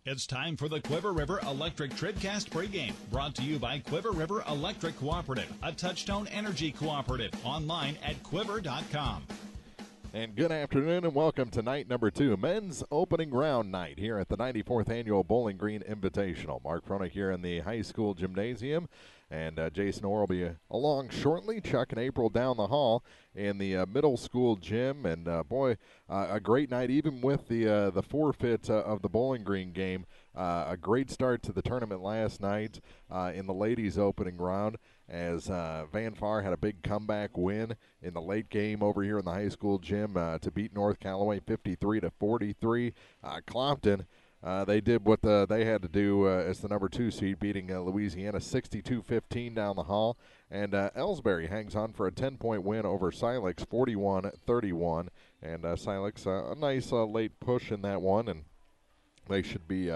It's time for the Quiver River Electric TribCast pregame, brought to you by Quiver River Electric Cooperative, a Touchstone Energy cooperative, online at quiver.com. And good afternoon and welcome to night number 2, men's opening round night here at the 94th Annual Bowling Green Invitational. Mark Frona here in the high school gymnasium, and Jason Orr will be along shortly. Chuck and April down the hall in the middle school gym, and a great night even with the forfeit of the Bowling Green game. A great start to the tournament last night in the ladies' opening round, as Van Far had a big comeback win in the late game over here in the high school gym to beat North Callaway 53-43. Clopton, they did what they had to do as the number 2 seed, beating Louisiana 62-15 down the hall. And Ellsbury hangs on for a 10-point win over Silex 41-31. And Silex, a nice late push in that one, and they should be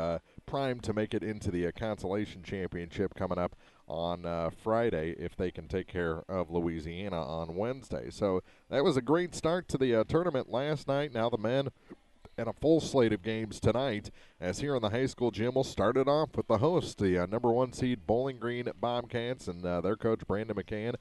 primed to make it into the consolation championship coming up on Friday if they can take care of Louisiana on Wednesday. So that was a great start to the tournament last night. Now the men and a full slate of games tonight, as here in the high school gym we'll start it off with the host, the number 1 seed Bowling Green Bobcats, and their coach Brandon McCann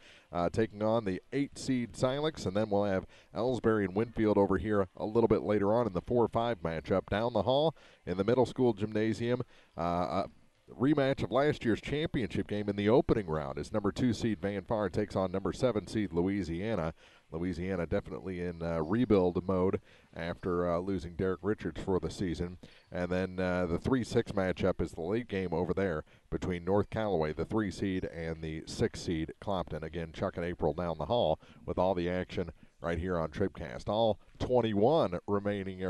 taking on the 8 seed Silex, and then we'll have Ellsbury and Winfield over here a little bit later on in the 4-5 matchup. Down the hall in the middle school gymnasium, rematch of last year's championship game in the opening round as number 2 seed Van Far takes on number 7 seed Louisiana. Louisiana definitely in rebuild mode after losing Derek Richards for the season. And then the 3-6 matchup is the late game over there between North Callaway, the 3 seed, and the 6 seed Clopton. Again, Chuck and April down the hall with all the action right here on TribCast. All 21 remaining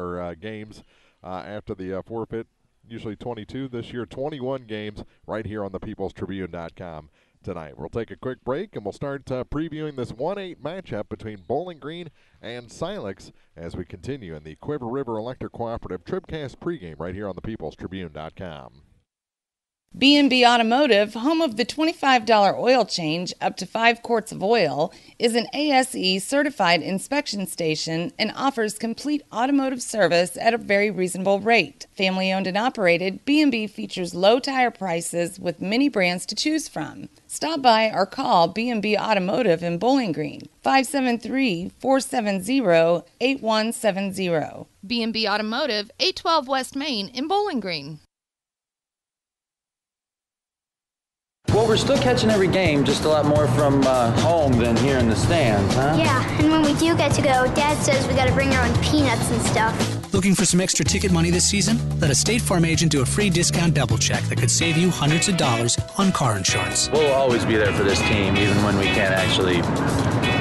games after the forfeit. Usually 22 this year, 21 games right here on the peoplestribune.com tonight. We'll take a quick break, and we'll start previewing this 1-8 matchup between Bowling Green and Silex as we continue in the Quiver River Electric Cooperative TribCast pregame right here on the peoplestribune.com. B&B Automotive, home of the $25 oil change up to 5 quarts of oil, is an ASE certified inspection station and offers complete automotive service at a very reasonable rate. Family owned and operated, B&B features low tire prices with many brands to choose from. Stop by or call B&B Automotive in Bowling Green, 573-470-8170. B&B Automotive, 812 West Main in Bowling Green. Well, we're still catching every game, just a lot more from home than here in the stands, huh? Yeah, and when we do get to go, Dad says we gotta bring our own peanuts and stuff. Looking for some extra ticket money this season? Let a State Farm agent do a free discount double check that could save you hundreds of dollars on car insurance. We'll always be there for this team, even when we can't actually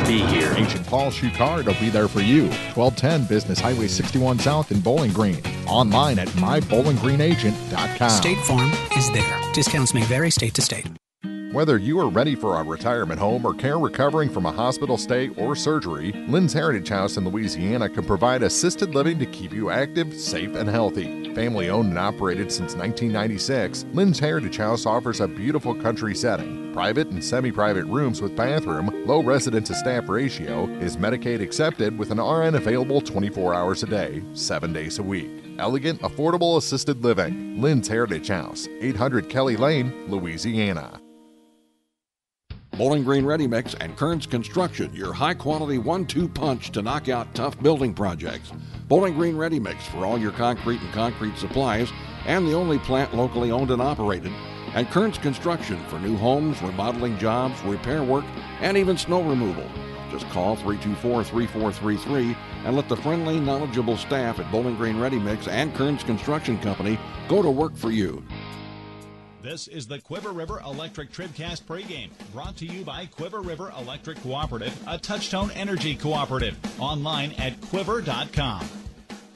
be here. Agent Paul Schuchard will be there for you. 1210 Business Highway 61 South in Bowling Green. Online at mybowlinggreenagent.com. State Farm is there. Discounts may vary state to state. Whether you are ready for a retirement home or care recovering from a hospital stay or surgery, Lynn's Heritage House in Louisiana can provide assisted living to keep you active, safe, and healthy. Family owned and operated since 1996, Lynn's Heritage House offers a beautiful country setting. Private and semi-private rooms with bathroom, low resident to staff ratio, is Medicaid accepted with an RN available 24 hours a day, 7 days a week. Elegant, affordable assisted living. Lynn's Heritage House, 800 Kelly Lane, Louisiana. Bowling Green Ready Mix and Kearns Construction, your high-quality 1-2 punch to knock out tough building projects. Bowling Green Ready Mix for all your concrete and concrete supplies, and the only plant locally owned and operated. And Kearns Construction for new homes, remodeling jobs, repair work, and even snow removal. Just call 324-3433 and let the friendly, knowledgeable staff at Bowling Green Ready Mix and Kearns Construction Company go to work for you. This is the Quiver River Electric TribCast pregame, brought to you by Quiver River Electric Cooperative, a Touchstone Energy cooperative. Online at quiver.com.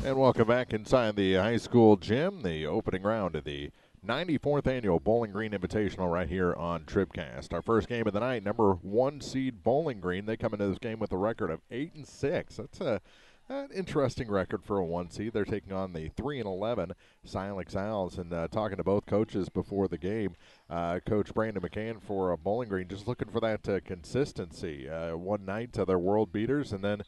And welcome back inside the high school gym, the opening round of the 94th Annual Bowling Green Invitational right here on TribCast. Our first game of the night, number 1 seed Bowling Green. They come into this game with a record of 8-6. That's an interesting record for a 1 seed. They're taking on the 3-11 Silex Owls, and talking to both coaches before the game. Coach Brandon McCann for Bowling Green, just looking for that consistency. One night they're world beaters, and then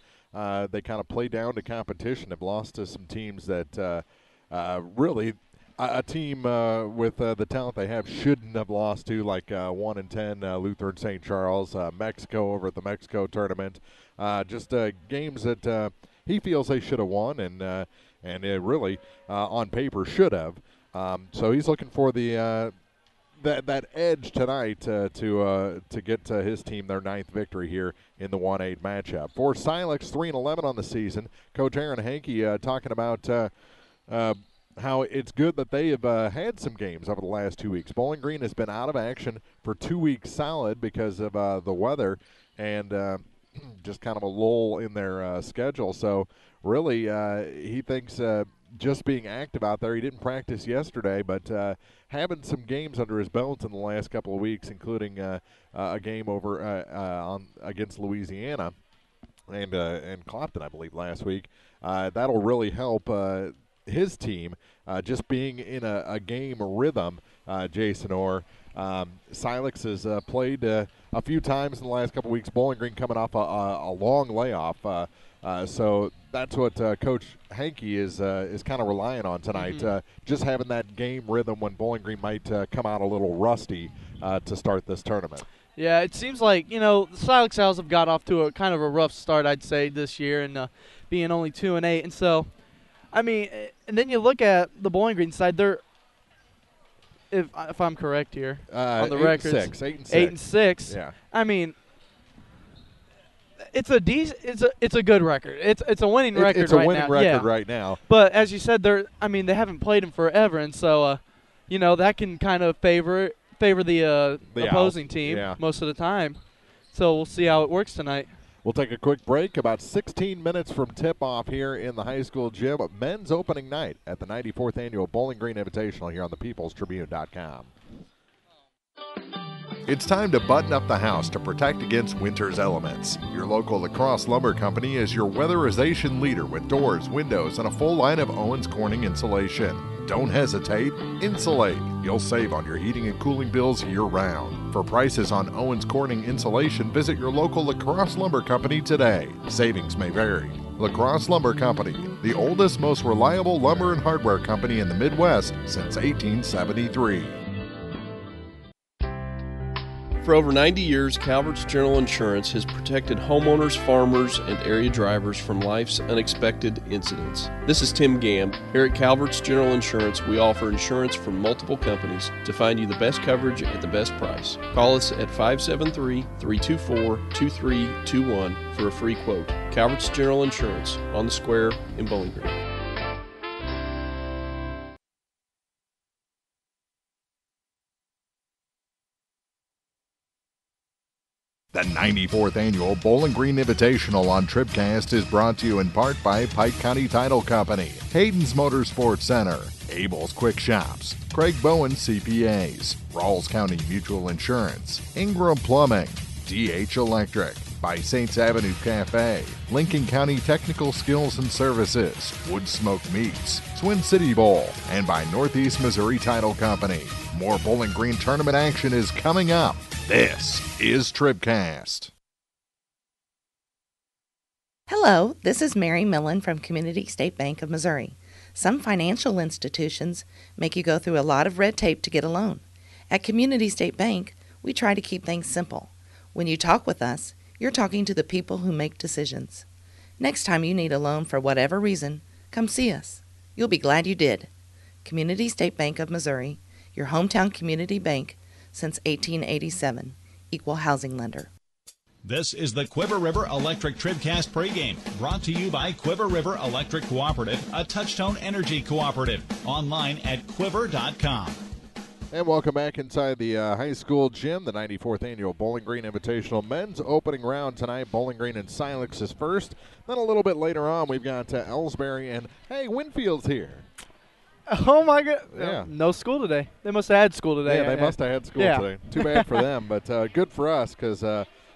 they kind of play down to competition. Have lost to some teams that really a team with the talent they have shouldn't have lost to, like 1-10 Lutheran St. Charles, Mexico over at the Mexico tournament. Just games that he feels they should have won, and it really on paper should have. So he's looking for the that edge tonight to get his team their 9th victory here in the 1-8 matchup. For Silex, 3-11 on the season. Coach Aaron Hankey talking about how it's good that they have had some games over the last 2 weeks. Bowling Green has been out of action for 2 weeks solid because of the weather and just kind of a lull in their schedule. So really he thinks just being active out there, he didn't practice yesterday, but having some games under his belt in the last couple of weeks, including a game over against Louisiana and Clopton, I believe, last week, that'll really help his team just being in a game rhythm. Jason Orr, Silex has played a few times in the last couple of weeks. Bowling Green coming off a long layoff, so that's what Coach Hankey is kind of relying on tonight. Just having that game rhythm when Bowling Green might come out a little rusty to start this tournament. Yeah, it seems like, the Silex Owls have got off to a kind of a rough start, I'd say, this year, and being only 2-8, and so. I mean, and then you look at the Bowling Green side. They're, if I'm correct here on the record, 8-6. Yeah. I mean, it's a good record. It's a winning record. It's a winning record right now. But as you said, they haven't played in forever, and so that can kind of favor the opposing team most of the time. So we'll see how it works tonight. We'll take a quick break. About 16 minutes from tip-off here in the high school gym. Men's opening night at the 94th Annual Bowling Green Invitational here on the peoplestribune.com. It's time to button up the house to protect against winter's elements. Your local Lacrosse Lumber Company is your weatherization leader with doors, windows, and a full line of Owens Corning insulation. Don't hesitate, insulate. You'll save on your heating and cooling bills year-round. For prices on Owens Corning insulation, visit your local Lacrosse Lumber Company today. Savings may vary. Lacrosse Lumber Company, the oldest, most reliable lumber and hardware company in the Midwest since 1873. For over 90 years, Calvert's General Insurance has protected homeowners, farmers, and area drivers from life's unexpected incidents. This is Tim Gamb. Here at Calvert's General Insurance, we offer insurance from multiple companies to find you the best coverage at the best price. Call us at 573-324-2321 for a free quote. Calvert's General Insurance on the Square in Bowling Green. The 94th Annual Bowling Green Invitational on TribCast is brought to you in part by Pike County Title Company, Hayden's Motorsports Center, Abel's Quick Shops, Craig Bowen CPAs, Rawls County Mutual Insurance, Ingram Plumbing, DH Electric, by Saints Avenue Cafe, Lincoln County Technical Skills and Services, Wood Smoked Meats, Twin City Bowl, and by Northeast Missouri Title Company. More Bowling Green tournament action is coming up. This is TribCast. Hello, this is Mary Millen from Community State Bank of Missouri. Some financial institutions make you go through a lot of red tape to get a loan. At Community State Bank, we try to keep things simple. When you talk with us, you're talking to the people who make decisions. Next time you need a loan for whatever reason, come see us. You'll be glad you did. Community State Bank of Missouri, your hometown community bank since 1887. Equal housing lender. This is the Quiver River Electric TribCast pregame, brought to you by Quiver River Electric Cooperative, a Touchtone Energy cooperative. Online at quiver.com. And welcome back inside the high school gym, the 94th Annual Bowling Green Invitational men's opening round tonight. Bowling Green and Silex is first. Then a little bit later on, we've got Ellsbury and, hey, Winfield's here. Oh, my God. Yeah. No school today. They must have had school today. Yeah, they must have had school today. Too bad for them, but good for us because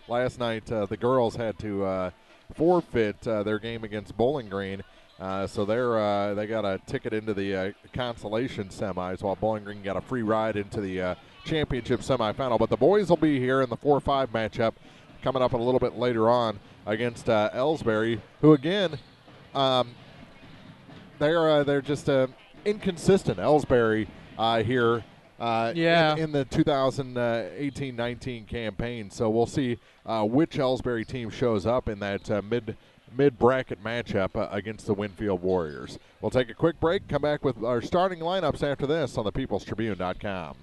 last night the girls had to forfeit their game against Bowling Green. So they got a ticket into the consolation semis, while Bowling Green got a free ride into the championship semifinal. But the boys will be here in the 4-5 matchup coming up a little bit later on against Ellsbury, who again they're just inconsistent Ellsbury here Yeah. in the 2018-19 campaign. So we'll see which Ellsbury team shows up in that mid-bracket matchup against the Winfield Warriors. We'll take a quick break, come back with our starting lineups after this on thepeoplestribune.com.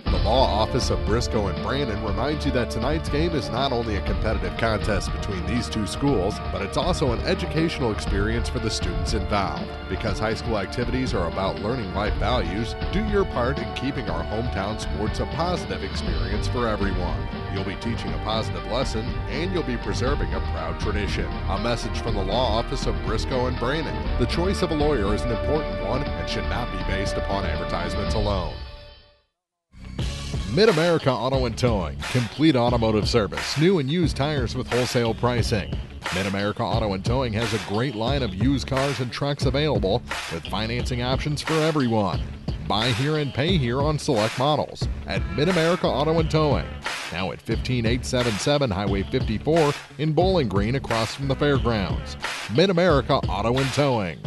The Law Office of Briscoe and Brandon reminds you that tonight's game is not only a competitive contest between these two schools, but it's also an educational experience for the students involved. Because high school activities are about learning life values, do your part in keeping our hometown sports a positive experience for everyone. You'll be teaching a positive lesson, and you'll be preserving a proud tradition. A message from the Law Office of Briscoe and Brandon. The choice of a lawyer is an important one and should not be based upon advertisements alone. Mid-America Auto and Towing, complete automotive service, new and used tires with wholesale pricing. Mid-America Auto and Towing has a great line of used cars and trucks available with financing options for everyone. Buy here and pay here on select models at Mid-America Auto and Towing. Now at 15877 Highway 54 in Bowling Green across from the fairgrounds. Mid-America Auto and Towing.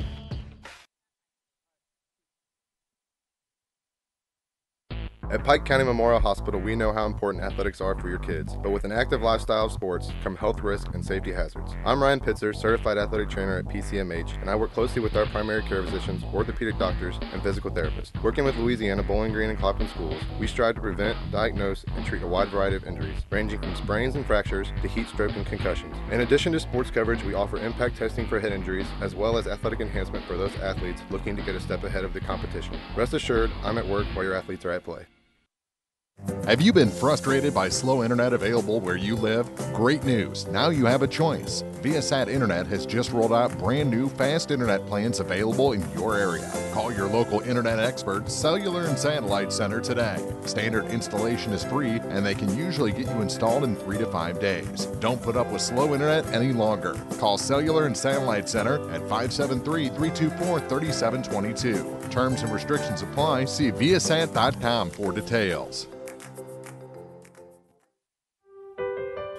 At Pike County Memorial Hospital, we know how important athletics are for your kids, but with an active lifestyle of sports come health risks and safety hazards. I'm Ryan Pitzer, certified athletic trainer at PCMH, and I work closely with our primary care physicians, orthopedic doctors, and physical therapists. Working with Louisiana Bowling Green and Clopton schools, we strive to prevent, diagnose, and treat a wide variety of injuries, ranging from sprains and fractures to heat stroke and concussions. In addition to sports coverage, we offer impact testing for head injuries, as well as athletic enhancement for those athletes looking to get a step ahead of the competition. Rest assured, I'm at work while your athletes are at play. Have you been frustrated by slow internet available where you live? Great news, now you have a choice. Viasat Internet has just rolled out brand new fast internet plans available in your area. Call your local internet expert, Cellular and Satellite Center today. Standard installation is free and they can usually get you installed in 3 to 5 days. Don't put up with slow internet any longer. Call Cellular and Satellite Center at 573-324-3722. Terms and restrictions apply. See viasat.com for details.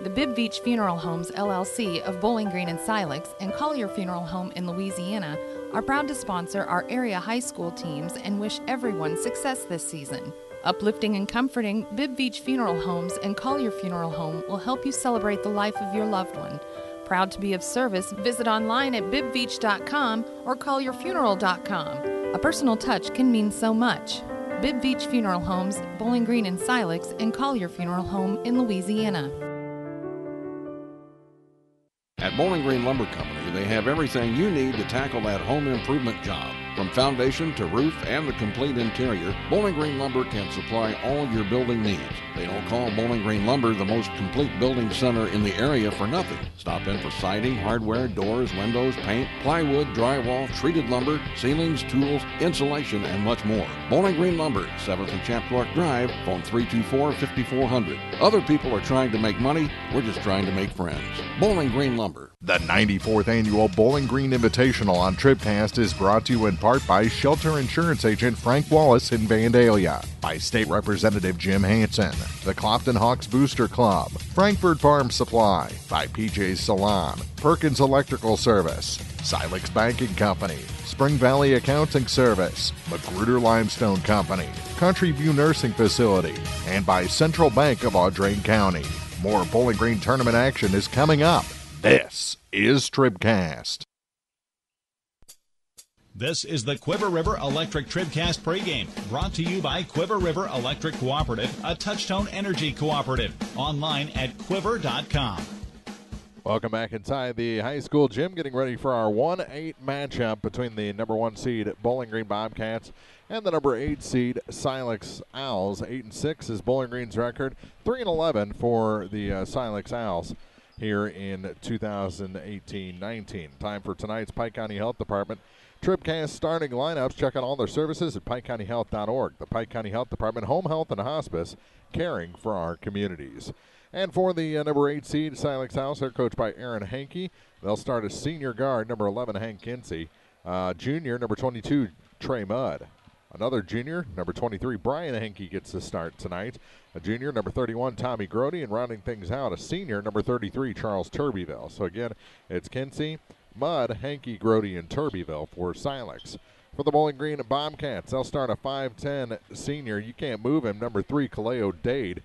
The Bibb Beach Funeral Homes LLC of Bowling Green and Silex and Collier Funeral Home in Louisiana are proud to sponsor our area high school teams and wish everyone success this season. Uplifting and comforting, Bibb Beach Funeral Homes and Collier Funeral Home will help you celebrate the life of your loved one. Proud to be of service, visit online at bibbbeach.com or collierfuneral.com. A personal touch can mean so much. Bibb Beach Funeral Homes, Bowling Green and Silex, and Collier Funeral Home in Louisiana. At Bowling Green Lumber Company, they have everything you need to tackle that home improvement job. From foundation to roof and the complete interior, Bowling Green Lumber can supply all your building needs. They don't call Bowling Green Lumber the most complete building center in the area for nothing. Stop in for siding, hardware, doors, windows, paint, plywood, drywall, treated lumber, ceilings, tools, insulation, and much more. Bowling Green Lumber, 7th and Chapdelac Drive, phone 324-5400. Other people are trying to make money, we're just trying to make friends. Bowling Green Lumber. The 94th Annual Bowling Green Invitational on TribCast is brought to you in part by Shelter Insurance Agent Frank Wallace in Vandalia, by State Representative Jim Hansen, the Clopton Hawks Booster Club, Frankfurt Farm Supply, by PJ's Salon, Perkins Electrical Service, Silex Banking Company, Spring Valley Accounting Service, Magruder Limestone Company, Country View Nursing Facility, and by Central Bank of Audrain County. More Bowling Green tournament action is coming up. This is TribCast. This is the Quiver River Electric TribCast pregame, brought to you by Quiver River Electric Cooperative, a Touchtone Energy cooperative. Online at quiver.com. Welcome back inside the high school gym, getting ready for our 1-8 matchup between the number 1 seed Bowling Green Bobcats and the number 8 seed Silex Owls. 8-6 is Bowling Green's record. 3-11 for the Silex Owls here in 2018-19. Time for tonight's Pike County Health Department TribCast starting lineups. Check out all their services at PikeCountyHealth.org. The Pike County Health Department, home health and hospice, caring for our communities. And for the number 8 seed Silex House, they're coached by Aaron Hankey. They'll start as senior guard, number 11, Hank Kinsey. Junior, number 22, Trey Mudd. Another junior, number 23, Brian Hankey gets the start tonight. A junior, number 31, Tommy Grody. And rounding things out, a senior, number 33, Charles Turbyville. So again, it's Kinsey, Mudd, Hankey, Grody, and Turbyville for Silex. For the Bowling Green Bobcats, they'll start a 5'10 senior. You can't move him. Number 3, Kaleo Dade,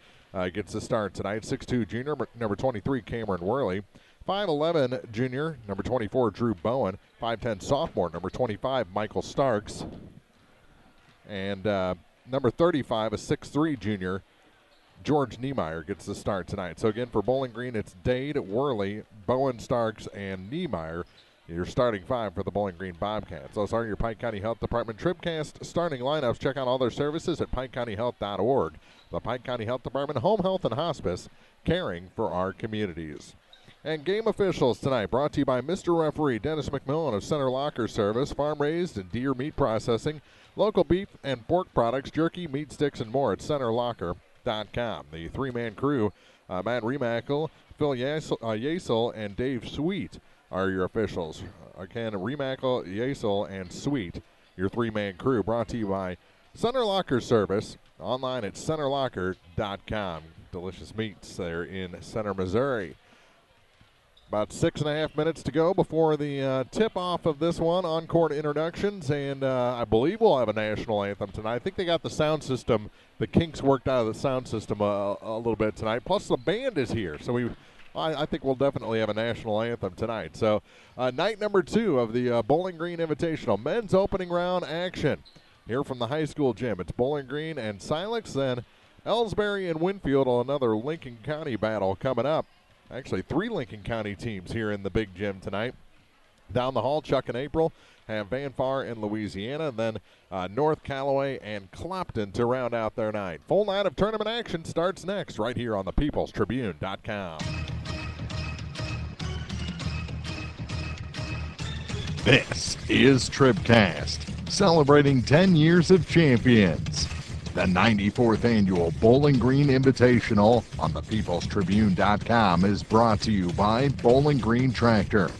gets the start tonight. 6'2 junior, number 23, Cameron Worley. 5'11 junior, number 24, Drew Bowen. 5'10 sophomore, number 25, Michael Starks. And number 35, a 6'3 junior, George Niemeyer, gets the start tonight. So again, for Bowling Green, it's Dade, Worley, Bowen, Starks, and Niemeyer. Your starting 5 for the Bowling Green Bobcats. Those are your Pike County Health Department TribCast starting lineups. Check out all their services at PikeCountyHealth.org. The Pike County Health Department, home health and hospice, caring for our communities. And game officials tonight brought to you by Mr. Referee Dennis McMillan of Center Locker Service, farm-raised and deer meat processing, local beef and pork products, jerky, meat sticks, and more at centerlocker.com. The three-man crew, Matt Remackle, Phil Yasel, and Dave Sweet are your officials. Again, Remackle, Yasel, and Sweet, your three-man crew, brought to you by Center Locker Service, online at centerlocker.com. Delicious meats there in Center, Missouri. About 6.5 minutes to go before the tip-off of this one, on-court introductions, and I believe we'll have a national anthem tonight. I think they got the sound system, the kinks worked out of the sound system a little bit tonight, plus the band is here, so I think we'll definitely have a national anthem tonight. So night number 2 of the Bowling Green Invitational, men's opening round action here from the high school gym. It's Bowling Green and Silex, then Ellsbury and Winfield, another Lincoln County battle coming up. Actually, 3 Lincoln County teams here in the big gym tonight. Down the hall, Chuck and April have Van Far in Louisiana, and then North Callaway and Clopton to round out their night. Full night of tournament action starts next right here on the peoplestribune.com. This is TribCast, celebrating 10 years of champions. The 94th Annual Bowling Green Invitational on the peoplestribune.com is brought to you by Bowling Green Tractor,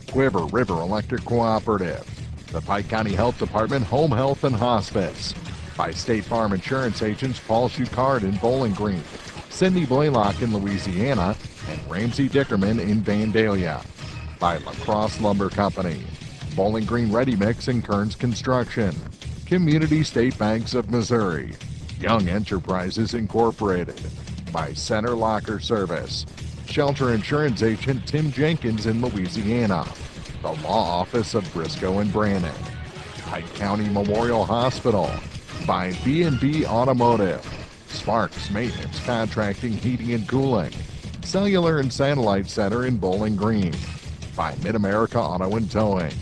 Quiver River Electric Cooperative, the Pike County Health Department Home Health and Hospice, by State Farm Insurance agents Paul Schucard in Bowling Green, Cindy Blaylock in Louisiana, and Ramsey Dickerman in Vandalia, by La Crosse Lumber Company, Bowling Green Ready Mix and Kearns Construction, Community State Banks of Missouri, Young Enterprises Incorporated, by Center Locker Service, Shelter Insurance Agent Tim Jenkins in Louisiana, the Law Office of Briscoe and Brannon, Pike County Memorial Hospital, by B&B Automotive, Sparks Maintenance Contracting, Heating and Cooling, Cellular and Satellite Center in Bowling Green, by Mid-America Auto and Towing,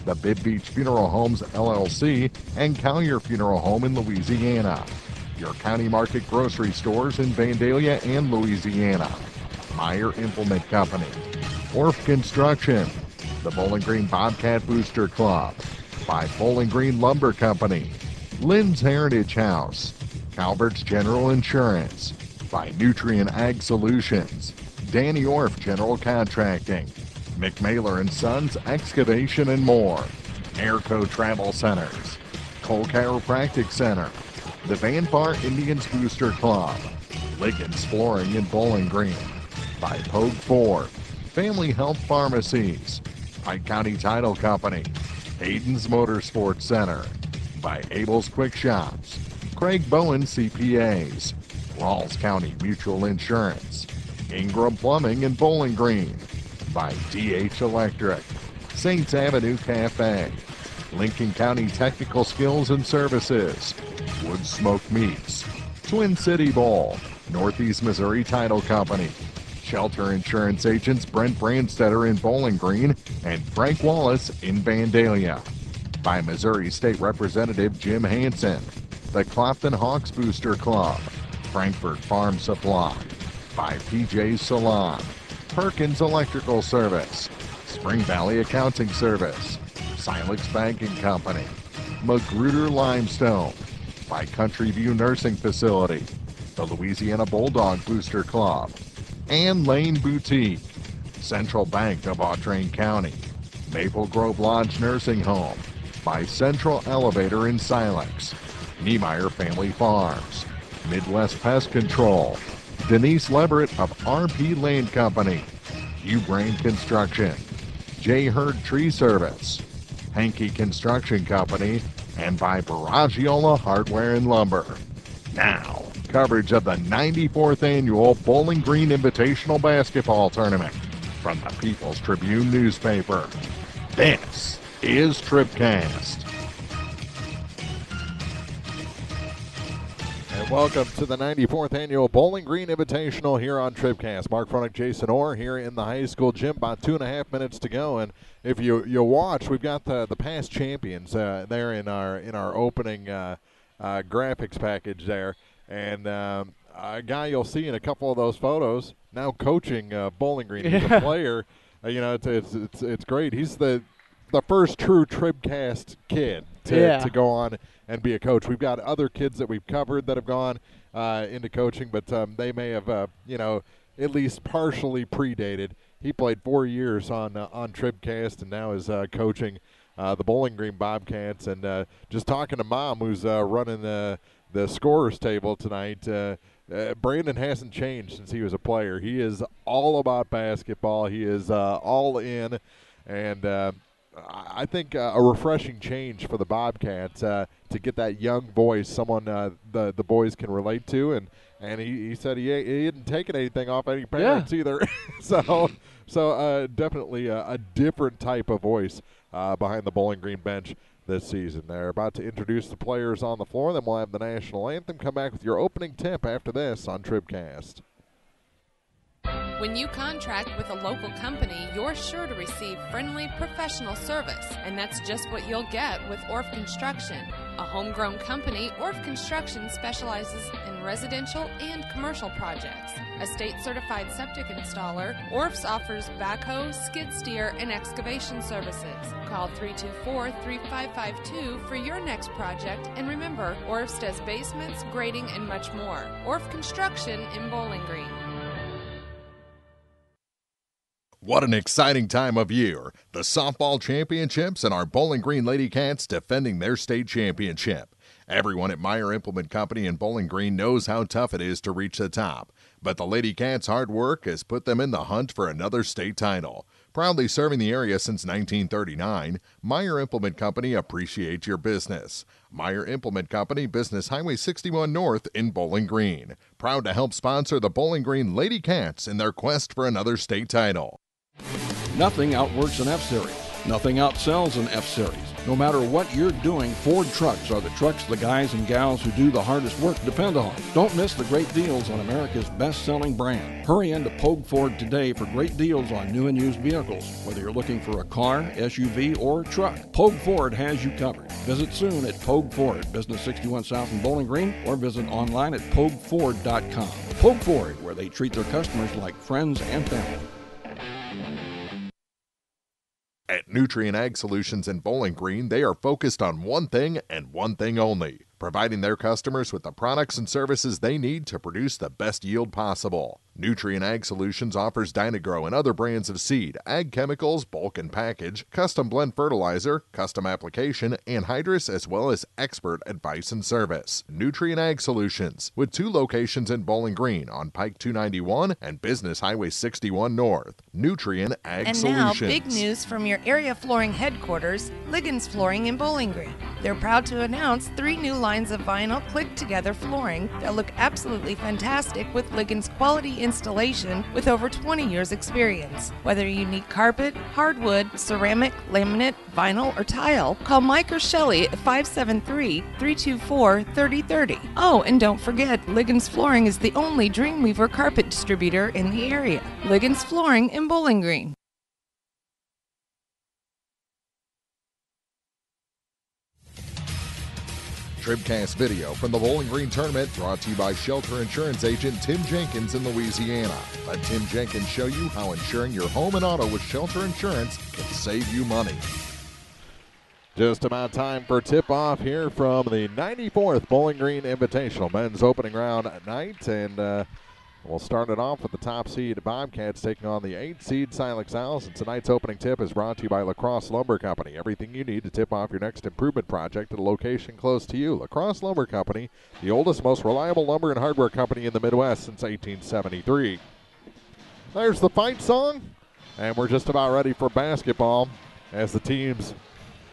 the Bib Beach Funeral Homes LLC, and Collier Funeral Home in Louisiana, your County Market grocery stores in Vandalia and Louisiana, Meyer Implement Company, Orff Construction, the Bowling Green Bobcat Booster Club, by Bowling Green Lumber Company, Lynn's Heritage House, Calvert's General Insurance, by Nutrient Ag Solutions, Danny Orff General Contracting, McMaylor and Sons Excavation and more, Airco Travel Centers, Cole Chiropractic Center, the Van Bar Indians Booster Club, Liggins Flooring in Bowling Green, by Pogue Ford, Family Health Pharmacies, Pike County Title Company, Hayden's Motorsports Center, by Abel's Quick Shops, Craig Bowen CPAs, Rawls County Mutual Insurance, Ingram Plumbing in Bowling Green, by DH Electric, Saints Avenue Cafe, Lincoln County Technical Skills and Services, Wood Smoke Meats, Twin City Bowl, Northeast Missouri Title Company, Shelter Insurance Agents Brent Brandstetter in Bowling Green and Frank Wallace in Vandalia, by Missouri State Representative Jim Hansen, the Clopton Hawks Booster Club, Frankfurt Farm Supply, by PJ's Salon, Perkins Electrical Service, Spring Valley Accounting Service, Silex Banking Company, Magruder Limestone, by Country View Nursing Facility, the Louisiana Bulldog Booster Club, Ann Lane Boutique, Central Bank of Audrain County, Maple Grove Lodge Nursing Home, by Central Elevator in Silex, Niemeyer Family Farms, Midwest Pest Control, Denise Leverett of RP Land Company, Hugh Brain Construction, J. Hurd Tree Service, Hankey Construction Company, and by Baragiola Hardware and Lumber. Now, coverage of the 94th Annual Bowling Green Invitational Basketball Tournament from the People's Tribune newspaper. This is TribCast. And welcome to the 94th Annual Bowling Green Invitational here on TribCast. Mark Fronek, Jason Orr here in the high school gym. About 2.5 minutes to go. And if you watch, we've got the past champions there in our opening graphics package there. And a guy you'll see in a couple of those photos now coaching Bowling Green. He's a player. It's great. He's the first true TribCast kid to go on and be a coach. We've got other kids that we've covered that have gone into coaching, but they may have, at least partially predated. He played 4 years on TribCast and now is coaching the Bowling Green Bobcats. And just talking to Mom, who's running the scorers table tonight, Brandon hasn't changed since he was a player. He is all about basketball. He is all in, and I think a refreshing change for the Bobcats to get that young voice, someone the boys can relate to, and he said he hadn't taken anything off any parents either. so definitely a different type of voice behind the Bowling Green bench this season. They're about to introduce the players on the floor, then we'll have the national anthem. Come back with your opening tip after this on TribCast. When you contract with a local company, you're sure to receive friendly, professional service, and that's just what you'll get with Orff Construction. A homegrown company, Orff Construction specializes in residential and commercial projects. A state-certified septic installer, Orff's offers backhoe, skid steer, and excavation services. Call 324-3552 for your next project, and remember, Orff's does basements, grading, and much more. Orff Construction in Bowling Green. What an exciting time of year. The softball championships and our Bowling Green Lady Cats defending their state championship. Everyone at Meyer Implement Company in Bowling Green knows how tough it is to reach the top. But the Lady Cats' hard work has put them in the hunt for another state title. Proudly serving the area since 1939, Meyer Implement Company appreciates your business. Meyer Implement Company, Business Highway 61 North in Bowling Green. Proud to help sponsor the Bowling Green Lady Cats in their quest for another state title. Nothing outworks an F-Series. Nothing outsells an F-Series. No matter what you're doing, Ford trucks are the trucks the guys and gals who do the hardest work depend on. Don't miss the great deals on America's best-selling brand. Hurry into Pogue Ford today for great deals on new and used vehicles. Whether you're looking for a car, SUV, or truck, Pogue Ford has you covered. Visit soon at Pogue Ford, Business 61 South in Bowling Green, or visit online at PogueFord.com. Pogue Ford, where they treat their customers like friends and family. At Nutrien Ag Solutions in Bowling Green, they are focused on one thing and one thing only, providing their customers with the products and services they need to produce the best yield possible. Nutrien Ag Solutions offers Dynagrow and other brands of seed, ag chemicals, bulk and package, custom blend fertilizer, custom application, anhydrous, as well as expert advice and service. Nutrien Ag Solutions, with 2 locations in Bowling Green on Pike 291 and Business Highway 61 North. Nutrien Ag Solutions. And now, big news from your area flooring headquarters, Liggins Flooring in Bowling Green. They're proud to announce 3 new lines of vinyl click-together flooring that look absolutely fantastic with Liggins quality installation with over 20 years experience. Whether you need carpet, hardwood, ceramic, laminate, vinyl, or tile, call Mike or Shelley at 573-324-3030. Oh, and don't forget, Liggins Flooring is the only Dreamweaver carpet distributor in the area. Liggins Flooring in Bowling Green. TribCast video from the Bowling Green Tournament brought to you by Shelter Insurance Agent Tim Jenkins in Louisiana. Let Tim Jenkins show you how insuring your home and auto with Shelter Insurance can save you money. Just about time for tip-off here from the 94th Bowling Green Invitational men's opening round at night, and we'll start it off with the top seed Bobcats taking on the 8th seed Silex Owls. And tonight's opening tip is brought to you by Lacrosse Lumber Company. Everything you need to tip off your next improvement project at a location close to you. Lacrosse Lumber Company, the oldest, most reliable lumber and hardware company in the Midwest since 1873. There's the fight song, and we're just about ready for basketball as the teams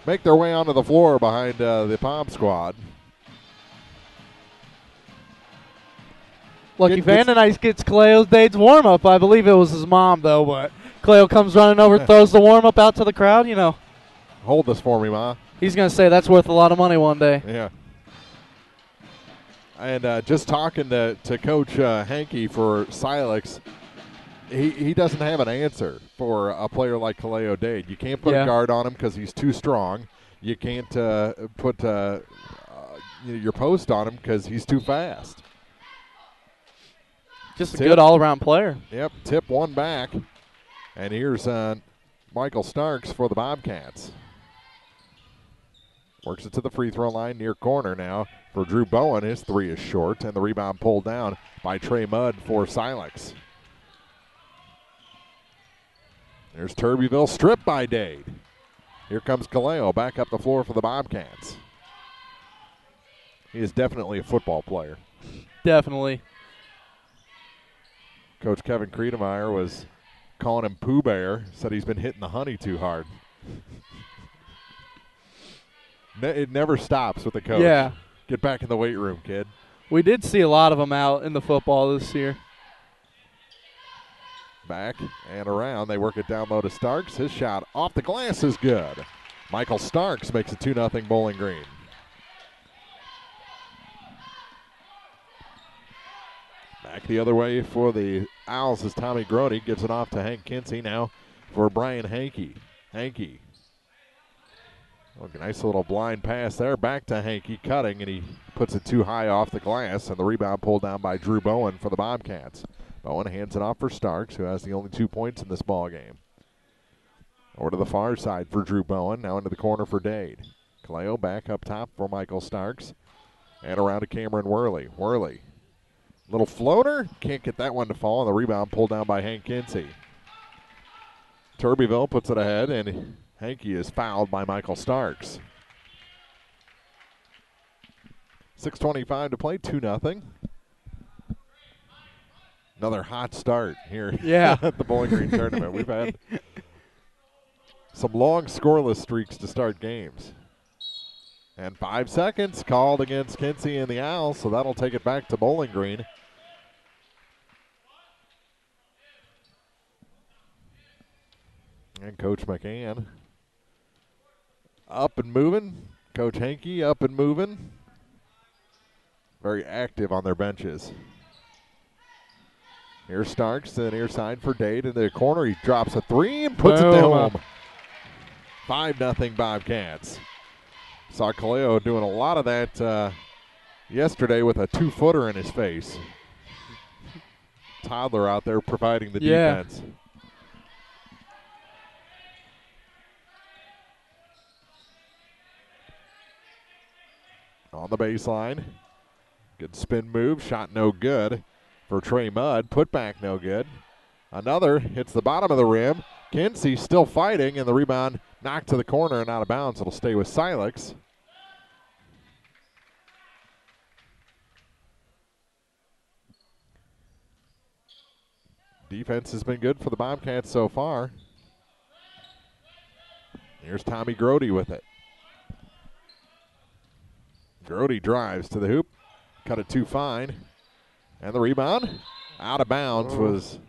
make their way onto the floor behind the Pom squad. Lucky Van Nice gets Cleo Dade's warm-up. I believe it was his mom, though, but Cleo comes running over, throws the warm-up out to the crowd, you know. Hold this for me, Ma. He's going to say that's worth a lot of money one day. Yeah. And just talking to Coach Hankey for Silex, he doesn't have an answer for a player like Kaleo Dade. You can't put a guard on him because he's too strong. You can't put your post on him because he's too fast. Just a good all-around player. Yep, tip one back. And here's Michael Starks for the Bobcats. Works it to the free throw line near corner now for Drew Bowen. His three is short, and the rebound pulled down by Trey Mudd for Silex. There's Turbeville stripped by Dade. Here comes Kaleo back up the floor for the Bobcats. He is definitely a football player. Definitely. Coach Kevin Kriedemeyer was calling him Pooh Bear, said he's been hitting the honey too hard. It never stops with the coach. Yeah. Get back in the weight room, kid. We did see a lot of them out in the football this year. Back and around. They work it down low to Starks. His shot off the glass is good. Michael Starks makes it 2-0 Bowling Green. Back the other way for the Owls as Tommy Grody gives it off to Hank Kinsey now for Brian Hankey. Hankey. Oh, nice little blind pass there. Back to Hankey cutting, and he puts it too high off the glass, and the rebound pulled down by Drew Bowen for the Bobcats. Bowen hands it off for Starks, who has the only 2 points in this ball game. Over to the far side for Drew Bowen, now into the corner for Dade. Kaleo back up top for Michael Starks, and around to Cameron Worley. Worley. Little floater, can't get that one to fall, and the rebound pulled down by Hank Kinsey. Turbeville puts it ahead, and Hankey is fouled by Michael Starks. 6:25 to play, 2-0. Another hot start here at the Bowling Green tournament. We've had some long scoreless streaks to start games. And 5 seconds called against Kinsey and the Owls, so that'll take it back to Bowling Green. And Coach McCann up and moving. Coach Hankey up and moving. Very active on their benches. Here's Starks to the near side for Dade in the corner. He drops a three and puts it home. 5-0 Bobcats. Saw Kaleo doing a lot of that yesterday with a 2-footer in his face. Toddler out there providing the defense. On the baseline. Good spin move. Shot no good for Trey Mudd. Put back no good. Another hits the bottom of the rim. Kinsey still fighting, and the rebound knocked to the corner and out of bounds. It'll stay with Silex. Defense has been good for the Bobcats so far. Here's Tommy Grody with it. Grody drives to the hoop. Cut it too fine. And the rebound out of bounds was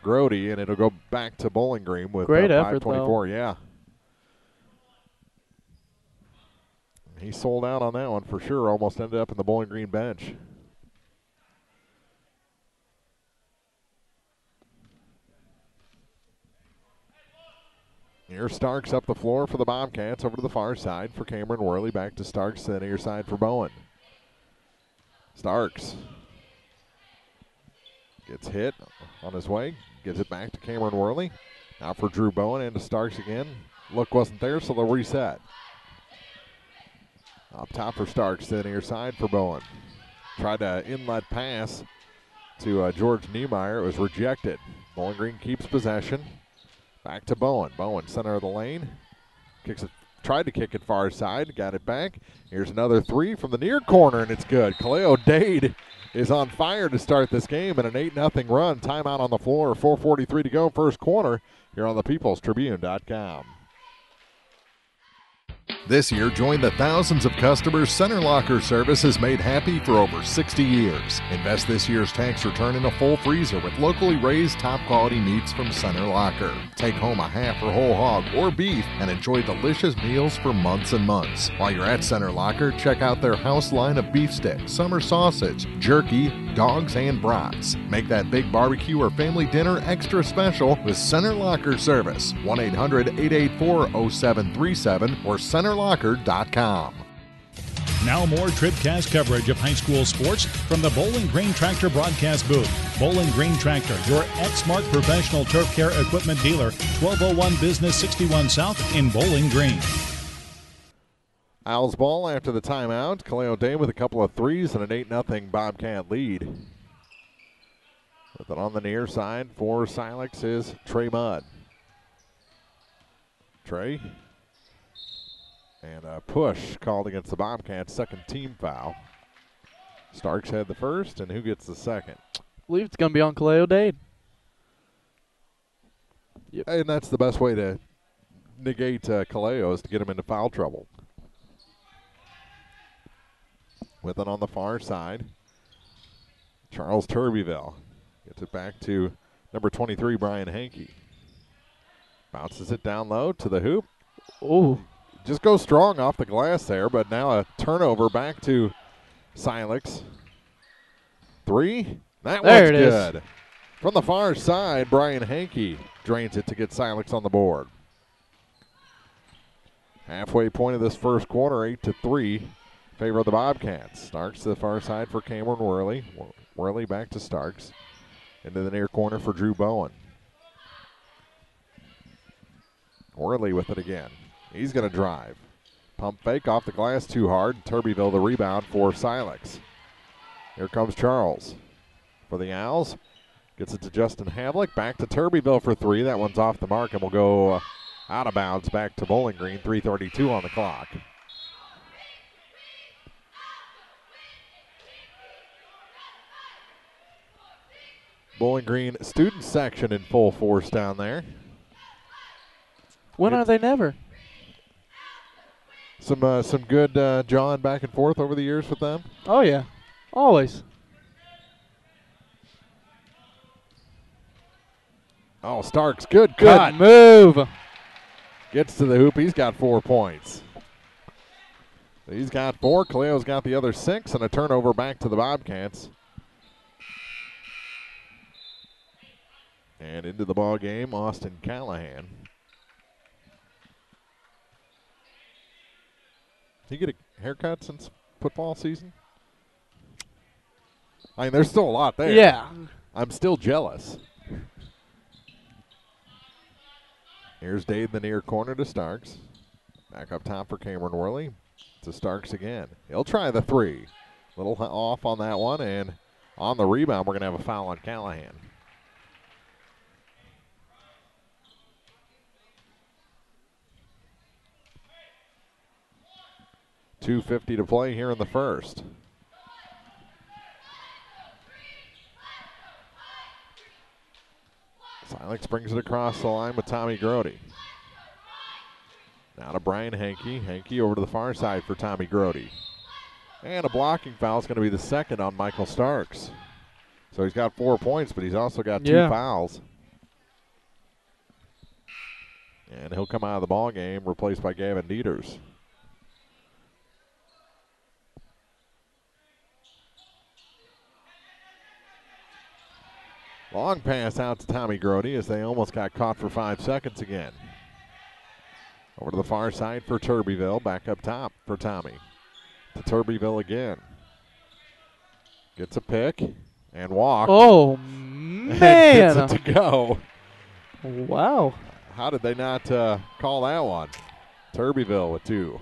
Grody, and it'll go back to Bowling Green with great effort, 5:24. Yeah. He sold out on that one for sure. Almost ended up in the Bowling Green bench. Here Starks up the floor for the Bobcats. Over to the far side for Cameron Worley. Back to Starks to the near side for Bowen. Starks gets hit on his way. Gives it back to Cameron Worley. Now for Drew Bowen into Starks again. Look wasn't there, so they'll reset. Up top for Starks to the near side for Bowen. Tried to inlet pass to George Niemeyer. It was rejected. Bowling Green keeps possession. Back to Bowen. Bowen, center of the lane. Kicks it. Tried to kick it far side. Got it back. Here's another three from the near corner, and it's good. Kaleo Dade is on fire to start this game in an 8-0 run. Timeout on the floor. 4:43 to go, first quarter, here on the peoplestribune.com. This year, join the thousands of customers Center Locker service has made happy for over 60 years. Invest this year's tax return in a full freezer with locally raised top-quality meats from Center Locker. Take home a half or whole hog or beef and enjoy delicious meals for months and months. While you're at Center Locker, check out their house line of beef sticks, summer sausage, jerky, dogs, and brats. Make that big barbecue or family dinner extra special with Center Locker service. 1-800-884-0737 or centerlocker.com. Now more TribCast coverage of high school sports from the Bowling Green Tractor broadcast booth. Bowling Green Tractor, your Exmark professional turf care equipment dealer, 1201 Business 61 South in Bowling Green. Owls ball after the timeout. Kaleo Day with a couple of threes and an 8-0 Bobcat lead. With it on the near side for Silex is Trey Mudd. Trey. And a push called against the Bobcats, second team foul. Starks had the first, and who gets the second? I believe it's going to be on Kaleo Dade. Yep. And that's the best way to negate Kaleo is to get him into foul trouble. With it on the far side, Charles Turbyville gets it back to number 23, Brian Hankey. Bounces it down low to the hoop. Oh. Just goes strong off the glass there, but now a turnover back to Silex. Three. That one's good. From the far side, Brian Hankey drains it to get Silex on the board. Halfway point of this first quarter, 8-3. Favor of the Bobcats. Starks to the far side for Cameron Worley. Worley back to Starks. Into the near corner for Drew Bowen. Worley with it again. He's going to drive. Pump fake off the glass too hard. Turbyville the rebound for Silex. Here comes Charles for the Owls. Gets it to Justin Havlick. Back to Turbyville for three. That one's off the mark and will go out of bounds back to Bowling Green. 3:32 on the clock. Bowling Green student section in full force down there. When are they never? Some good jawing back and forth over the years with them. Oh, yeah. Always. Oh, Starks, good cut. Good move. Gets to the hoop. He's got 4 points. He's got 4. Kaleo's got the other 6, and a turnover back to the Bobcats. And into the ball game, Austin Callahan. Did you get a haircut since football season? I mean, there's still a lot there. Yeah. I'm still jealous. Here's Dade in the near corner to Starks. Back up top for Cameron Worley. To Starks again. He'll try the three. Little off on that one, and on the rebound, we're going to have a foul on Callahan. .250 to play here in the first. Silex brings it across the line with Tommy Grody. Now to Brian Hankey. Hankey over to the far side for Tommy Grody. And a blocking foul is going to be the second on Michael Starks. So he's got 4 points, but he's also got 2 fouls. And he'll come out of the ball game replaced by Gavin Dieters. Long pass out to Tommy Grody as they almost got caught for 5 seconds again. Over to the far side for Turbyville. Back up top for Tommy. To Turbyville again. Gets a pick and walk. Oh, man. Gets it to go. Wow. How did they not call that one? Turbyville with 2.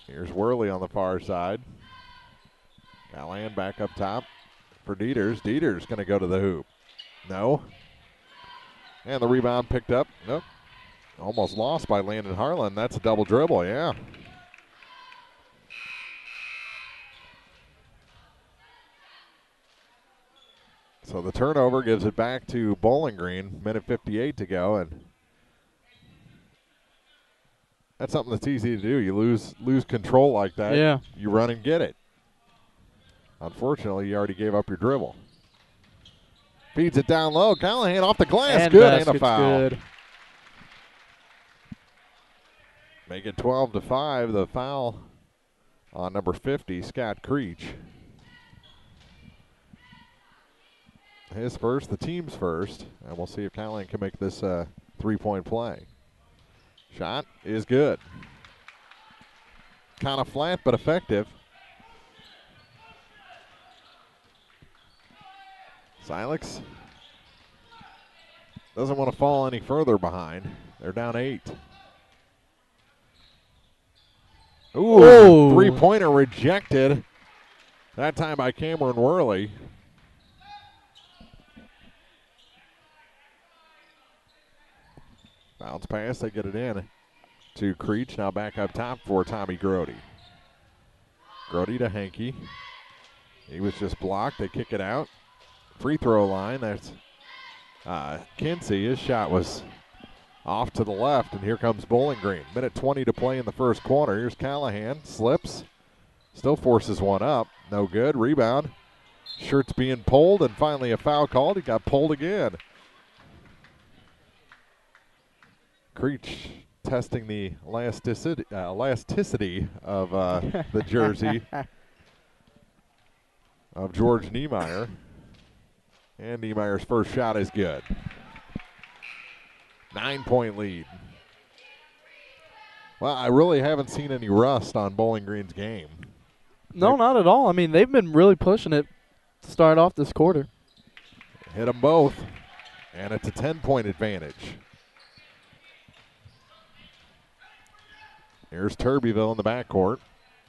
Here's Worley on the far side. Callahan back up top for Dieters. Dieters going to go to the hoop. No. And the rebound picked up. Nope. Almost lost by Landon Harlan. That's a double dribble, yeah. So the turnover gives it back to Bowling Green. Minute 58 to go. And That's something that's easy to do. You lose control like that. Yeah. You run and get it. Unfortunately, you already gave up your dribble. Feeds it down low. Callahan off the glass. And good, and a basket's foul. good. Make it 12-5. The foul on number 50, Scott Creech. His first, the team's first, and we'll see if Callahan can make this three-point play. Shot is good. Kind of flat, but effective. Silex doesn't want to fall any further behind. They're down 8. Ooh, three-pointer rejected. That time by Cameron Worley. Bounce pass, they get it in to Creech. Now back up top for Tommy Grody. Grody to Hankey. He was just blocked. They kick it out. Free throw line. That's Kinsey. His shot was off to the left, and here comes Bowling Green. Minute 20 to play in the first quarter. Here's Callahan. Slips. Still forces one up. No good. Rebound. Shirt's being pulled, and finally a foul called. He got pulled again. Creech testing the elasticity of the jersey of George Niemeyer. And Niemeyer's first shot is good. 9-point lead. Well, I really haven't seen any rust on Bowling Green's game. No, not at all. I mean, they've been really pushing it to start off this quarter. Hit them both, and it's a 10-point advantage. Here's Turbyville in the backcourt.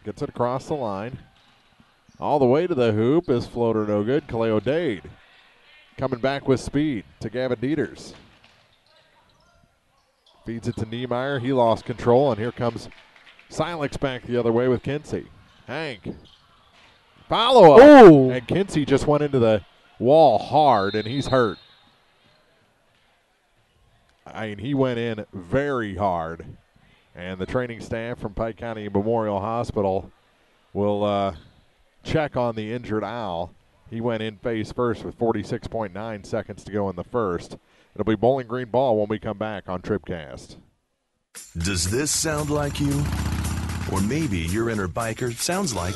Gets it across the line. All the way to the hoop is floater no good. Kaleo Dade coming back with speed to Gavin Dieters. Feeds it to Niemeyer. He lost control, and here comes Silex back the other way with Kinsey. Hank. Follow-up. Oh. And Kinsey just went into the wall hard, and he's hurt. I mean, he went in very hard. And the training staff from Pike County Memorial Hospital will check on the injured Owl. He went in face first with 46.9 seconds to go in the first. It'll be Bowling Green ball when we come back on TribCast. Does this sound like you? Or maybe your inner biker sounds like...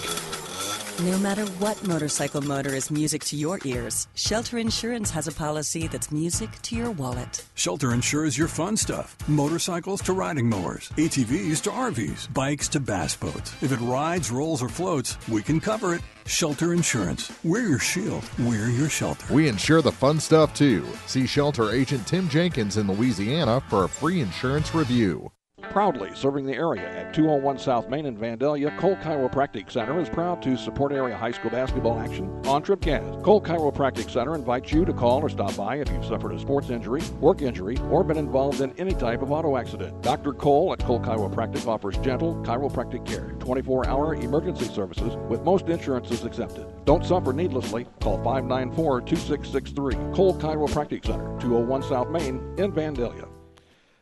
No matter what motorcycle motor is music to your ears, Shelter Insurance has a policy that's music to your wallet. Shelter insures your fun stuff. Motorcycles to riding mowers, ATVs to RVs, bikes to bass boats. If it rides, rolls, or floats, we can cover it. Shelter Insurance. We're your shield. We're your shelter. We insure the fun stuff, too. See Shelter Agent Tim Jenkins in Louisiana for a free insurance review. Proudly serving the area at 201 South Main in Vandalia, Cole Chiropractic Center is proud to support area high school basketball action on TribCast. Cole Chiropractic Center invites you to call or stop by if you've suffered a sports injury, work injury, or been involved in any type of auto accident. Dr. Cole at Cole Chiropractic offers gentle chiropractic care, 24-hour emergency services with most insurances accepted. Don't suffer needlessly. Call 594-2663. Cole Chiropractic Center, 201 South Main in Vandalia.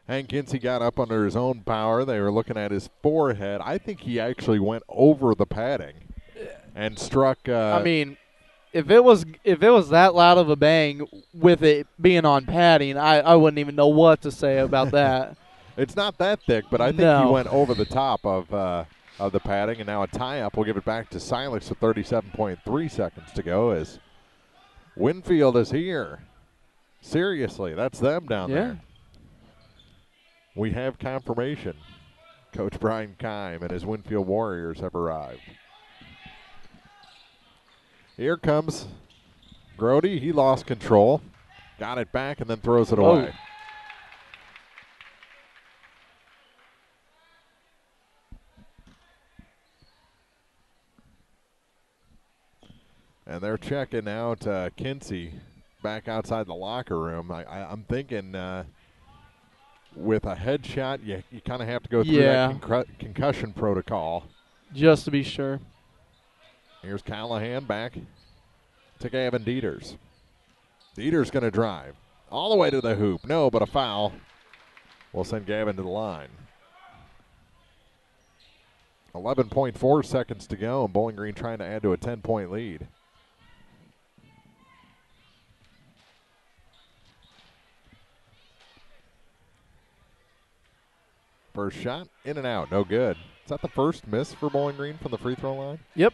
Hank Kinsey got up under his own power. They were looking at his forehead. I think he actually went over the padding and struck. I mean, if it was that loud of a bang with it being on padding, I wouldn't even know what to say about that. It's not that thick, but I think he went over the top of the padding, and now a tie-up. We'll give it back to Silex with 37.3 seconds to go as Winfield is here. Seriously, that's them down there. We have confirmation. Coach Brian Keim and his Winfield Warriors have arrived. Here comes Grody. He lost control. Got it back and then throws it away. And they're checking out Kinsey back outside the locker room. I'm thinking with a headshot, you kind of have to go through that concussion protocol. Just to be sure. Here's Callahan back to Gavin Dieters. Dieters going to drive all the way to the hoop. No, but a foul will send Gavin to the line. 11.4 seconds to go, and Bowling Green trying to add to a 10-point lead. First shot, in and out, no good. Is that the first miss for Bowling Green from the free throw line? Yep.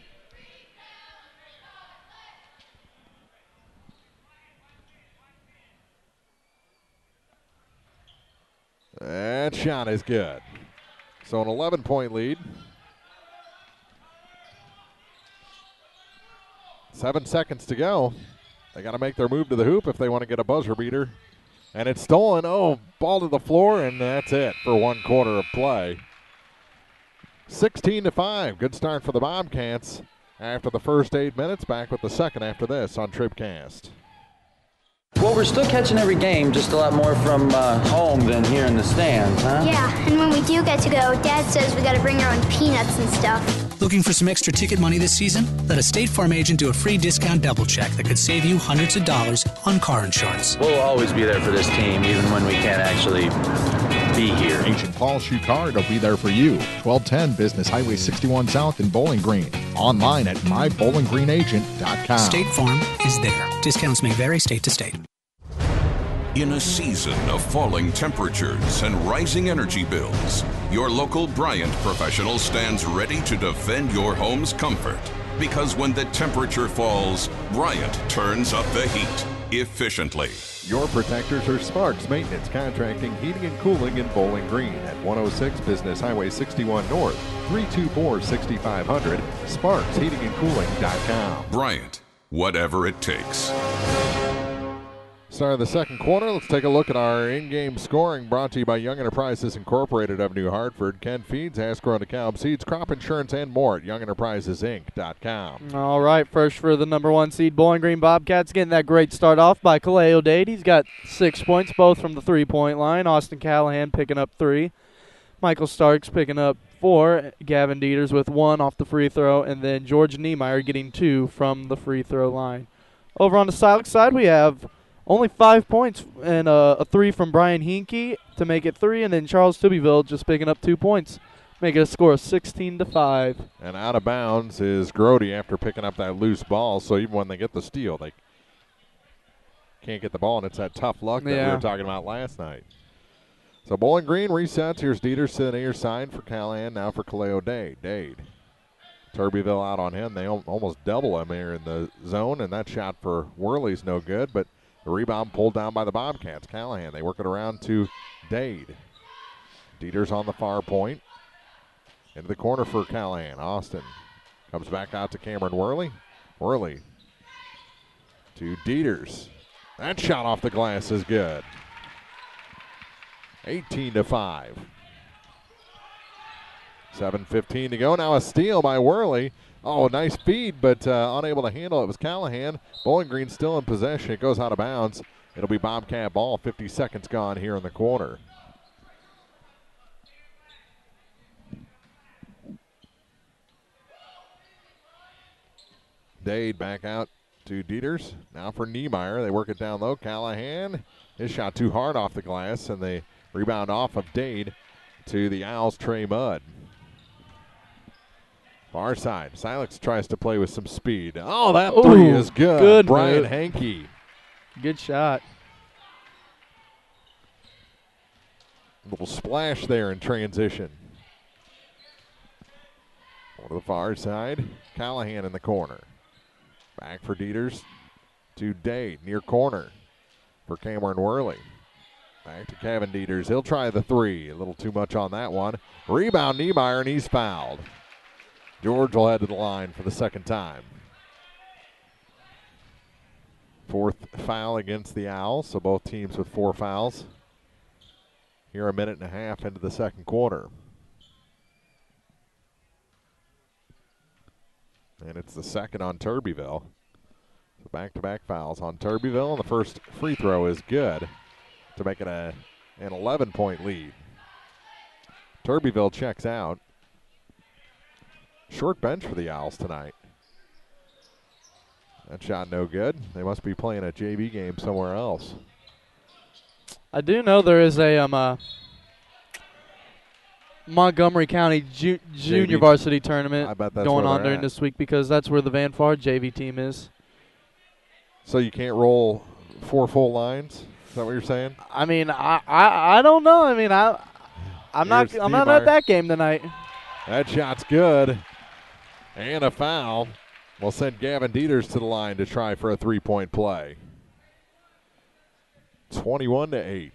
That shot is good. So an 11-point lead. 7 seconds to go. They got to make their move to the hoop if they want to get a buzzer beater. And it's stolen. Oh, ball to the floor, and that's it for 1 quarter of play. 16-5. Good start for the Bobcats after the first 8 minutes. Back with the second after this on TribCast. Well, we're still catching every game, just a lot more from home than here in the stands, huh? Yeah, and when we do get to go, Dad says we got to bring our own peanuts and stuff. Looking for some extra ticket money this season? Let a State Farm agent do a free discount double check that could save you hundreds of dollars on car insurance. We'll always be there for this team, even when we can't actually be here. Agent Paul Shucard will be there for you. 1210 Business Highway 61 South in Bowling Green. Online at mybowlinggreenagent.com. State Farm is there. Discounts may vary state to state. In a season of falling temperatures and rising energy bills, your local Bryant professional stands ready to defend your home's comfort. Because when the temperature falls, Bryant turns up the heat efficiently. Your protectors are Sparks Maintenance Contracting, Heating and Cooling in Bowling Green at 106 Business Highway 61 North, 324-6500, sparksheatingandcooling.com. Bryant, whatever it takes. Start of the second quarter. Let's take a look at our in-game scoring, brought to you by Young Enterprises Incorporated of New Hartford. Ken Feeds, Haskell and DeKalb Seeds, crop insurance, and more at YoungEnterprisesInc.com. All right, first for the number 1 seed Bowling Green Bobcats, getting that great start off by Kaleo Dade. He's got 6 points, both from the three-point line. Austin Callahan picking up 3. Michael Starks picking up 4. Gavin Dieters with 1 off the free throw, and then George Niemeyer getting 2 from the free throw line. Over on the Silex side, we have only 5 points and a 3 from Brian Hinkie to make it 3, and then Charles Tubyville just picking up 2 points, making a score of 16-5. And out of bounds is Grody after picking up that loose ball, so even when they get the steal, they can't get the ball, and it's that tough luck that we were talking about last night. So Bowling Green resets. Here's Dieters to the near side for Callahan, now for Kaleo Dade. Tubyville out on him. They almost double him here in the zone, and that shot for Worley's no good, but the rebound pulled down by the Bobcats. Callahan, they work it around to Dade. Dieters on the far point. Into the corner for Callahan. Austin comes back out to Cameron Worley. Worley to Dieters. That shot off the glass is good. 18-5. 7:15 to go. Now a steal by Worley. Oh, nice feed, but unable to handle it was Callahan. Bowling Green still in possession. It goes out of bounds. It'll be Bobcat ball. 50 seconds gone here in the quarter. Dade back out to Dieters. Now for Niemeyer. They work it down low. Callahan, his shot too hard off the glass, and they rebound off of Dade to the Owls' Trey Mudd. Far side. Silex tries to play with some speed. Oh, that three is good. Good Brian move. Hankey. Good shot. Little splash there in transition. Over to the far side. Callahan in the corner. Back for Dieters to Dade. Near corner for Cameron Worley. Back to Kevin Dieters. He'll try the three. A little too much on that one. Rebound Niemeyer, and he's fouled. George will head to the line for the second time. Fourth foul against the Owls, so both teams with 4 fouls. Here a minute and a half into the second quarter. And it's the second on Tubyville. So back-to-back fouls on Tubyville, and the first free throw is good to make it an 11-point lead. Tubyville checks out. Short bench for the Owls tonight. That shot no good. They must be playing a JV game somewhere else. I do know there is a Montgomery County Junior Varsity Tournament I bet that's going where on they're during at. this week because that's where the Van Fard JV team is. So you can't roll 4 full lines? Is that what you're saying? I mean, I don't know. I mean, I'm not at that game tonight. That shot's good. And a foul will send Gavin Dieters to the line to try for a 3-point play. 21-8.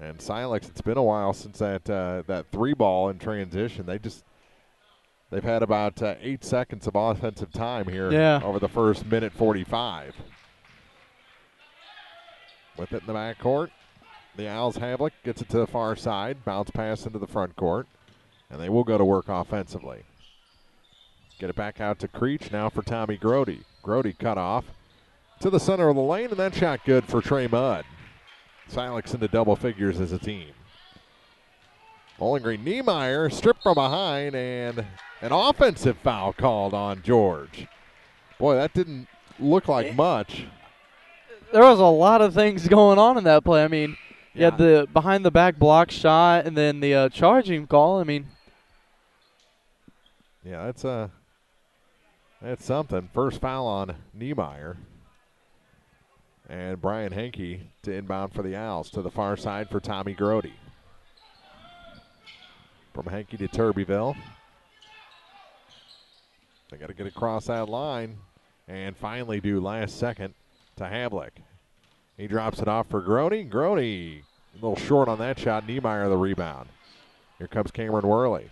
And Silex, it's been a while since that 3 ball in transition. They've had about 8 seconds of offensive time here over the first minute 45. With it in the backcourt, the Owls Havlik gets it to the far side, bounce pass into the front court, and they will go to work offensively. Get it back out to Creech now for Tommy Grody. Grody cut off to the center of the lane, and that shot good for Trey Mudd. Silex into double figures as a team. Bowling Green Niemeyer stripped from behind, and an offensive foul called on George. Boy, that didn't look like much. There was a lot of things going on in that play. I mean, you had the behind-the-back block shot and then the charging call. I mean, yeah, that's something. First foul on Niemeyer. And Brian Henke to inbound for the Owls to the far side for Tommy Grody. From Henke to Turbyville. They got to get across that line and finally do last second to Havlik. He drops it off for Grody. Grody a little short on that shot. Niemeyer the rebound. Here comes Cameron Worley.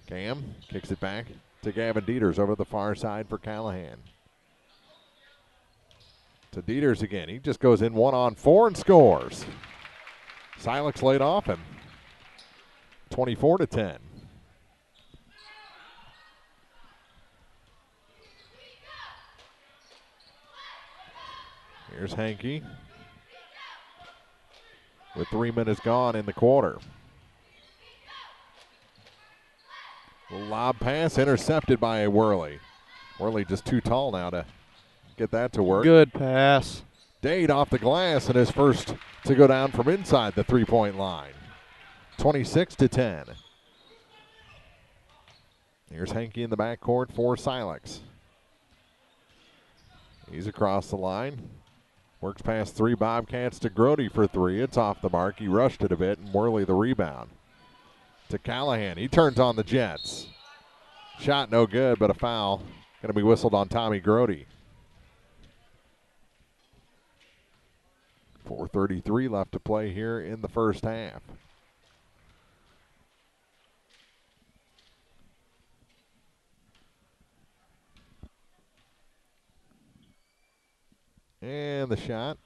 Cam kicks it back to Gavin Dieters over the far side for Callahan. To Dieters again. He just goes in 1-on-4 and scores. Silex laid off him. 24-10. Here's Henke with 3 minutes gone in the quarter. Lob pass intercepted by Worley. Worley just too tall now to get that to work. Good pass. Dade off the glass and his first to go down from inside the 3-point line. 26-10. Here's Henke in the backcourt for Silex. He's across the line. Works past 3 Bobcats to Grody for 3. It's off the mark. He rushed it a bit, and Worley the rebound. To Callahan. He turns on the Jets. Shot no good, but a foul. Going to be whistled on Tommy Grody. 4:33 left to play here in the first half. And the shot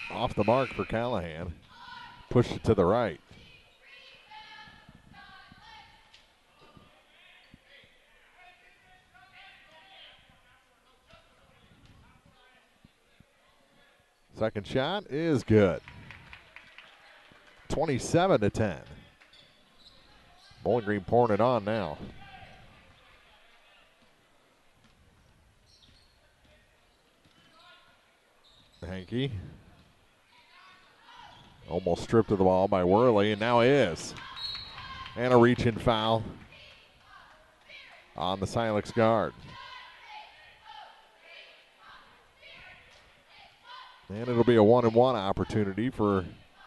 off the mark for Callahan. Pushed it to the right. Second shot is good. 27-10. Bowling Green pouring it on now. Henke. Almost stripped of the ball by Worley, and now is. And a reach-in foul on the Silex guard. And it'll be a 1-and-1 opportunity for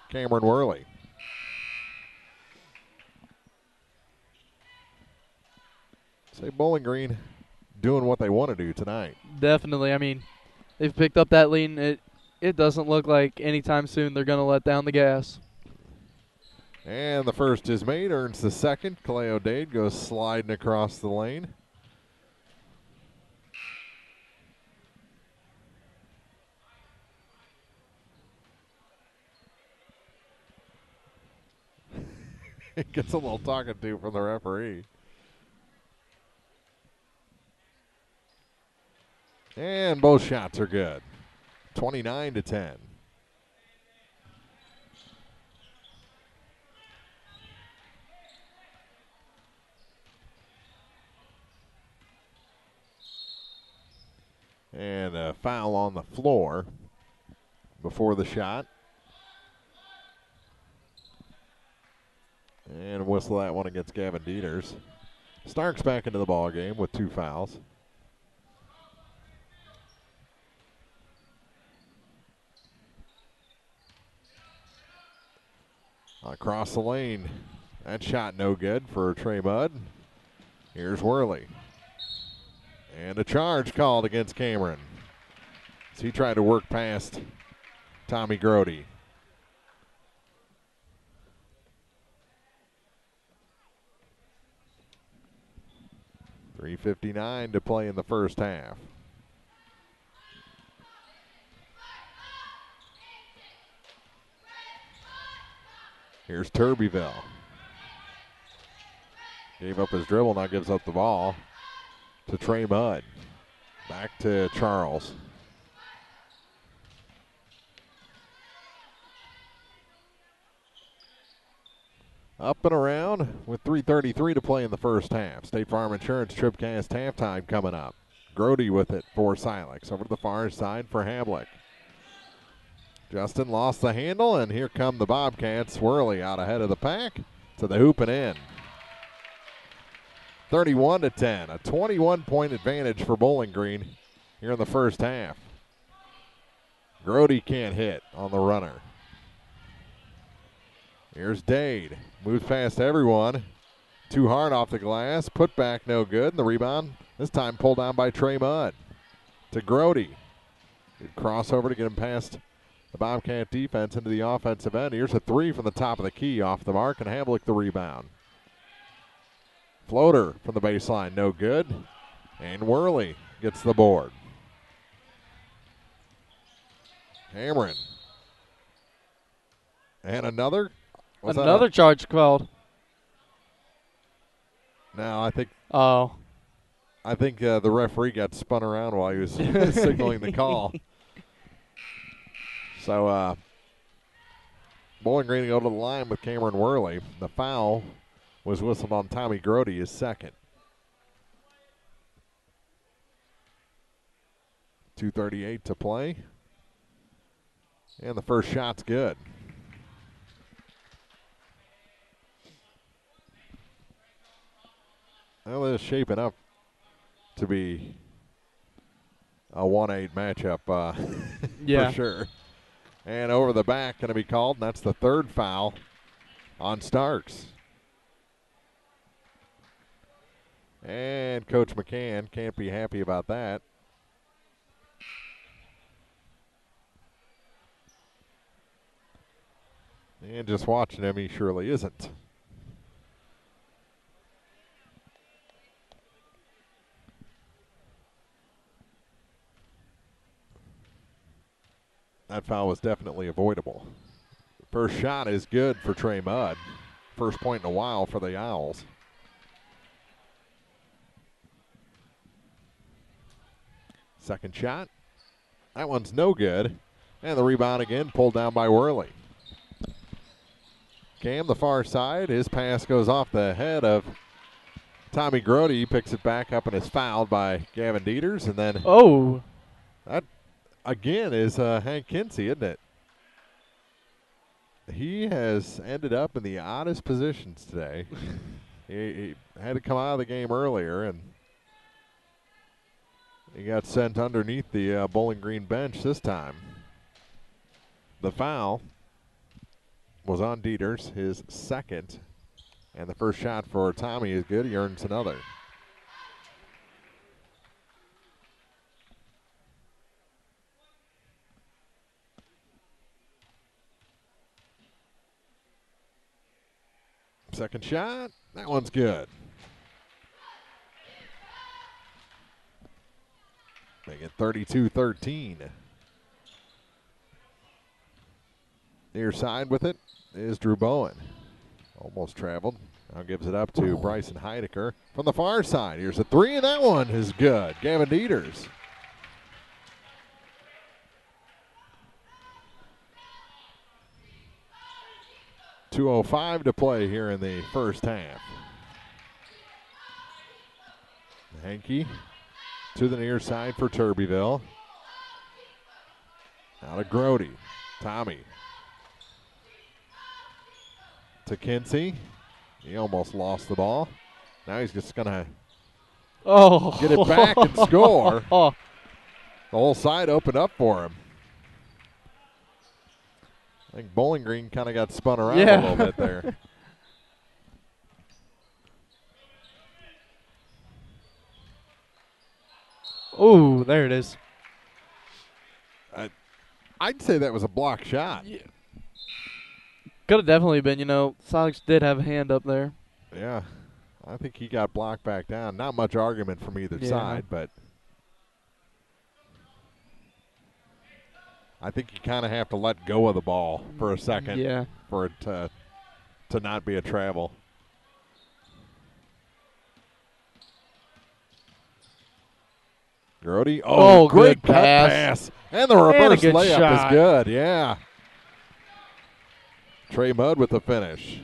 Cameron Worley. Say Bowling Green doing what they want to do tonight. Definitely. I mean, they've picked up that lead, and it doesn't look like anytime soon they're going to let down the gas. And the first is made, earns the second. Kaleo Dade goes sliding across the lane. It gets a little talking to from the referee. And both shots are good. 29-10. And a foul on the floor before the shot. And whistle that one against Gavin Dieters. Starks back into the ball game with 2 fouls. Across the lane. That shot no good for Trey Mudd. Here's Worley. And a charge called against Cameron. So he tried to work past Tommy Grody. .359 to play in the first half. Here's Turbyville. Gave up his dribble, now gives up the ball to Trey Mudd. Back to Charles. Up and around with 3:33 to play in the first half. State Farm Insurance TribCast halftime coming up. Grody with it for Silex. Over to the far side for Havlick. Justin lost the handle, and here come the Bobcats. Worley out ahead of the pack to the hoop and in. 31-10, a 21-point advantage for Bowling Green here in the first half. Grody can't hit on the runner. Here's Dade. Moves past everyone. Too hard off the glass. Put back no good. And the rebound, this time pulled down by Trey Mudd to Grody. Good crossover to get him past the Bobcat defense into the offensive end. Here's a 3 from the top of the key off the mark, and Havlick the rebound. Floater from the baseline, no good. And Worley gets the board. Cameron. And another. Another charge called. No, I think. Oh. I think the referee got spun around while he was signaling the call. So, Bowling Green to go to the line with Cameron Worley. The foul was whistled on Tommy Grody, his second. 2:38 to play. And the first shot's good. Well, this is shaping up to be a 1-8 matchup yeah. for sure. And over the back going to be called, and that's the third foul on Starks. And Coach McCann can't be happy about that. And just watching him, he surely isn't. That foul was definitely avoidable. First shot is good for Trey Mudd. First point in a while for the Owls. Second shot. That one's no good. And the rebound again pulled down by Worley. Cam, the far side. His pass goes off the head of Tommy Grody. He picks it back up and is fouled by Gavin Dieters. And then. Oh. That again is Hank Kinsey, isn't it? He has ended up in the oddest positions today. he had to come out of the game earlier, and he got sent underneath the Bowling Green bench this time. The foul was on Dieters, his second, and the first shot for Tommy is good. He earns another. Second shot, that one's good. Make it 32-13. Near side with it is Drew Bowen. Almost traveled. Now gives it up to Bryson Heidecker from the far side. Here's a 3, and that one is good. Gavin Dieters. .205 to play here in the first half. Hankey to the near side for Turbyville. Now to Grody. Tommy. To Kinsey. He almost lost the ball. Now he's just going to get it back and score. The whole side opened up for him. I think Bowling Green kind of got spun around a little bit there. Oh, there it is. I'd say that was a block shot. Yeah. Could have definitely been. Silex did have a hand up there. Yeah. I think he got blocked back down. Not much argument from either side, but I think you kind of have to let go of the ball for a second for it to not be a travel. Grody. Oh, great cut pass. And the reverse layup is good. Yeah. Trey Mudd with the finish.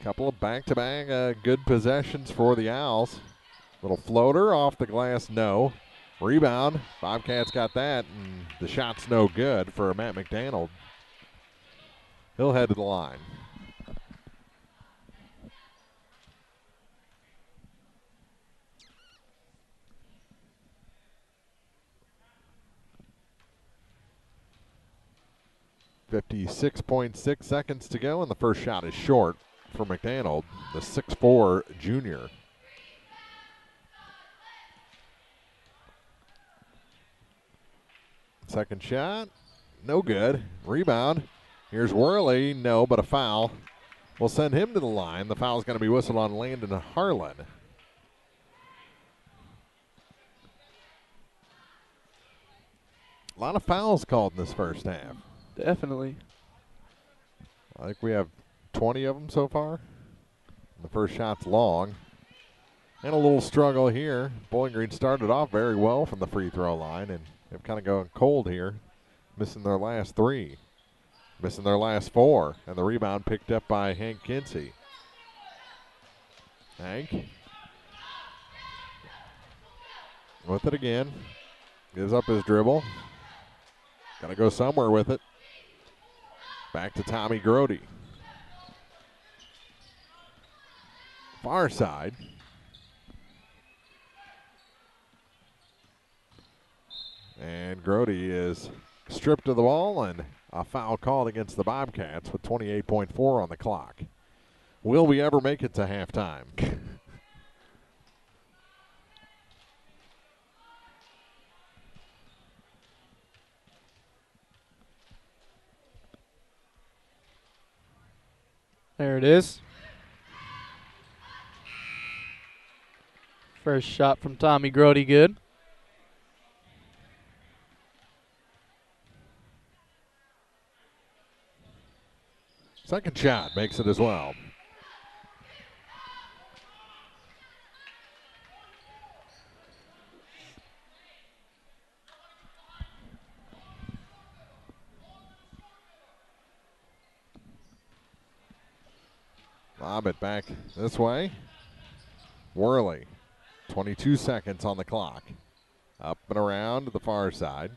Couple of back-to-back good possessions for the Owls. Little floater off the glass, no. Rebound. Bobcats got that, and the shot's no good for Matt McDaniel. He'll head to the line. .6 seconds to go, and the first shot is short for McDaniel, the 6'4" junior. Second shot, no good. Rebound. Here's Worley, no, but a foul. We'll send him to the line. The foul's going to be whistled on Landon Harlan. A lot of fouls called in this first half. Definitely. I think we have 20 of them so far. The first shot's long. And a little struggle here. Bowling Green started off very well from the free throw line, and they've kind of gone cold here, missing their last 3, missing their last 4, and the rebound picked up by Hank Kinsey. Hank with it again. Gives up his dribble. Got to go somewhere with it. Back to Tommy Grody. Far side. And Grody is stripped of the ball, and a foul called against the Bobcats with 28.4 on the clock. Will we ever make it to halftime? There it is. First shot from Tommy Grody, good. Second shot makes it as well. Lob it back this way. Worley, 22 seconds on the clock. Up and around to the far side.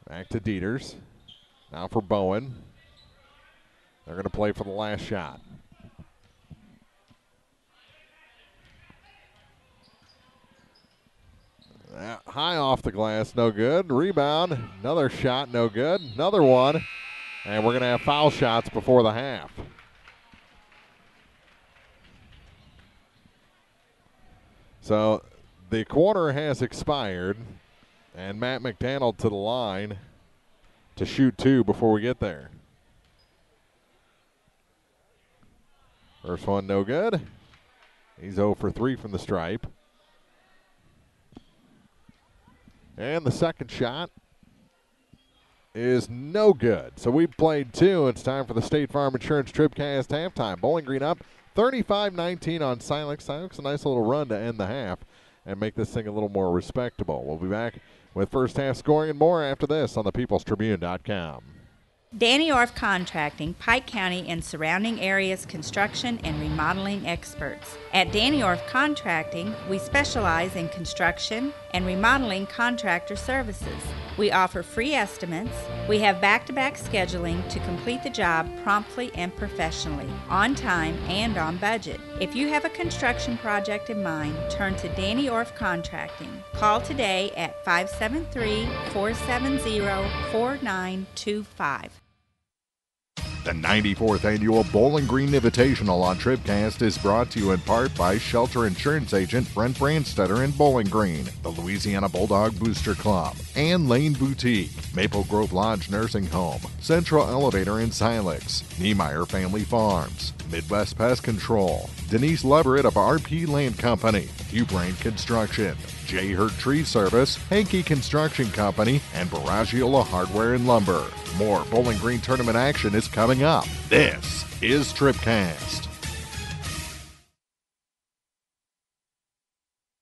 Back to Dieters. Now for Bowen. They're going to play for the last shot. High off the glass, no good. Rebound, another shot, no good. Another one. And we're going to have foul shots before the half. So the quarter has expired, and Matt McDaniel to the line to shoot 2 before we get there. First one, no good. He's 0 for 3 from the stripe. And the second shot is no good. So we played 2. It's time for the State Farm Insurance TribCast halftime. Bowling Green up 35-19 on Silex. Silex, a nice little run to end the half and make this thing a little more respectable. We'll be back with first half scoring and more after this on thepeoplestribune.com. Danny Orff Contracting, Pike County and surrounding areas construction and remodeling experts. At Danny Orff Contracting, we specialize in construction and remodeling contractor services. We offer free estimates. We have back-to-back scheduling to complete the job promptly and professionally, on time and on budget. If you have a construction project in mind, turn to Danny Orff Contracting. Call today at 573-470-4925. The 94th Annual Bowling Green Invitational on TribCast is brought to you in part by Shelter Insurance Agent Brent Brandstetter in Bowling Green, the Louisiana Bulldog Booster Club, and Lane Boutique, Maple Grove Lodge Nursing Home, Central Elevator in Silex, Niemeyer Family Farms, Midwest Pest Control, Denise Leverett of RP Land Company, Hubrain Construction, J. Hurt Tree Service, Hankey Construction Company, and Baragiola Hardware and Lumber. More Bowling Green tournament action is coming up. This is TribCast.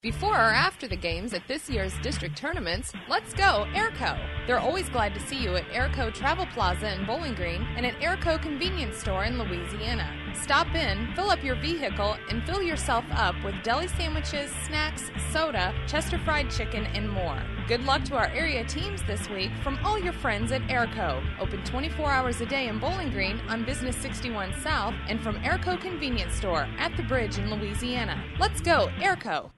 Before or after the games at this year's district tournaments, let's go Airco. They're always glad to see you at Airco Travel Plaza in Bowling Green and at Airco Convenience Store in Louisiana. Stop in, fill up your vehicle, and fill yourself up with deli sandwiches, snacks, soda, Chester fried chicken, and more. Good luck to our area teams this week from all your friends at Airco. Open 24 hours a day in Bowling Green on Business 61 South and from Airco Convenience Store at the Bridge in Louisiana. Let's go Airco.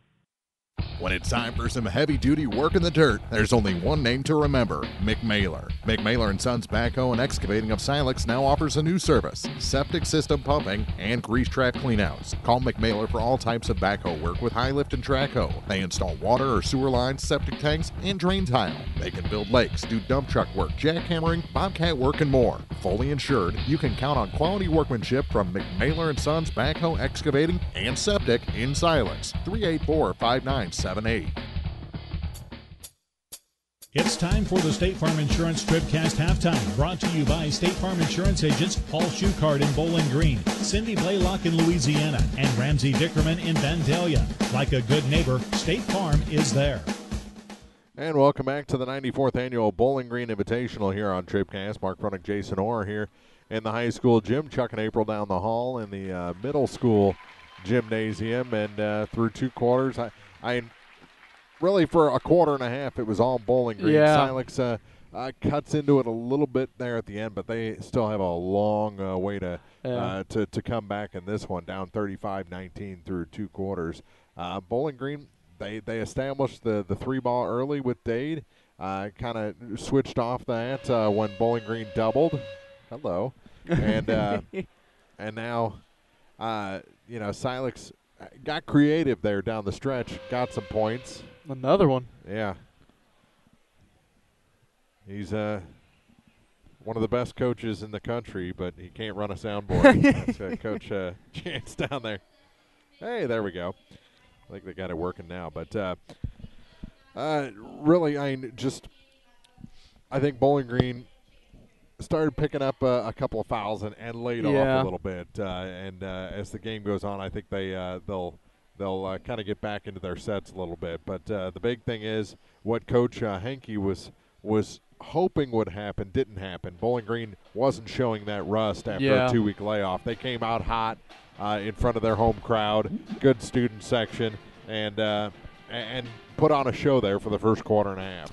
When it's time for some heavy-duty work in the dirt, there's only one name to remember, McMailer. McMailer & Sons Backhoe and Excavating of Silex now offers a new service, septic system pumping and grease trap cleanouts. Call McMailer for all types of backhoe work with high lift and track hoe. They install water or sewer lines, septic tanks, and drain tile. They can build lakes, do dump truck work, jackhammering, bobcat work, and more. Fully insured, you can count on quality workmanship from McMailer & Sons Backhoe, Excavating, and Septic in Silex. 384-5978. It's time for the State Farm Insurance TribCast Halftime, brought to you by State Farm Insurance agents Paul Schuchard in Bowling Green, Cindy Blaylock in Louisiana, and Ramsey Dickerman in Vandalia. Like a good neighbor, State Farm is there. And welcome back to the 94th Annual Bowling Green Invitational here on TribCast. Mark Fronick, Jason Orr here in the high school gym. Chuck and April down the hall in the middle school gymnasium. And through two quarters, I really, for a quarter and a half, it was all Bowling Green. Yeah. Silex cuts into it a little bit there at the end, but they still have a long way to come back in this one, down 35-19 through two quarters. Bowling Green, they established the three ball early with Dade, kind of switched off that when Bowling Green doubled. Hello. And and now, Silex got creative there down the stretch, got some points. Another one. Yeah. He's one of the best coaches in the country, but he can't run a soundboard. That's Coach Chance down there. Hey, there we go. I think they got it working now. But really, I think Bowling Green started picking up a couple of fouls and laid off a little bit. And as the game goes on, I think they'll kind of get back into their sets a little bit. But the big thing is what Coach Hankey was hoping would happen didn't happen. Bowling Green wasn't showing that rust after a 2-week layoff. They came out hot in front of their home crowd, good student section, and put on a show there for the first quarter and a half.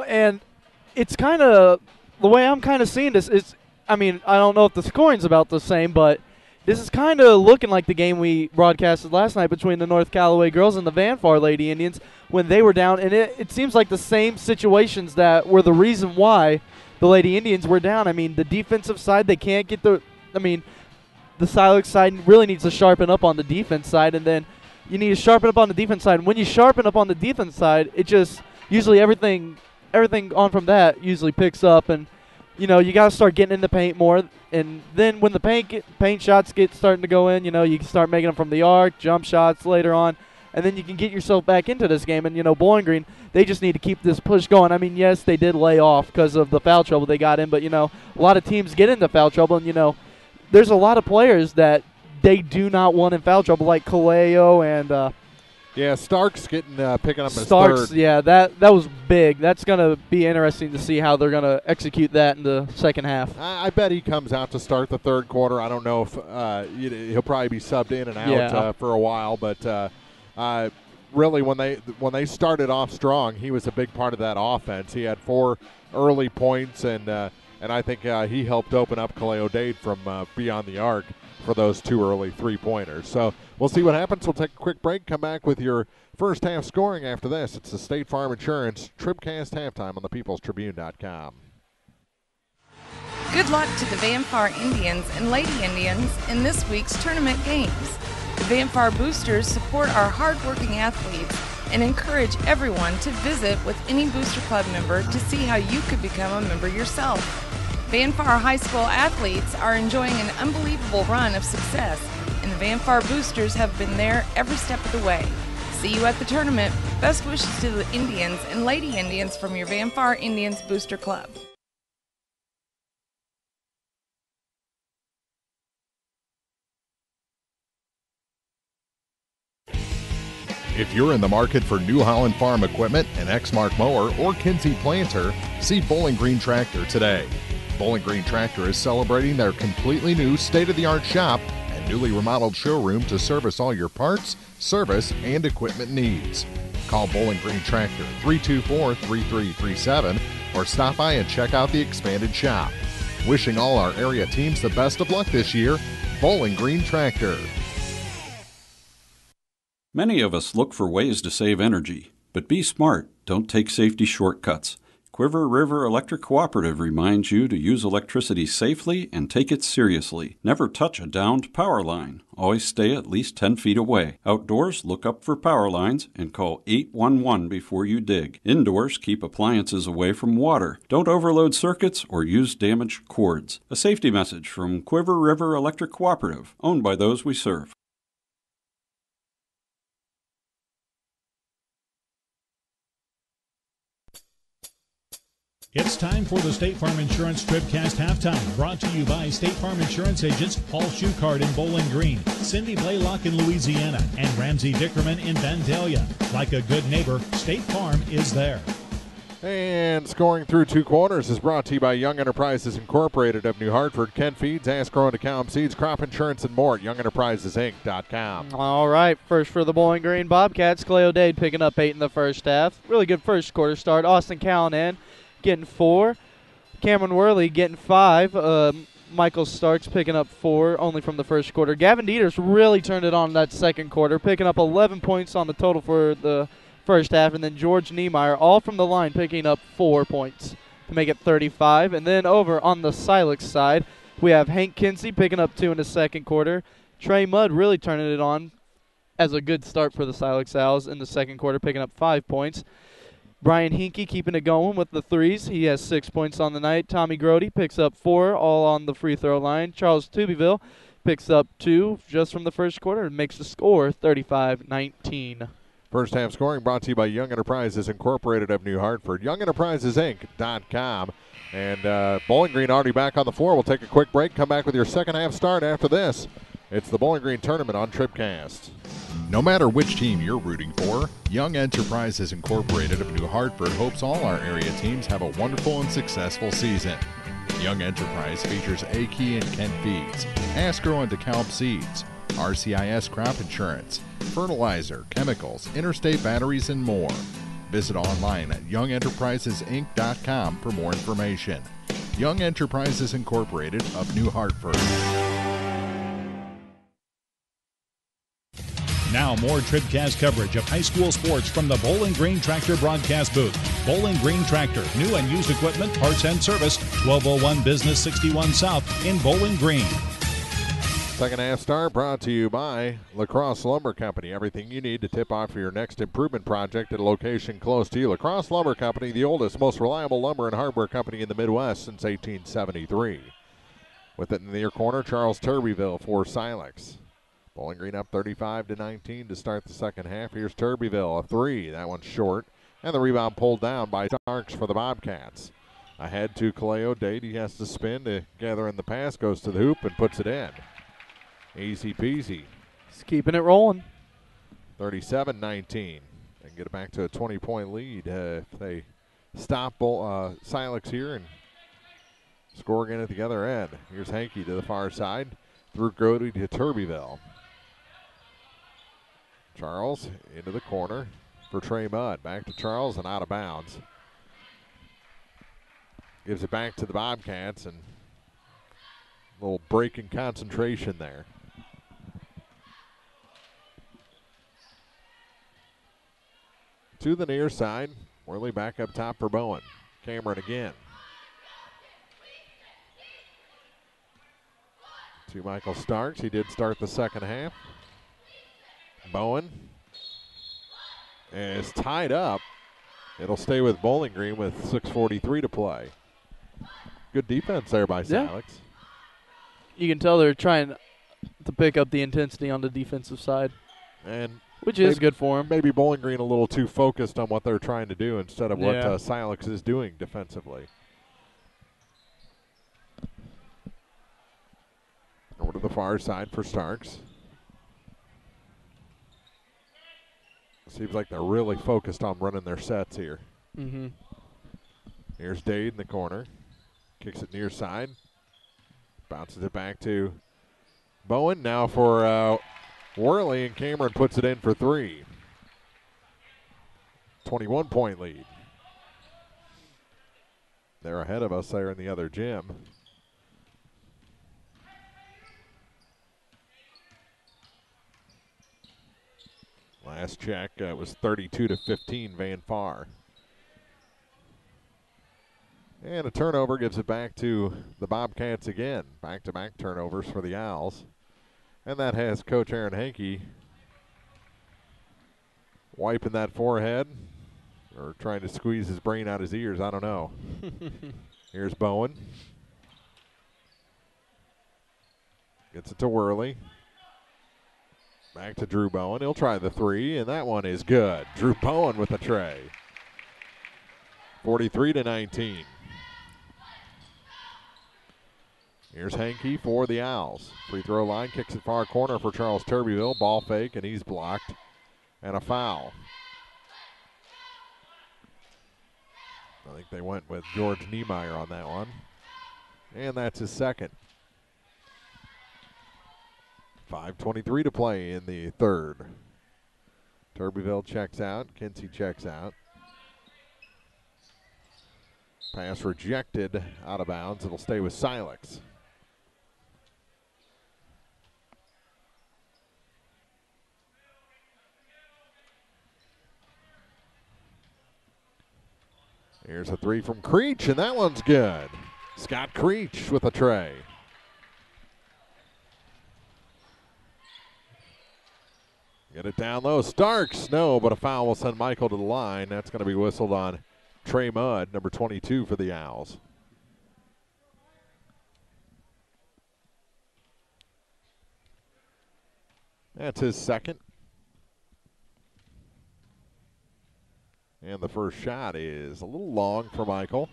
And it's kind of the way I'm kind of seeing this is, I don't know if the scoring's about the same, but this is kind of looking like the game we broadcasted last night between the North Callaway girls and the Vanfar Lady Indians when they were down. And it seems like the same situations that were the reason why the Lady Indians were down. The defensive side, they can't get the Silex side really needs to sharpen up on the defense side. And then you need to sharpen up on the defense side. And when you sharpen up on the defense side, it just usually everything on from that usually picks up. And you got to start getting in the paint more. And then when the paint shots get starting to go in, you can start making them from the arc, jump shots later on, and then you can get yourself back into this game. And, Bowling Green, they just need to keep this push going. Yes, they did lay off because of the foul trouble they got in, but, a lot of teams get into foul trouble. And, there's a lot of players that they do not want in foul trouble, like Kaleo and Stark's picking up his Starks, third. Yeah, that was big. That's going to be interesting to see how they're going to execute that in the second half. I bet he comes out to start the third quarter. I don't know if he'll probably be subbed in and out for a while, but really, when they started off strong, he was a big part of that offense. He had 4 early points, and I think he helped open up Kaleo Dade from beyond the arc for those 2 early 3-pointers. So we'll see what happens. We'll take a quick break, come back with your first half scoring after this. It's the State Farm Insurance TribCast halftime on the peoplestribune.com. Good luck to the Vanpar Indians and Lady Indians in this week's tournament games. The Vanpar Boosters support our hardworking athletes and encourage everyone to visit with any Booster Club member to see how you could become a member yourself. Vanpar High School athletes are enjoying an unbelievable run of success, and the Vanpar Boosters have been there every step of the way. See you at the tournament. Best wishes to the Indians and Lady Indians from your Vanpar Indians Booster Club. If you're in the market for New Holland Farm equipment, an Exmark mower, or Kinsey planter, see Bowling Green Tractor today. Bowling Green Tractor is celebrating their completely new state-of-the-art shop and newly remodeled showroom to service all your parts, service, and equipment needs. Call Bowling Green Tractor 324-3337 or stop by and check out the expanded shop. Wishing all our area teams the best of luck this year, Bowling Green Tractor. Many of us look for ways to save energy, but be smart. Don't take safety shortcuts. Quiver River Electric Cooperative reminds you to use electricity safely and take it seriously. Never touch a downed power line. Always stay at least 10 feet away. Outdoors, look up for power lines and call 811 before you dig. Indoors, keep appliances away from water. Don't overload circuits or use damaged cords. A safety message from Quiver River Electric Cooperative, owned by those we serve. It's time for the State Farm Insurance TribCast halftime, brought to you by State Farm Insurance agents Paul Schuchard in Bowling Green, Cindy Blaylock in Louisiana, and Ramsey Dickerman in Vandalia. Like a good neighbor, State Farm is there. And scoring through 2 quarters is brought to you by Young Enterprises Incorporated of New Hartford, Kent Feeds, Ask Grow and Decalm Seeds, Crop Insurance, and more at YoungEnterprisesInc.com. All right, first for the Bowling Green Bobcats, Kaleo Dade picking up 8 in the first half. Really good first quarter start. Austin Callanan getting 4. Cameron Worley getting 5. Michael Starks picking up 4 only from the first quarter. Gavin Dieters really turned it on that second quarter, picking up 11 points on the total for the first half. And then George Niemeyer, all from the line, picking up 4 points to make it 35. And then over on the Silex side, we have Hank Kinsey picking up 2 in the second quarter. Trey Mudd really turning it on as a good start for the Silex Owls in the second quarter, picking up 5 points. Brian Hinkie keeping it going with the threes. He has 6 points on the night. Tommy Grody picks up 4, all on the free throw line. Charles Tubyville picks up 2 just from the first quarter and makes the score 35-19. First half scoring brought to you by Young Enterprises Incorporated of New Hartford, YoungEnterprisesInc.com. And Bowling Green already back on the floor. We'll take a quick break, come back with your second half start after this. It's the Bowling Green Tournament on TribCast. No matter which team you're rooting for, Young Enterprises Incorporated of New Hartford hopes all our area teams have a wonderful and successful season. Young Enterprise features A-Key and Kent Feeds, Ask Grow and DeKalb Seeds, RCIS Crop Insurance, fertilizer, chemicals, interstate batteries, and more. Visit online at YoungEnterprisesInc.com for more information. Young Enterprises Incorporated of New Hartford. Now more TribCast coverage of high school sports from the Bowling Green Tractor broadcast booth. Bowling Green Tractor, new and used equipment, parts and service, 1201 Business 61 South in Bowling Green. Second half start brought to you by La Crosse Lumber Company. Everything you need to tip off for your next improvement project at a location close to you. La Crosse Lumber Company, the oldest, most reliable lumber and hardware company in the Midwest since 1873. With it in the near corner, Charles Turbyville for Silex. Bowling Green up 35-19 to start the second half. Here's Turbyville, a 3. That one's short. And the rebound pulled down by Starks for the Bobcats. Ahead to Kaleo Dade. He has to spin to gather in the pass, goes to the hoop and puts it in. Easy peasy. He's keeping it rolling. 37-19. And get it back to a 20-point lead if they stop Silex here and score again at the other end. Here's Hankey to the far side. Through Grody to Turbyville. Charles into the corner for Trey Mudd. Back to Charles and out of bounds. Gives it back to the Bobcats, and a little break in concentration there. To the near side. Worley back up top for Bowen. Cameron again. To Michael Starks. He did start the second half. Bowen is tied up. It'll stay with Bowling Green with 6:43 to play. Good defense there by Silex. You can tell they're trying to pick up the intensity on the defensive side, and which is good for them. Maybe Bowling Green a little too focused on what they're trying to do instead of what Silex is doing defensively. Over to the far side for Starks. Seems like they're really focused on running their sets here. Mm-hmm. Here's Dade in the corner. Kicks it near side. Bounces it back to Bowen. Now for Worley, and Cameron puts it in for three. 21-point lead. They're ahead of us there in the other gym. Last check was 32-15 Van Far. And a turnover gives it back to the Bobcats again. Back-to-back turnovers for the Owls. And that has Coach Aaron Hankey wiping that forehead or trying to squeeze his brain out his ears. I don't know. Here's Bowen. Gets it to Worley. Back to Drew Bowen. He'll try the three, and that one is good. Drew Bowen with a tray. 43-19. Here's Hankey for the Owls. Free throw line, kicks it far corner for Charles Turbeville. Ball fake, and he's blocked. And a foul. I think they went with George Niemeyer on that one. And that's his second. 5:23 to play in the third. Turbeville checks out. Kinsey checks out. Pass rejected out of bounds. It'll stay with Silex. Here's a three from Creech, and that one's good. Scott Creech with a tray. Get it down low. Starks, no, but a foul will send Michael to the line. That's going to be whistled on Trey Mudd, number 22 for the Owls. That's his second. And the first shot is a little long for Michael.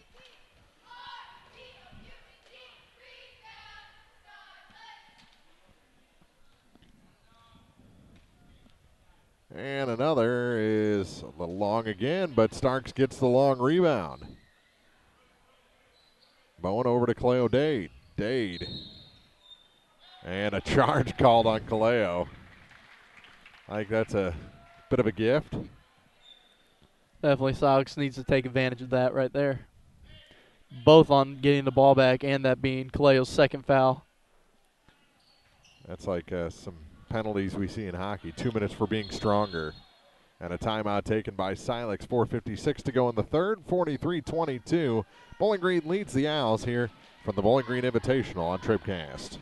And another is a little long again, but Starks gets the long rebound. Bowen over to Kaleo Dade. Dade. And a charge called on Kaleo. I think that's a bit of a gift. Definitely Silex needs to take advantage of that right there. Both on getting the ball back and that being Kaleo's second foul. That's like some penalties we see in hockey. 2 minutes for being stronger. And a timeout taken by Silex. 4:56 to go in the third. 43-22. Bowling Green leads the Owls here from the Bowling Green Invitational on TribCast.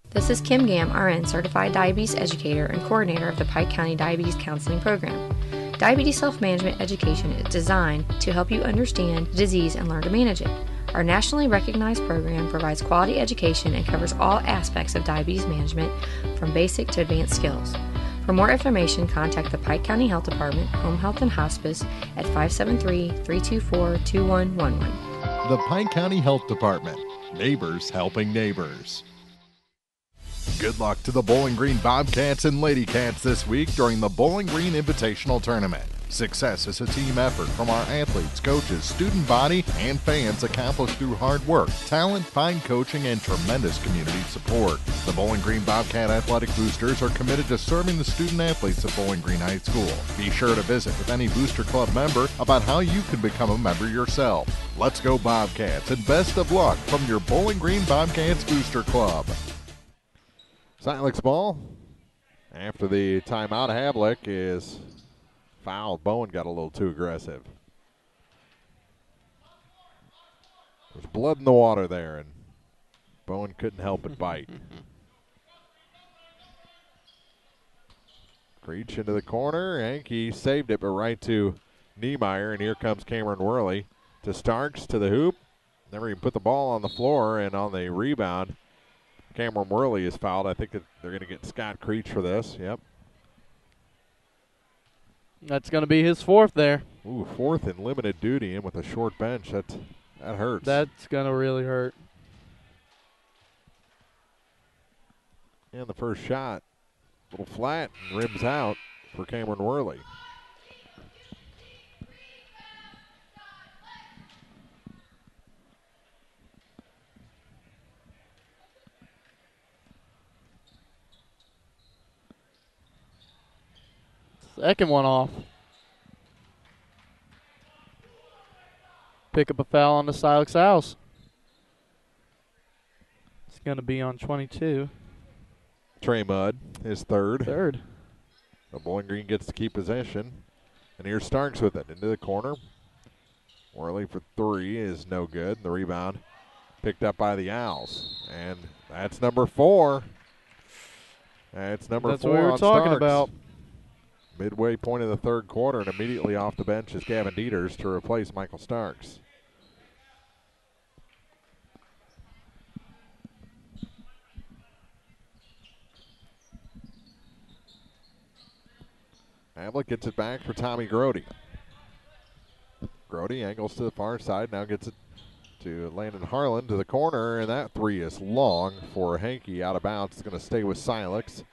This is Kim Gam, RN, Certified Diabetes Educator and Coordinator of the Pike County Diabetes Counseling Program. Diabetes self-management education is designed to help you understand the disease and learn to manage it. Our nationally recognized program provides quality education and covers all aspects of diabetes management, from basic to advanced skills. For more information, contact the Pike County Health Department, Home Health and Hospice at 573-324-2111. The Pike County Health Department. Neighbors helping neighbors. Good luck to the Bowling Green Bobcats and Lady Cats this week during the Bowling Green Invitational Tournament. Success is a team effort from our athletes, coaches, student body, and fans accomplished through hard work, talent, fine coaching, and tremendous community support. The Bowling Green Bobcat Athletic Boosters are committed to serving the student athletes of Bowling Green High School. Be sure to visit with any Booster Club member about how you can become a member yourself. Let's go Bobcats, and best of luck from your Bowling Green Bobcats Booster Club. Silex ball. After the timeout, Havlick is fouled. Bowen got a little too aggressive. There's blood in the water there, and Bowen couldn't help but bite. Creech into the corner. Hankey saved it, but right to Niemeyer, and here comes Cameron Worley to Starks to the hoop. Never even put the ball on the floor, and on the rebound, Cameron Worley is fouled. I think that they're going to get Scott Creech for this. Yep. That's going to be his fourth there. Ooh, fourth in limited duty and with a short bench. That hurts. That's going to really hurt. And the first shot, a little flat and rims out for Cameron Worley. Second one off. Pick up a foul on the Silex house. It's going to be on 22. Trey Mudd, his third. Third. So Bowling Green gets to keep possession. And here's Starks with it into the corner. Worley for three is no good. The rebound picked up by the Owls. And that's number 4. That's number 4 That's what we were on talking Starks. about. Midway point of the third quarter, and immediately off the bench is Gavin Dieters to replace Michael Starks. Havlick gets it back for Tommy Grody. Grody angles to the far side, now gets it to Landon Harlan to the corner, and that three is long for Hankey, out of bounds. It's going to stay with Silex.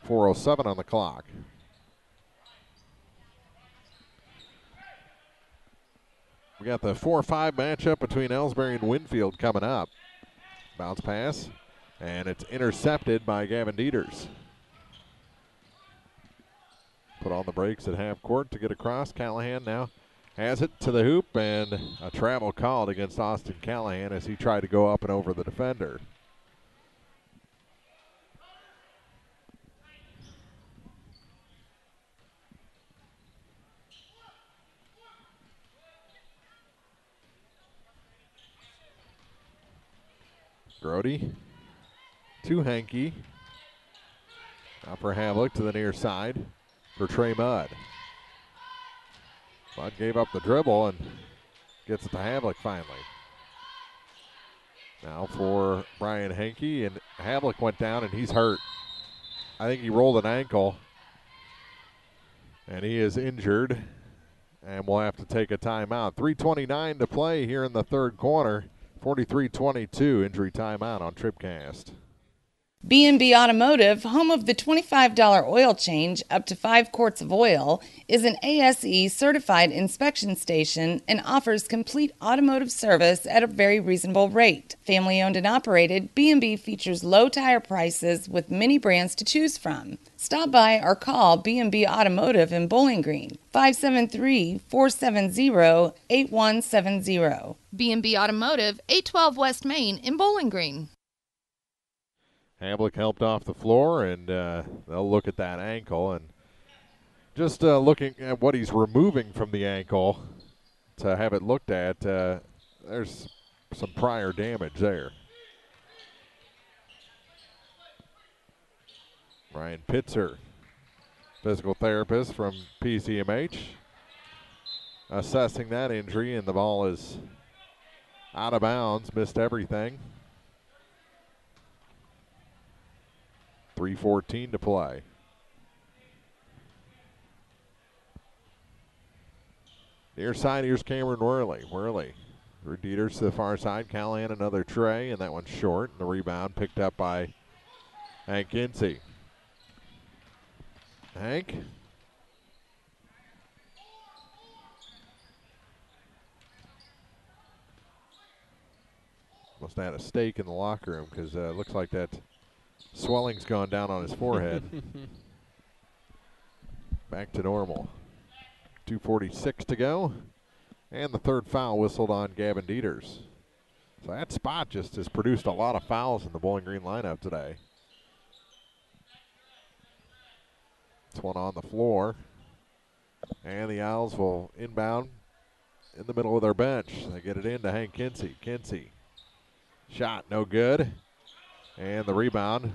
4:07 on the clock. We got the 4-5 matchup between Ellsbury and Winfield coming up. Bounce pass, and it's intercepted by Gavin Dieters. Put on the brakes at half court to get across. Callahan now has it to the hoop, and a travel called against Austin Callahan as he tried to go up and over the defender. Grody to Hankey. Now for Havlick to the near side for Trey Mudd. Mudd gave up the dribble and gets it to Havlick finally. Now for Brian Hankey, and Havlick went down and he's hurt. I think he rolled an ankle and he is injured, and we'll have to take a timeout. 3:29 to play here in the third quarter. 43-22 injury timeout on TribCast. B&B Automotive, home of the $25 oil change up to 5 quarts of oil, is an ASE certified inspection station and offers complete automotive service at a very reasonable rate. Family owned and operated, B&B features low tire prices with many brands to choose from. Stop by or call B&B Automotive in Bowling Green, 573-470-8170. B&B Automotive, 812 West Main in Bowling Green. Havlick helped off the floor, and they'll look at that ankle. And just looking at what he's removing from the ankle to have it looked at, there's some prior damage there. Ryan Pitzer, physical therapist from PCMH, assessing that injury, and the ball is out of bounds, missed everything. 3:14 to play. Near side, here's Cameron Worley. Worley, Dieters to the far side. Callahan another tray, and that one's short. And the rebound picked up by Hank Kinsey. Hank Must have had a steak in the locker room because it looks like that swelling's gone down on his forehead. Back to normal. 2:46 to go. And the third foul whistled on Gavin Dieters. So that spot just has produced a lot of fouls in the Bowling Green lineup today. This one on the floor. And the Owls will inbound in the middle of their bench. They get it in to Hank Kinsey. Kinsey. Shot no good. And the rebound.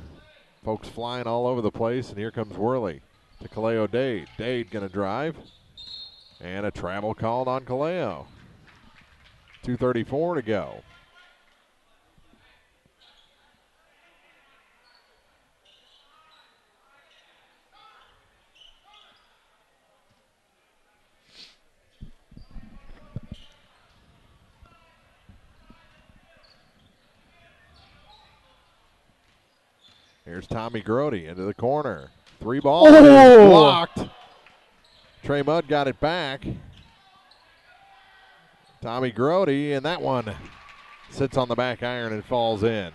Folks flying all over the place. And here comes Worley to Kaleo Dade. Dade going to drive. And a travel called on Kaleo. 2:34 to go. Here's Tommy Grody into the corner. 3 ball is blocked. Trey Mudd got it back. Tommy Grody, and that one sits on the back iron and falls in.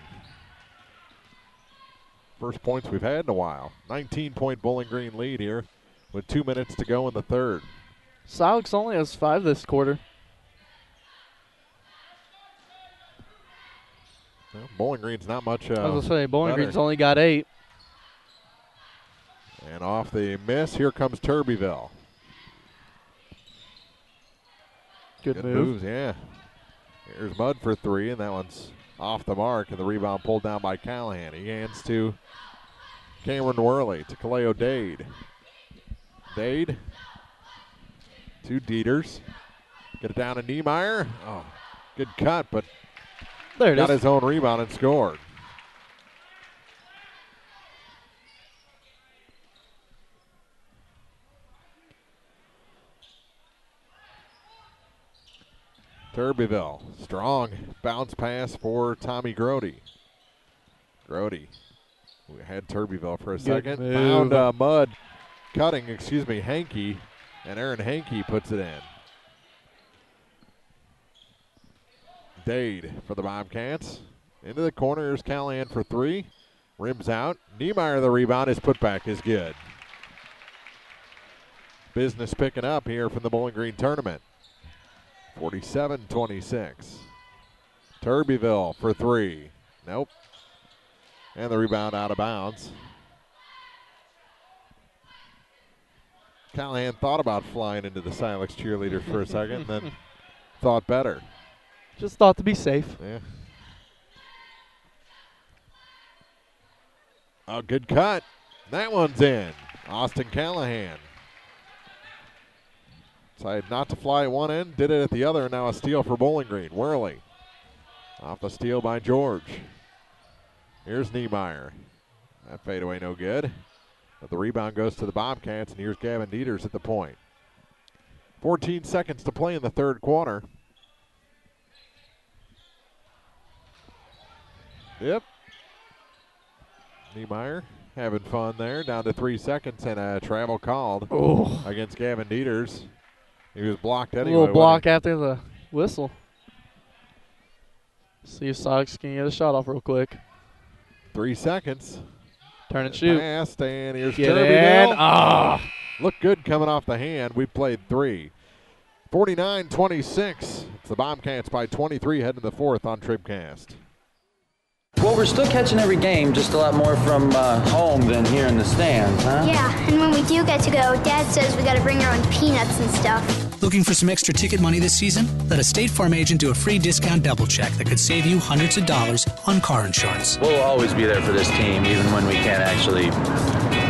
First points we've had in a while. 19-point Bowling Green lead here with 2 minutes to go in the third. Silex only has 5 this quarter. Well, Bowling Green's not much. I was going to say, Bowling better. Green's only got 8. And off the miss, here comes Turbyville. Good move. Moves, yeah. Here's Mudd for 3, and that one's off the mark, and the rebound pulled down by Callahan. He hands to Cameron Worley, to Kaleo Dade. Dade to Dieters. Get it down to Niemeyer. Oh, good cut, but there it got is. his own rebound and scored. Turbyville, strong bounce pass for Tommy Grody. Grody, we had Turbyville for a second. Found Mudd cutting, Hankey, and Aaron Hankey puts it in. Dade for the Bobcats. Into the corner, here's Callahan for 3. Rims out. Niemeyer the rebound, his putback is good. Business picking up here from the Bowling Green tournament. 47-26. Turbyville for 3. Nope. And the rebound out of bounds. Callahan thought about flying into the Silex cheerleaders for a second, then thought better. Just thought to be safe. Yeah. Oh, good cut. That one's in. Austin Callahan. Decided not to fly at one end, did it at the other, and now a steal for Bowling Green. Worley. Off the steal by George. Here's Niemeyer. That fadeaway no good. But the rebound goes to the Bobcats, and here's Gavin Dieters at the point. 14 seconds to play in the third quarter. Yep. Niemeyer having fun there. Down to 3 seconds, and a travel called against Gavin Dieters. He was blocked anyway. A little block after the whistle. See if Silex can get a shot off real quick. 3 seconds. Turn and shoot. Passed, and here's Get Turbyville. in. Looked good coming off the hand. We played 3. 49-26. It's the Bobcats by 23 heading to the fourth on TribCast. Well, we're still catching every game, just a lot more from home than here in the stands, huh? Yeah, and when we do get to go, Dad says we got to bring our own peanuts and stuff. Looking for some extra ticket money this season? Let a State Farm agent do a free discount double check that could save you hundreds of dollars on car insurance. We'll always be there for this team, even when we can't actually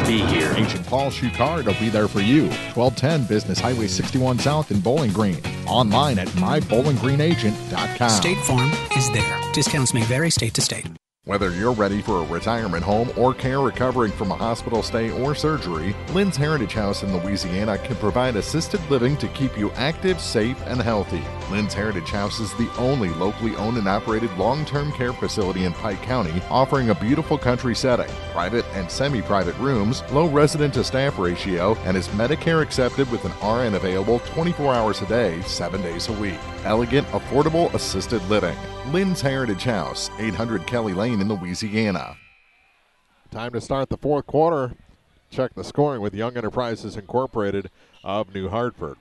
be here. Agent Paul Shucard will be there for you. 1210 Business Highway 61 South in Bowling Green. Online at mybowlinggreenagent.com. State Farm is there. Discounts may vary state to state. Whether you're ready for a retirement home or care recovering from a hospital stay or surgery, Lynn's Heritage House in Louisiana can provide assisted living to keep you active, safe, and healthy. Lynn's Heritage House is the only locally owned and operated long-term care facility in Pike County, offering a beautiful country setting, private and semi-private rooms, low resident-to-staff ratio, and is Medicare accepted with an RN available 24 hours a day, 7 days a week. Elegant, affordable, assisted living. Lynn's Heritage House, 800 Kelly Lane in Louisiana. Time to start the fourth quarter. Check the scoring with Young Enterprises Incorporated of New Hartford.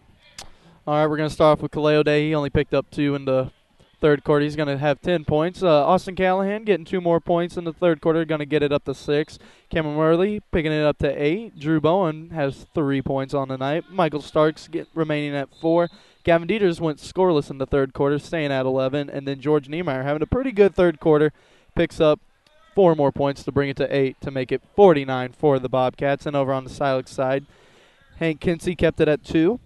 All right, we're going to start off with Kaleo Day. He only picked up 2 in the third quarter. He's going to have 10 points. Austin Callahan getting 2 more points in the third quarter, going to get it up to 6. Cameron Worley picking it up to 8. Drew Bowen has 3 points on the night. Michael Starks remaining at 4. Gavin Dieters went scoreless in the third quarter, staying at 11. And then George Niemeyer having a pretty good third quarter, picks up 4 more points to bring it to 8 to make it 49 for the Bobcats. And over on the Silex side, Hank Kinsey kept it at 2.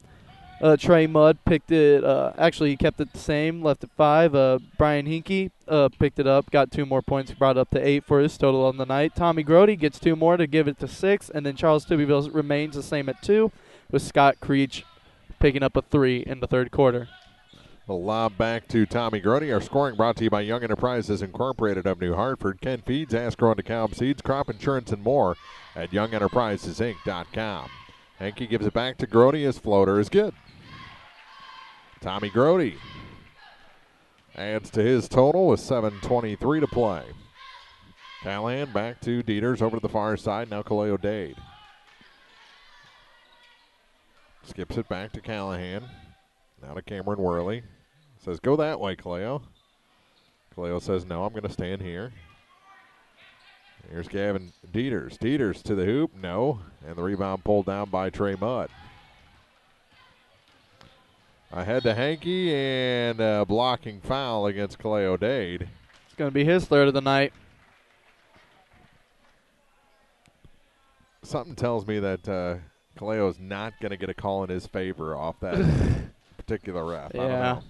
Trey Mudd picked it, actually he kept it the same, left at 5. Brian Hinkie picked it up, got 2 more points, brought it up to 8 for his total on the night. Tommy Grody gets 2 more to give it to 6, and then Charles Tubyville remains the same at 2, with Scott Creech picking up a 3 in the third quarter. A lob back to Tommy Grody. Our scoring brought to you by Young Enterprises Incorporated of New Hartford. Ken Feeds, Ask Growing DeKalb Seeds, Crop Insurance, and more at YoungEnterprisesInc.com. Henke gives it back to Grody. His floater is good. Tommy Grody adds to his total with 7:23 to play. Callahan back to Dieters over to the far side. Now Kaleo Dade. Skips it back to Callahan. Now to Cameron Worley. Says, go that way, Kaleo. Kaleo says, no, I'm going to stand here. Here's Gavin Dieters. Dieters to the hoop. No. And the rebound pulled down by Trey Mudd. Ahead to Hanke, and a blocking foul against Kaleo Dade. It's going to be his third of the night. Something tells me that Kaleo is not going to get a call in his favor off that particular ref. Yeah. I don't know.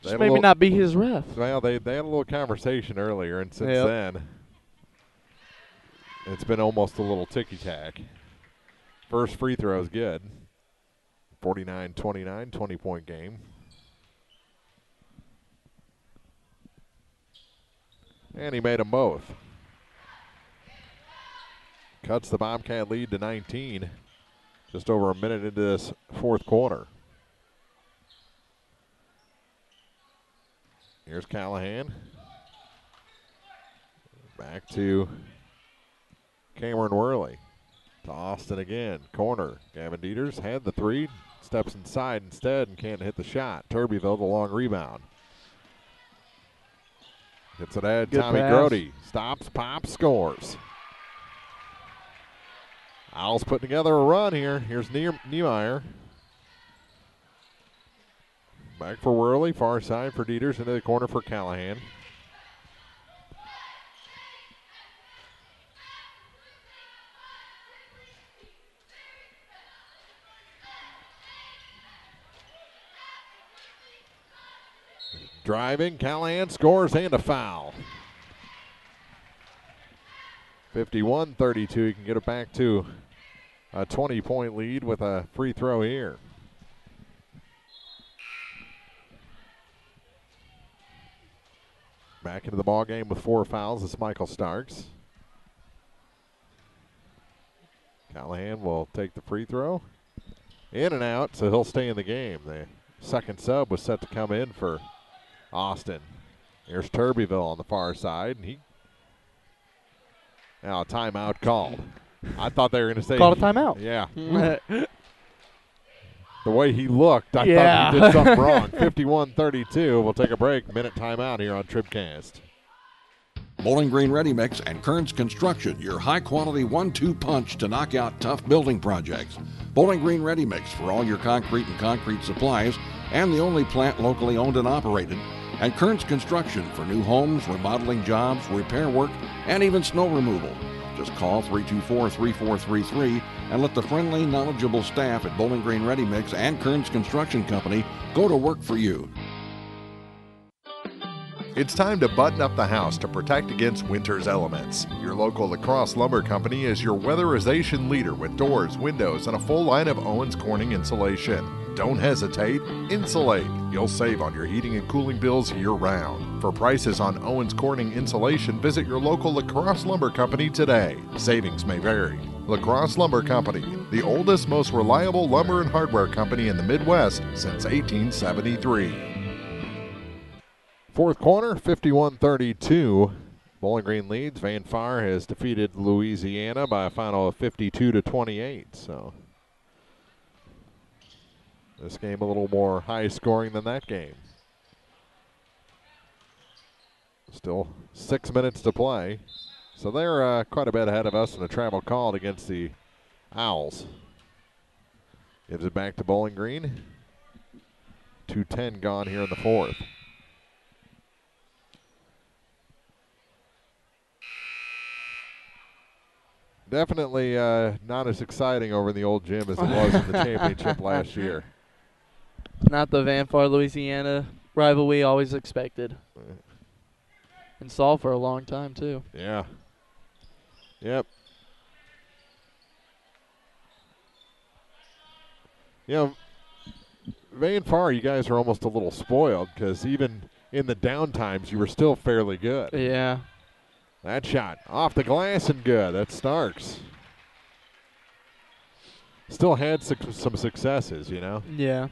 Just maybe not be his ref. Well, they had a little conversation earlier, and since then, it's been almost a little ticky-tack. First free throw is good. 49-29, 20-point game. And he made them both. Cuts the Bobcat lead to 19. Just over a minute into this fourth quarter. Here's Callahan. Back to Cameron Worley. To Austin again. Corner. Gavin Dieters had the 3. Steps inside instead and can't hit the shot. Turbeville, the long rebound. Gets it at Tommy Grody. Stops, pops, scores. Owls putting together a run here. Here's Niemeyer. Back for Worley. Far side for Dieters. Into the corner for Callahan. Driving, Callahan scores and a foul. 51-32, he can get it back to a 20-point lead with a free throw here. Back into the ball game with 4 fouls is Michael Starks. Callahan will take the free throw. In and out, so he'll stay in the game. The second sub was set to come in for Austin. Here's Turbeville on the far side, and now a timeout called. I thought they were going to say called a timeout. Yeah. The way he looked, I thought he did something wrong. 51-32. We'll take a break. Minute timeout here on TribCast. Bowling Green Ready Mix and Kearns Construction, your high-quality 1-2 punch to knock out tough building projects. Bowling Green Ready Mix for all your concrete and concrete supplies, and the only plant locally owned and operated. And Kearns Construction for new homes, remodeling jobs, repair work, and even snow removal. Just call 324-3433 and let the friendly, knowledgeable staff at Bowling Green Ready Mix and Kearns Construction Company go to work for you. It's time to button up the house to protect against winter's elements. Your local La Crosse Lumber Company is your weatherization leader with doors, windows, and a full line of Owens Corning insulation. Don't hesitate, insulate. You'll save on your heating and cooling bills year-round. For prices on Owens Corning insulation, visit your local La Crosse Lumber Company today. Savings may vary. La Crosse Lumber Company, the oldest, most reliable lumber and hardware company in the Midwest since 1873. Fourth quarter, 51-32. Bowling Green leads. Van Far has defeated Louisiana by a final of 52-28. So this game a little more high scoring than that game. Still 6 minutes to play. So they're quite a bit ahead of us in a travel called against the Owls. Gives it back to Bowling Green. 2:10 gone here in the fourth. Definitely not as exciting over in the old gym as it was in the championship last year. Not the Van Far, Louisiana rival we always expected. And saw for a long time, too. Yeah. Yep. You know, Van Far, you guys are almost a little spoiled because even in the down times, you were still fairly good. Yeah. That shot off the glass and good. That's Starks. Still had some successes, you know? Yeah.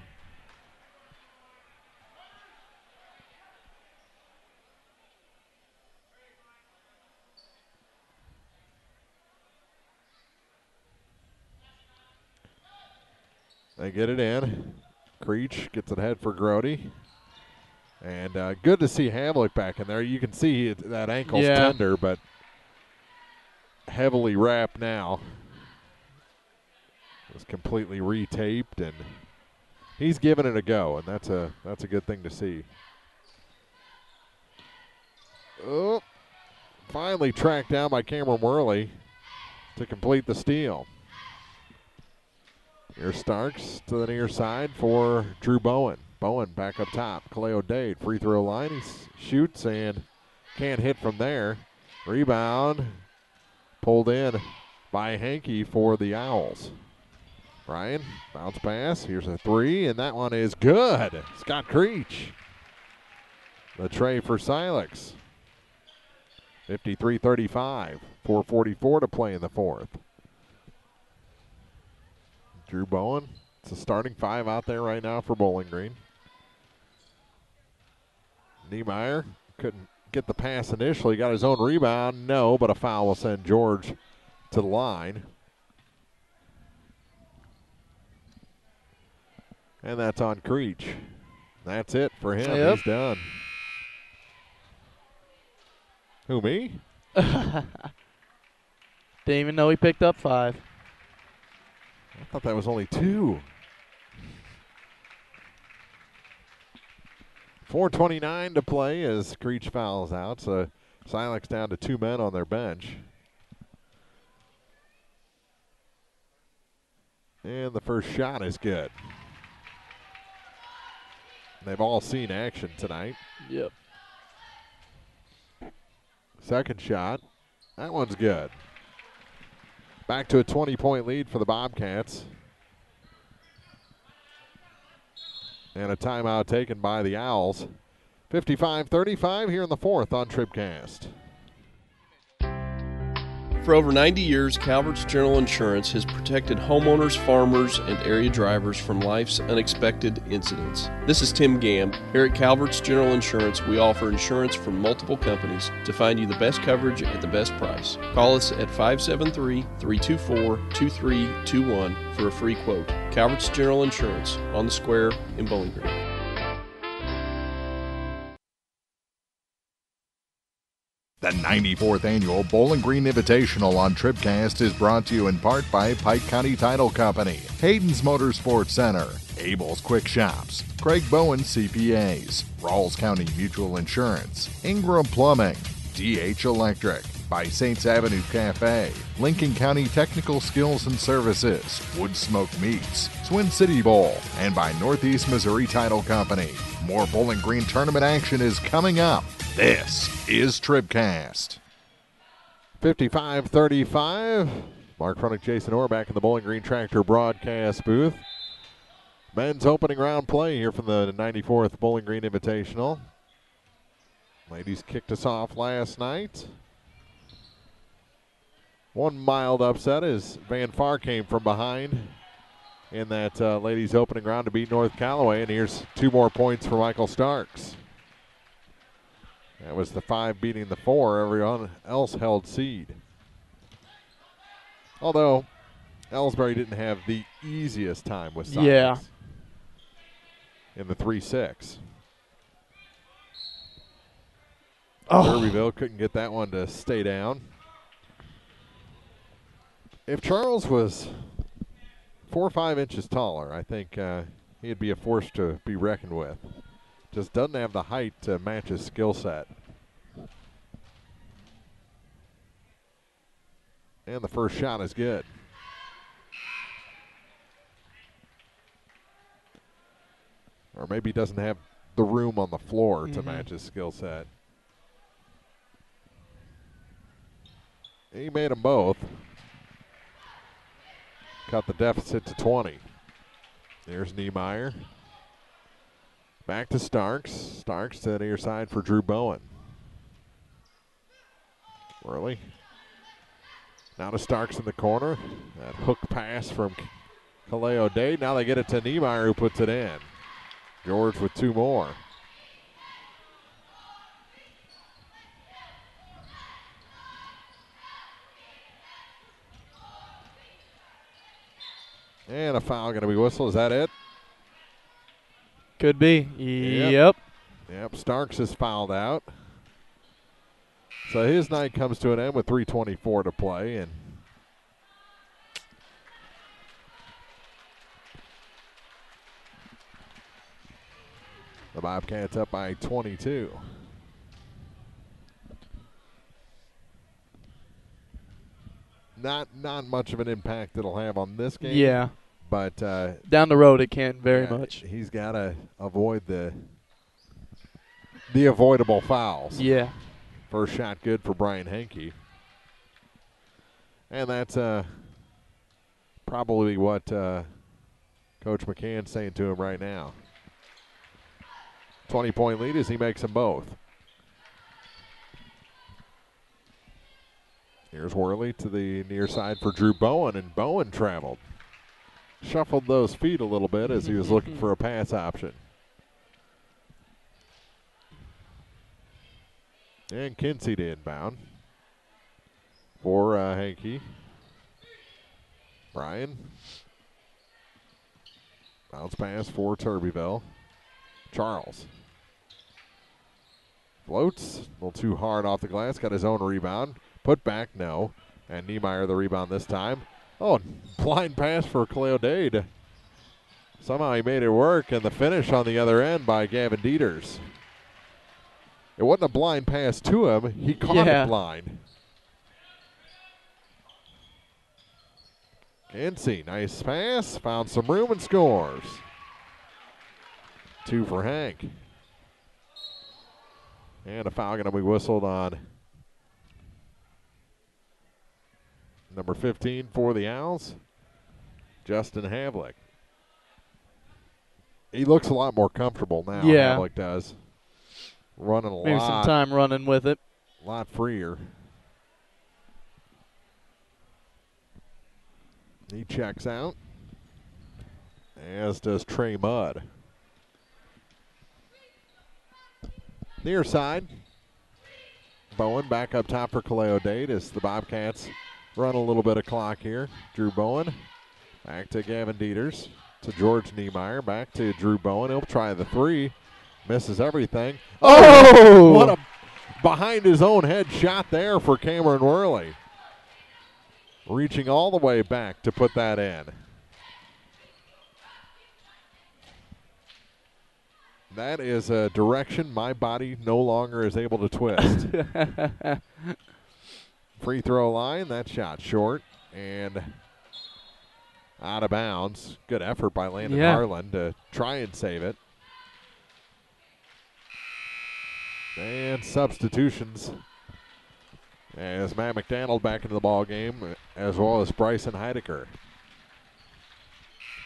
They get it in. Creech gets it ahead for Grody. And good to see Havlick back in there. You can see that ankle's tender, but heavily wrapped now. It's completely retaped, and he's giving it a go, and that's a good thing to see. Oh, finally tracked down by Cameron Worley to complete the steal. Here's Starks to the near side for Drew Bowen. Bowen back up top. Kaleo Dade, free throw line. He shoots and can't hit from there. Rebound pulled in by Hankey for the Owls. Ryan, bounce pass. Here's a three, and that one is good. Scott Creech. The tray for Silex. 53-35. 4:44 to play in the fourth. Drew Bowen. It's a starting five out there right now for Bowling Green. Niemeyer couldn't get the pass initially. Got his own rebound. No, but a foul will send George to the line. And that's on Creech. That's it for him. Yep. He's done. Who, me? Didn't even know he picked up 5. I thought that was only 2. 4:29 to play as Creech fouls out. So Silex down to 2 men on their bench. And the first shot is good. They've all seen action tonight. Yep. Second shot. That one's good. Back to a 20-point lead for the Bobcats. And a timeout taken by the Owls. 55-35 here in the fourth on TribCast. For over 90 years, Calvert's General Insurance has protected homeowners, farmers, and area drivers from life's unexpected incidents. This is Tim Gamb. Here at Calvert's General Insurance, we offer insurance from multiple companies to find you the best coverage at the best price. Call us at 573-324-2321 for a free quote. Calvert's General Insurance on the Square in Bowling Green. The 94th Annual Bowling Green Invitational on TribCast is brought to you in part by Pike County Title Company, Hayden's Motorsports Center, Abel's Quick Shops, Craig Bowen CPAs, Rawls County Mutual Insurance, Ingram Plumbing, DH Electric, by Saints Avenue Cafe, Lincoln County Technical Skills and Services, Wood Smoke Meats, Twin City Bowl, and by Northeast Missouri Title Company. More Bowling Green tournament action is coming up. This is TribCast. 55-35. Mark Fronick, Jason Orr back in the Bowling Green Tractor broadcast booth. Men's opening round play here from the 94th Bowling Green Invitational. Ladies kicked us off last night. One mild upset as Van Far came from behind in that ladies opening round to beat North Callaway. And here's 2 more points for Michael Starks. That was the 5 beating the 4. Everyone else held seed. Although Ellsbury didn't have the easiest time with Silex. Yeah. In the 3-6. Oh. Derbyville couldn't get that one to stay down. If Charles was 4 or 5 inches taller, I think he'd be a force to be reckoned with. Just doesn't have the height to match his skill set. And the first shot is good. Or maybe he doesn't have the room on the floor to match his skill set. He made them both. Cut the deficit to 20. There's Niemeyer. Back to Starks. Starks to the near side for Drew Bowen. Worley. Now to Starks in the corner. That hook pass from Kaleo Day. Now they get it to Niemeyer, who puts it in. George with 2 more. And a foul going to be whistled. Is that it? Could be. Yep. Yep, Starks is fouled out. So his night comes to an end with 3:24 to play. And the Bobcats up by 22. Not much of an impact it'll have on this game. Yeah. But down the road it can't very much. He's got to avoid the avoidable fouls. Yeah. First shot good for Brian Henke. And that's probably what Coach McCann's saying to him right now. 20-point lead as he makes them both. Here's Worley to the near side for Drew Bowen, and Bowen traveled. Shuffled those feet a little bit as he was looking for a pass option. And Kinsey to inbound for Henke. Brian. Bounce pass for Turbyville. Charles. Floats. A little too hard off the glass. Got his own rebound. Put back, no. And Niemeyer the rebound this time. Oh, blind pass for Kaleo Dade. Somehow he made it work, and the finish on the other end by Gavin Dieters. It wasn't a blind pass to him. He caught it blind. Kinsey, nice pass. Found some room and scores. 2 for Hank. And a foul going to be whistled on number 15 for the Owls, Justin Havlick. He looks a lot more comfortable now, Havlick does. Running a lot. Maybe some time running with it. A lot freer. He checks out, as does Trey Mudd. Near side. Bowen back up top for Kaleo Dade as the Bobcats run a little bit of clock here. Drew Bowen back to Gavin Dieters to George Niemeyer. Back to Drew Bowen. He'll try the 3. Misses everything. Oh! What a behind his own head shot there for Cameron Worley. Reaching all the way back to put that in. That is a direction my body no longer is able to twist. Free throw line, that shot short and out of bounds. Good effort by Landon Harlan to try and save it. And substitutions as Matt McDonald back into the ball game, as well as Bryson Heidecker.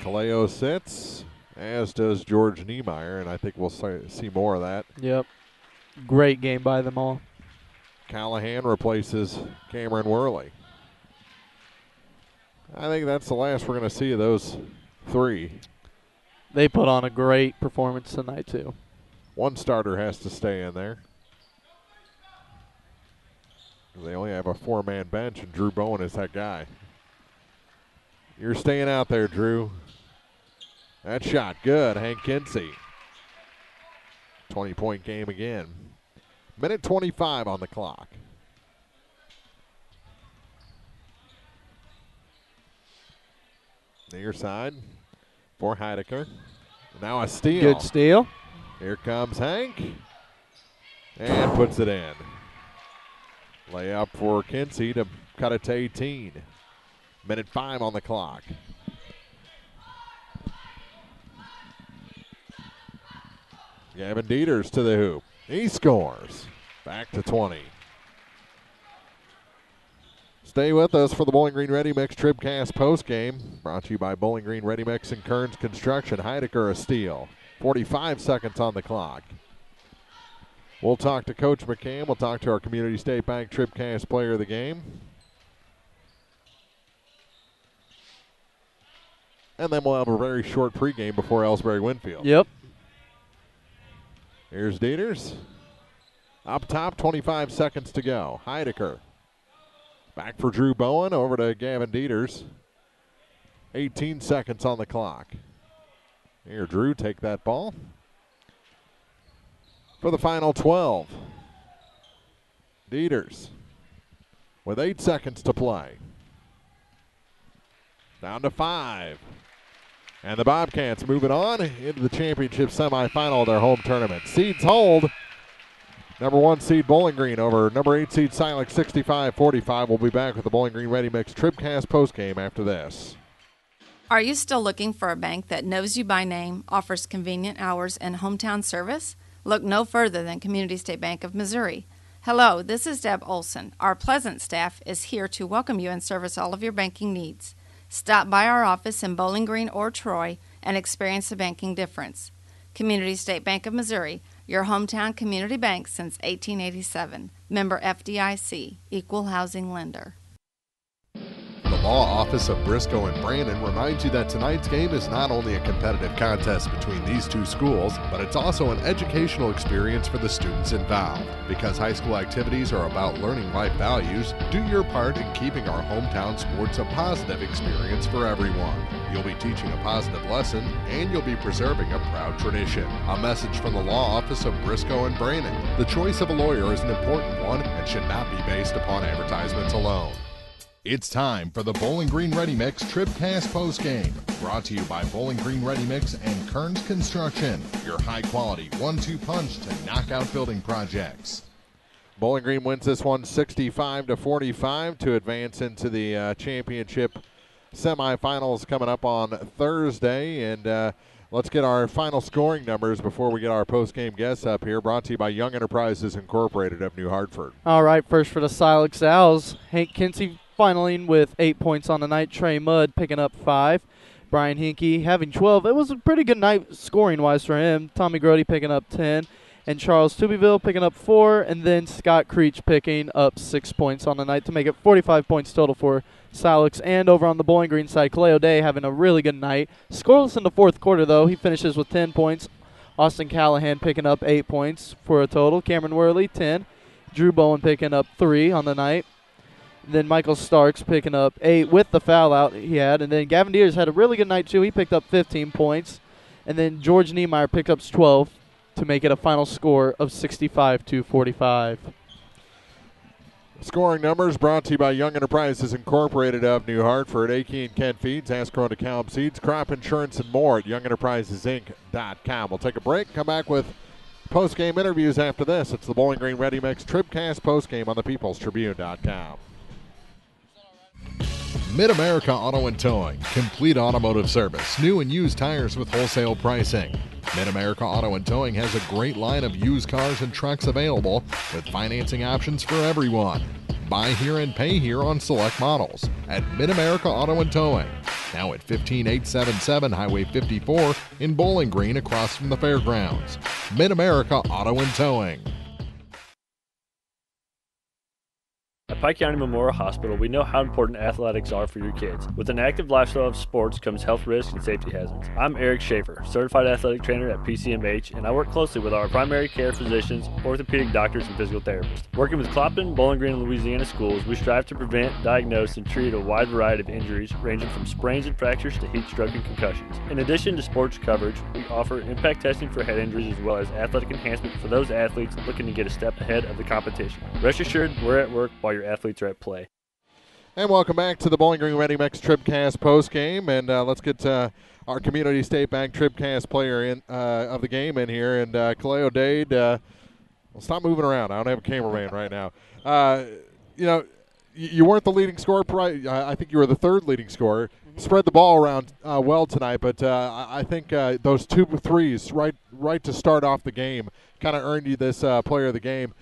Kaleo sits, as does George Niemeyer, and I think we'll see more of that. Yep. Great game by them all. Callahan replaces Cameron Worley. I think that's the last we're going to see of those three. They put on a great performance tonight, too. One starter has to stay in there. They only have a four-man bench, and Drew Bowen is that guy. You're staying out there, Drew. That shot, good. Hank Kinsey. 20-point game again. Minute 25 on the clock. Near side for Heidecker. Now a steal. Good steal. Here comes Hank. And puts it in. Layup for Kinsey to cut it to 18. Minute 5 on the clock. Gavin Dieters to the hoop. He scores. Back to 20. Stay with us for the Bowling Green Ready Mix TribCast postgame. Brought to you by Bowling Green Ready Mix and Kearns Construction. Heidecker a steal. 45 seconds on the clock. We'll talk to Coach McCann. We'll talk to our Community State Bank TribCast player of the game. And then we'll have a very short pregame before Ellsbury Winfield. Yep. Here's Dieters. Up top, 25 seconds to go. Heidecker. Back for Drew Bowen, over to Gavin Dieters. 18 seconds on the clock. Here, Drew, take that ball. For the final 12. Dieters with 8 seconds to play. Down to 5. And the Bobcats moving on into the championship semifinal of their home tournament. Seeds hold. Number 1 seed Bowling Green over number 8 seed Silex 65-45. We'll be back with the Bowling Green Ready Mix TribCast postgame after this. Are you still looking for a bank that knows you by name, offers convenient hours, and hometown service? Look no further than Community State Bank of Missouri. Hello, this is Deb Olson. Our pleasant staff is here to welcome you and service all of your banking needs. Stop by our office in Bowling Green or Troy and experience the banking difference. Community State Bank of Missouri, your hometown community bank since 1887. Member FDIC, Equal Housing Lender. The Law Office of Briscoe and Brandon reminds you that tonight's game is not only a competitive contest between these two schools, but it's also an educational experience for the students involved. Because high school activities are about learning life values, do your part in keeping our hometown sports a positive experience for everyone. You'll be teaching a positive lesson, and you'll be preserving a proud tradition. A message from the Law Office of Briscoe and Brandon. The choice of a lawyer is an important one and should not be based upon advertisements alone. It's time for the Bowling Green Ready Mix TribCast postgame. Brought to you by Bowling Green Ready Mix and Kearns Construction, your high-quality 1-2 punch to knock out building projects. Bowling Green wins this one 65-45 to advance into the championship semifinals coming up on Thursday. And let's get our final scoring numbers before we get our postgame guests up here. Brought to you by Young Enterprises Incorporated of New Hartford. All right, first for the Silex Owls, Hank Kinsey finaling with 8 points on the night. Trey Mudd picking up 5. Brian Hinkey having 12. It was a pretty good night scoring-wise for him. Tommy Grody picking up 10. And Charles Tubbyville picking up 4. And then Scott Creech picking up 6 points on the night to make it 45 points total for Silex. And over on the Bowling Green side, Kaleo Day having a really good night. Scoreless in the fourth quarter, though. He finishes with 10 points. Austin Callahan picking up 8 points for a total. Cameron Worley, 10. Drew Bowen picking up 3 on the night. Then Michael Starks picking up 8 with the foul out he had. And then Gavin Dieters had a really good night, too. He picked up 15 points. And then George Niemeyer picked up 12 to make it a final score of 65-45. Scoring numbers brought to you by Young Enterprises Incorporated of New Hartford, Akey and Kent Feeds, Ascron DeKalb Seeds, Crop Insurance, and more at YoungEnterprisesInc.com. We'll take a break, come back with post-game interviews after this. It's the Bowling Green Ready Mix TribCast post-game on the peoplestribune.com. Mid-America Auto and Towing. Complete automotive service. New and used tires with wholesale pricing. Mid-America Auto and Towing has a great line of used cars and trucks available with financing options for everyone. Buy here and pay here on select models at Mid-America Auto and Towing. Now at 15877 Highway 54 in Bowling Green across from the fairgrounds. Mid-America Auto and Towing. At Pike County Memorial Hospital, we know how important athletics are for your kids. With an active lifestyle of sports comes health risks and safety hazards. I'm Eric Schaefer, certified athletic trainer at PCMH, and I work closely with our primary care physicians, orthopedic doctors, and physical therapists. Working with Clopton, Bowling Green, and Louisiana schools, we strive to prevent, diagnose, and treat a wide variety of injuries, ranging from sprains and fractures to heat stroke and concussions. In addition to sports coverage, we offer impact testing for head injuries as well as athletic enhancement for those athletes looking to get a step ahead of the competition. Rest assured, we're at work while your athletes are at play. And welcome back to the Bowling Green Ready Mix TribCast postgame. And let's get our Community State Bank TribCast player of the game in here. And Kaleo Dade, well, stop moving around. I don't have a cameraman right now. You weren't the leading scorer. I think you were the third leading scorer. Spread the ball around well tonight, but I think those 2 threes right to start off the game kind of earned you this player of the game.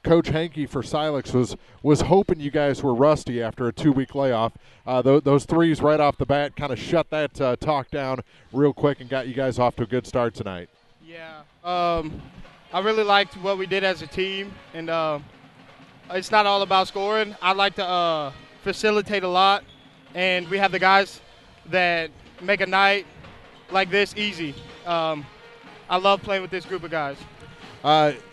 Coach Hankey for Silex was hoping you guys were rusty after a 2-week layoff. Those threes right off the bat kind of shut that talk down real quick and got you guys off to a good start tonight. Yeah, I really liked what we did as a team, and it's not all about scoring. I like to facilitate a lot, and we have the guys that make a night like this easy. I love playing with this group of guys.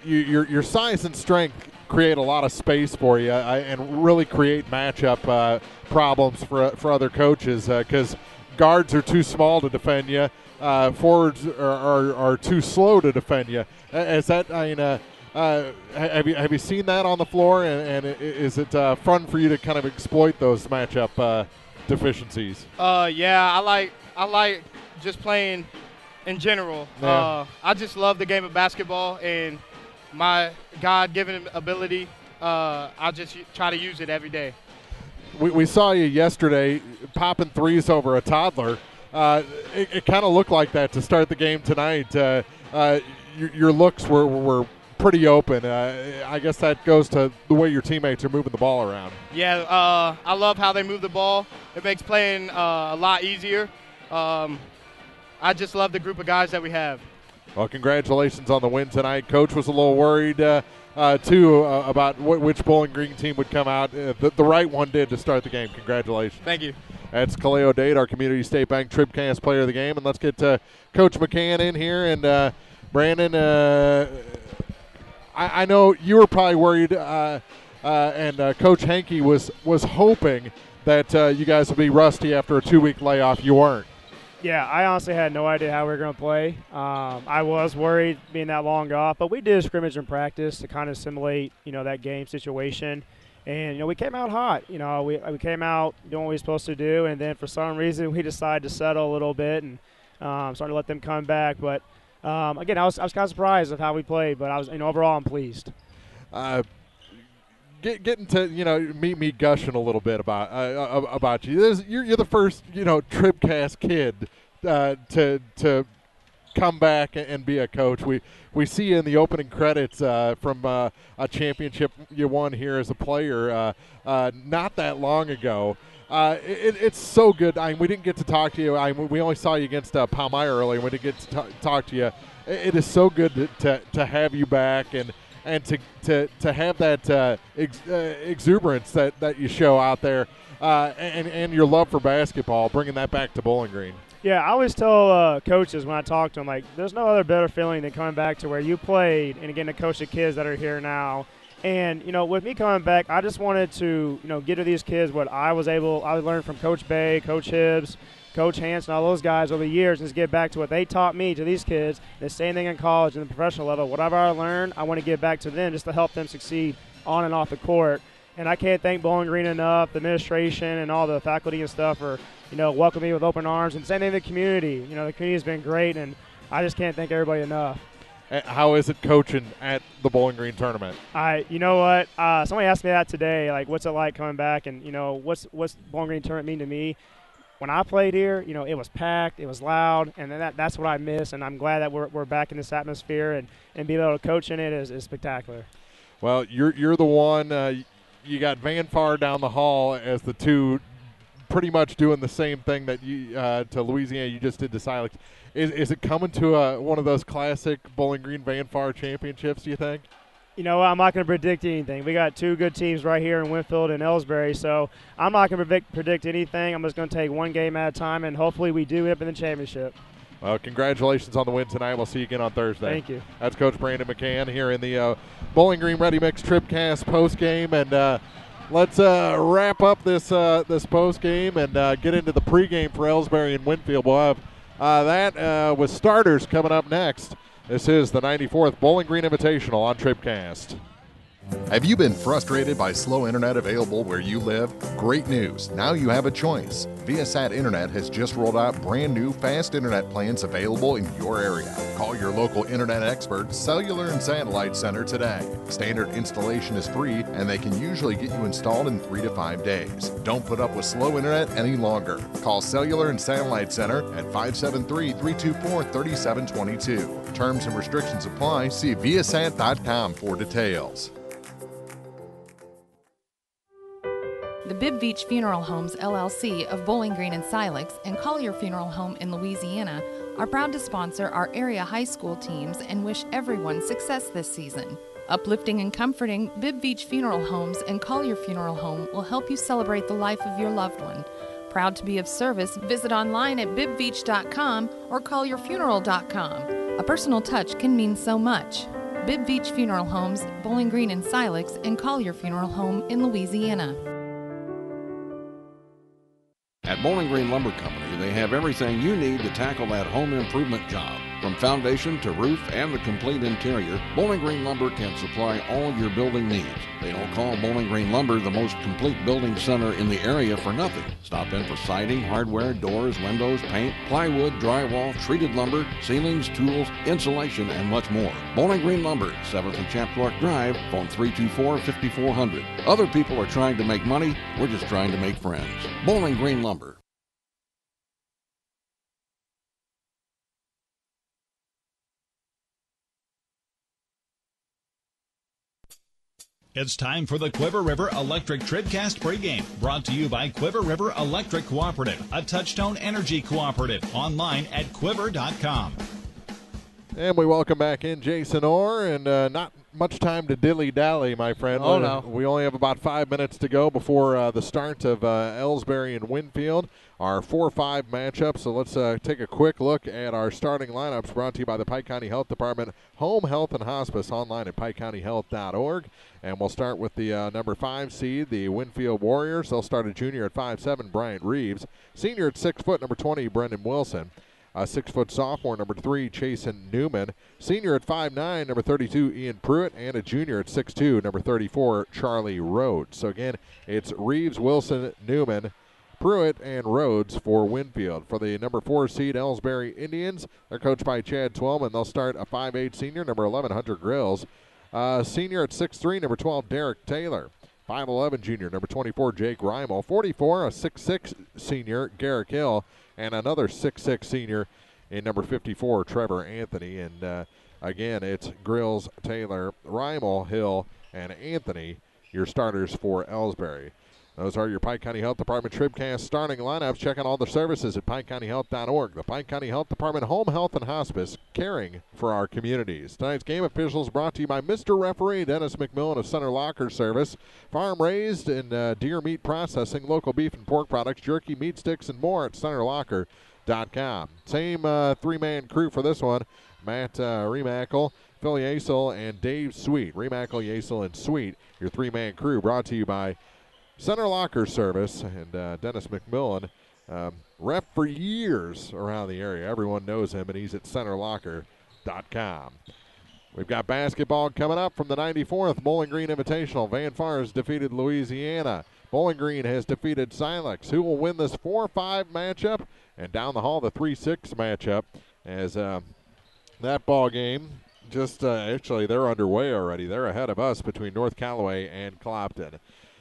Your size and strength create a lot of space for you and really create matchup problems for other coaches because guards are too small to defend you. Forwards are too slow to defend you. Have you seen that on the floor, and is it fun for you to kind of exploit those matchup deficiencies? Yeah, I like just playing in general. Yeah. I just love the game of basketball, and my God-given ability, I just try to use it every day. We saw you yesterday popping threes over a toddler. It kind of looked like that to start the game tonight. Your looks were pretty open. I guess that goes to the way your teammates are moving the ball around. Yeah, I love how they move the ball. It makes playing a lot easier. I just love the group of guys that we have. Well, congratulations on the win tonight. Coach was a little worried, too, about which Bowling Green team would come out. The right one did to start the game. Congratulations. Thank you. That's Kaleo Dade, our Community State Bank TribCast player of the game. And let's get Coach McCann in here. And, Brandon, I know you were probably worried, and Coach Hankey was hoping that you guys would be rusty after a 2-week layoff. You weren't. Yeah, I honestly had no idea how we were going to play. I was worried being that long off, but we did a scrimmage in practice to kind of simulate, that game situation. And, we came out hot. We came out doing what we were supposed to do, and then for some reason we decided to settle a little bit and started to let them come back. But, again, I was kind of surprised of how we played, but I was, overall I'm pleased. Getting to me gushing a little bit about you. You're the first TribCast kid to come back and be a coach. We see you in the opening credits from a championship you won here as a player not that long ago. It's so good. We didn't get to talk to you. We only saw you against Palmyra earlier. We didn't get to talk to you. It is so good to have you back and to have that exuberance that you show out there and your love for basketball, bringing that back to Bowling Green. Yeah, I always tell coaches when I talk to them, there's no other better feeling than coming back to where you played and getting to coach the kids that are here now. And, with me coming back, I just wanted to, give to these kids what I learned from Coach Bay, Coach Hibbs, Coach Hanson, all those guys over the years, and just get back to what they taught me to these kids. The same thing in college and the professional level. Whatever I learned, I want to give back to them just to help them succeed on and off the court. And I can't thank Bowling Green enough, the administration and all the faculty and stuff for, welcoming me with open arms. And same thing to the community. The community has been great, and I just can't thank everybody enough. How is it coaching at the Bowling Green tournament? You know what? Somebody asked me that today, what's it like coming back, and, what's Bowling Green tournament mean to me? when I played here, it was packed, it was loud, and that's what I miss. And I'm glad that we're back in this atmosphere, and being able to coach in it is spectacular. Well, you're the one. You got Van Far down the hall as the two pretty much doing the same thing that you to Louisiana you just did to Silex. Is it coming to one of those classic Bowling Green Van Far championships, do you think? I'm not going to predict anything. We got two good teams right here in Winfield and Ellsbury, so I'm not going to predict anything. I'm just going to take one game at a time, and hopefully we do up in the championship. Well, congratulations on the win tonight. We'll see you again on Thursday. Thank you. That's Coach Brandon McCann here in the Bowling Green Ready Mix TribCast postgame, and let's wrap up this postgame and get into the pregame for Ellsbury and Winfield. We'll have that with starters coming up next. This is the 94th Bowling Green Invitational on TribCast. Have you been frustrated by slow internet available where you live? Great news. Now you have a choice. Viasat Internet has just rolled out brand new fast internet plans available in your area. Call your local internet expert, Cellular and Satellite Center today. Standard installation is free, and they can usually get you installed in 3 to 5 days. Don't put up with slow internet any longer. Call Cellular and Satellite Center at 573-324-3722. Terms and restrictions apply. See Viasat.com for details. The Bibb Beach Funeral Homes LLC of Bowling Green and Silex and Collier Funeral Home in Louisiana are proud to sponsor our area high school teams and wish everyone success this season. Uplifting and comforting, Bibb Beach Funeral Homes and Collier Funeral Home will help you celebrate the life of your loved one. Proud to be of service, visit online at bibbbeach.com or collierfuneral.com. A personal touch can mean so much. Bibb Beach Funeral Homes, Bowling Green and Silex, and Collier Funeral Home in Louisiana. At Bowling Green Lumber Company, they have everything you need to tackle that home improvement job. From foundation to roof and the complete interior, Bowling Green Lumber can supply all your building needs. They don't call Bowling Green Lumber the most complete building center in the area for nothing. Stop in for siding, hardware, doors, windows, paint, plywood, drywall, treated lumber, ceilings, tools, insulation, and much more. Bowling Green Lumber, 7th and Chapswark Drive, phone 324-5400. Other people are trying to make money, we're just trying to make friends. Bowling Green Lumber. It's time for the Quiver River Electric TribCast pregame, brought to you by Quiver River Electric Cooperative, a Touchstone Energy cooperative, online at quiver.com. And we welcome back in Jason Orr, and not much time to dilly-dally, my friend. Oh, no. We only have about 5 minutes to go before the start of Ellsbury and Winfield, our 4-5 matchup. So let's take a quick look at our starting lineups, brought to you by the Pike County Health Department, Home Health and Hospice, online at pikecountyhealth.org. And we'll start with the number 5 seed, the Winfield Warriors. They'll start a junior at 5'7", Bryant Reeves. Senior at 6 foot, number 20, Brendan Wilson. 6-foot sophomore, number 3, Chasen Newman. Senior at 5'9", number 32, Ian Pruitt. And a junior at 6'2", number 34, Charlie Rhodes. So again, it's Reeves, Wilson, Newman, Pruitt, and Rhodes for Winfield. For the number 4 seed, Ellsbury Indians, they're coached by Chad Twellman. They'll start a 5'8" senior, number 11, Hunter Grills. Senior at 6'3", number 12, Derek Taylor. 5'11", junior, number 24, Jake Reimel. 44, a 6'6", senior, Garrick Hill. And another 6'6" senior in number 54, Trevor Anthony. And again, it's Grills, Taylor, Reimel, Hill, and Anthony, your starters for Ellsbury. Those are your Pike County Health Department TribCast starting lineups. Check out all the services at pikecountyhealth.org. The Pike County Health Department, Home Health and Hospice, caring for our communities. Tonight's game officials brought to you by Mr. Referee Dennis McMillan of Center Locker Service. Farm-raised and deer meat processing, local beef and pork products, jerky, meat sticks, and more at centerlocker.com. Same three-man crew for this one. Matt Remackle, Phil Yasel, and Dave Sweet. Remackle, Yasel, and Sweet, your three-man crew, brought to you by Center Locker Service, and Dennis McMillan, ref for years around the area. Everyone knows him, and he's at centerlocker.com. We've got basketball coming up from the 94th Bowling Green Invitational. Van Far has defeated Louisiana. Bowling Green has defeated Silex. Who will win this 4-5 matchup? And down the hall, the 3-6 matchup, as that ball game just actually they're underway already. They're ahead of us between North Callaway and Clopton.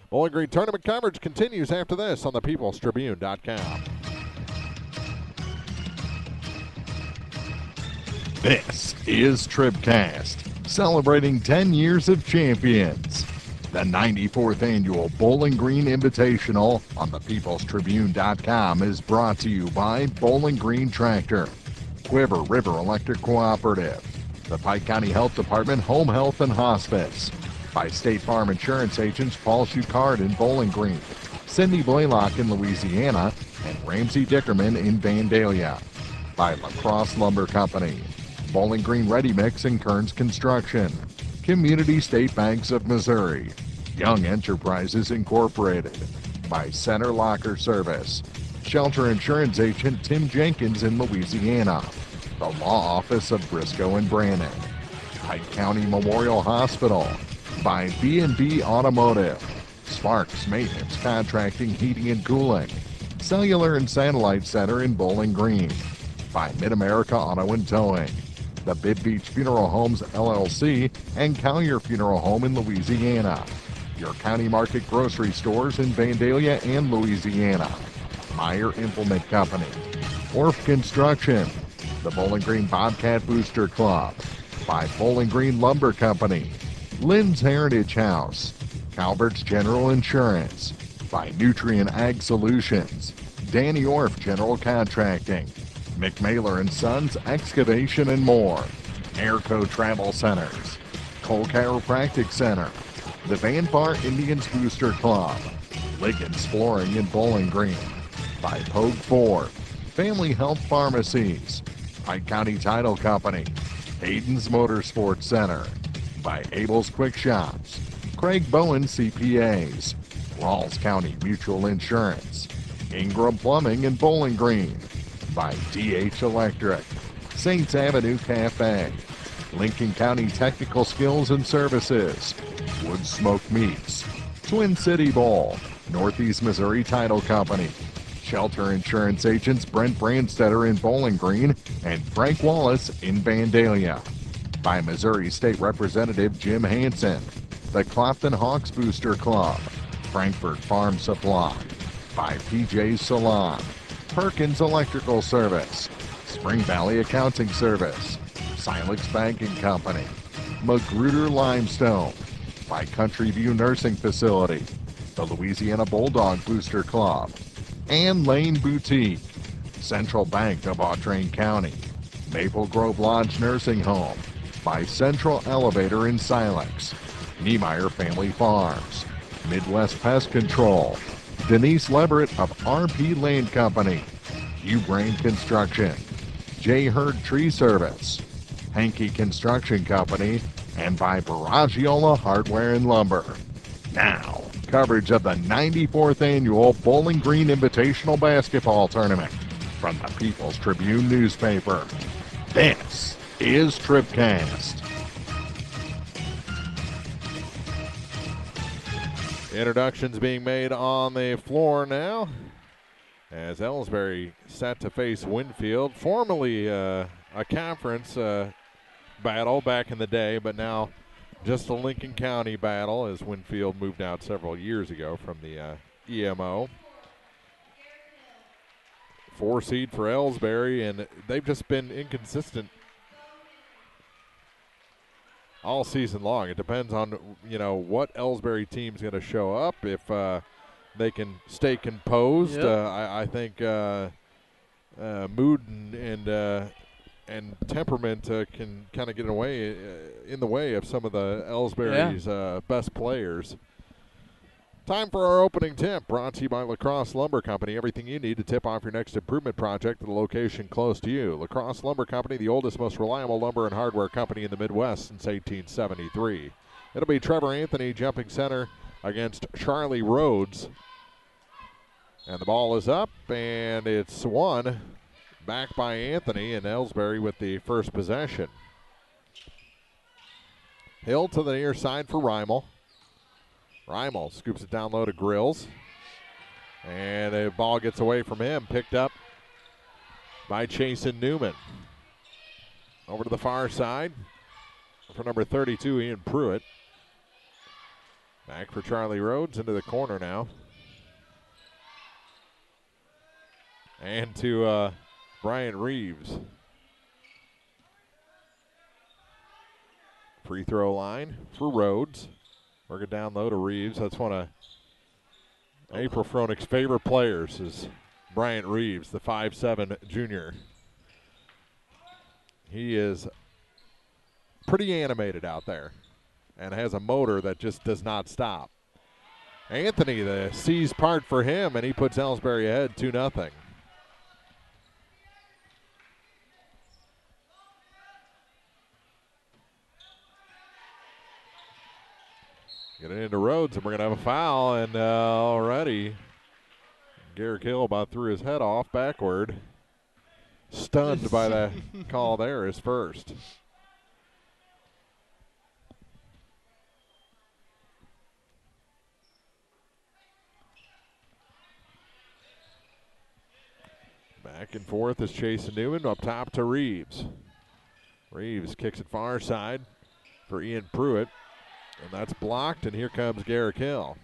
Bowling Green tournament coverage continues after this on thepeoplestribune.com. This is TribCast, celebrating 10 years of champions. The 94th Annual Bowling Green Invitational on thepeoplestribune.com is brought to you by Bowling Green Tractor, Quiver River Electric Cooperative, the Pike County Health Department Home Health and Hospice, by State Farm Insurance agents Paul Schuchard in Bowling Green, Cindy Blaylock in Louisiana, and Ramsey Dickerman in Vandalia, by La Crosse Lumber Company, Bowling Green Ready Mix and Kearns Construction, Community State Banks of Missouri, Young Enterprises Incorporated, by Center Locker Service, Shelter Insurance Agent Tim Jenkins in Louisiana, the Law Office of Briscoe and Brannon, Pike County Memorial Hospital, by B&B Automotive, Sparks Maintenance Contracting, Heating and Cooling, Cellular and Satellite Center in Bowling Green, by Mid-America Auto and Towing, the Bib Beach Funeral Homes LLC, and Collier Funeral Home in Louisiana, your County Market grocery stores in Vandalia and Louisiana, Meyer Implement Company, Orff Construction, the Bowling Green Bobcat Booster Club, by Bowling Green Lumber Company, Lynn's Heritage House, Calvert's General Insurance, by Nutrient Ag Solutions, Danny Orff General Contracting, McMailer & Sons Excavation and more, Airco Travel Centers, Cole Chiropractic Center, the Van Bar Indians Booster Club, Liggins Flooring in Bowling Green, by Pogue Ford, Family Health Pharmacies, Pike County Title Company, Hayden's Motorsports Center, by Abel's Quick Shops, Craig Bowen CPAs, Rawls County Mutual Insurance, Ingram Plumbing in Bowling Green, by DH Electric, Saints Avenue Cafe, Lincoln County Technical Skills and Services, Wood Smoke Meats, Twin City Bowl, Northeast Missouri Title Company, Shelter Insurance agents Brent Brandstetter in Bowling Green and Frank Wallace in Vandalia, by Missouri State Representative Jim Hansen, the Clopton Hawks Booster Club, Frankfurt Farm Supply, by PJ's Salon, Perkins Electrical Service, Spring Valley Accounting Service, Silex Banking Company, Magruder Limestone, by Country View Nursing Facility, the Louisiana Bulldog Booster Club, and Lane Boutique, Central Bank of Autrain County, Maple Grove Lodge Nursing Home, by Central Elevator in Silex, Niemeyer Family Farms, Midwest Pest Control, Denise Leverett of RP Land Company, U-Brain Construction, J. Hurd Tree Service, Hankey Construction Company, and by Baragiola Hardware and Lumber. Now, coverage of the 94th Annual Bowling Green Invitational Basketball Tournament from the People's Tribune newspaper. This is TribCast. Introductions being made on the floor now as Ellsbury set to face Winfield, formerly a conference battle back in the day, but now just a Lincoln County battle as Winfield moved out several years ago from the EMO. 4 seed for Ellsbury, and they've just been inconsistent all season long. It depends on, what Ellsbury team's going to show up. If they can stay composed, I think mood and temperament can kind of get in the way of some of the Ellsbury's best players. Time for our opening tip, brought to you by La Crosse Lumber Company. Everything you need to tip off your next improvement project at a location close to you. La Crosse Lumber Company, the oldest, most reliable lumber and hardware company in the Midwest since 1873. It'll be Trevor Anthony jumping center against Charlie Rhodes. And the ball is up, and it's won back by Anthony, and Ellsbury with the first possession. Hill to the near side for Reimel. Reimel scoops it down low to Grills. And the ball gets away from him, picked up by Chasen Newman. Over to the far side for number 32, Ian Pruitt. Back for Charlie Rhodes into the corner now. And to Brian Reeves. Free throw line for Rhodes. Work it down low to Reeves. That's one of April Froenick's favorite players is Bryant Reeves, the 5'7" junior. He is pretty animated out there and has a motor that just does not stop. Anthony, the C's part for him, and he puts Ellsbury ahead 2-0. Get it into Rhodes, and we're going to have a foul, and already Garrick Hill about threw his head off backward. Stunned by the call there, his first. Back and forth is Chase Newman up top to Reeves. Reeves kicks it far side for Ian Pruitt. And that's blocked, and here comes Garrick Hill.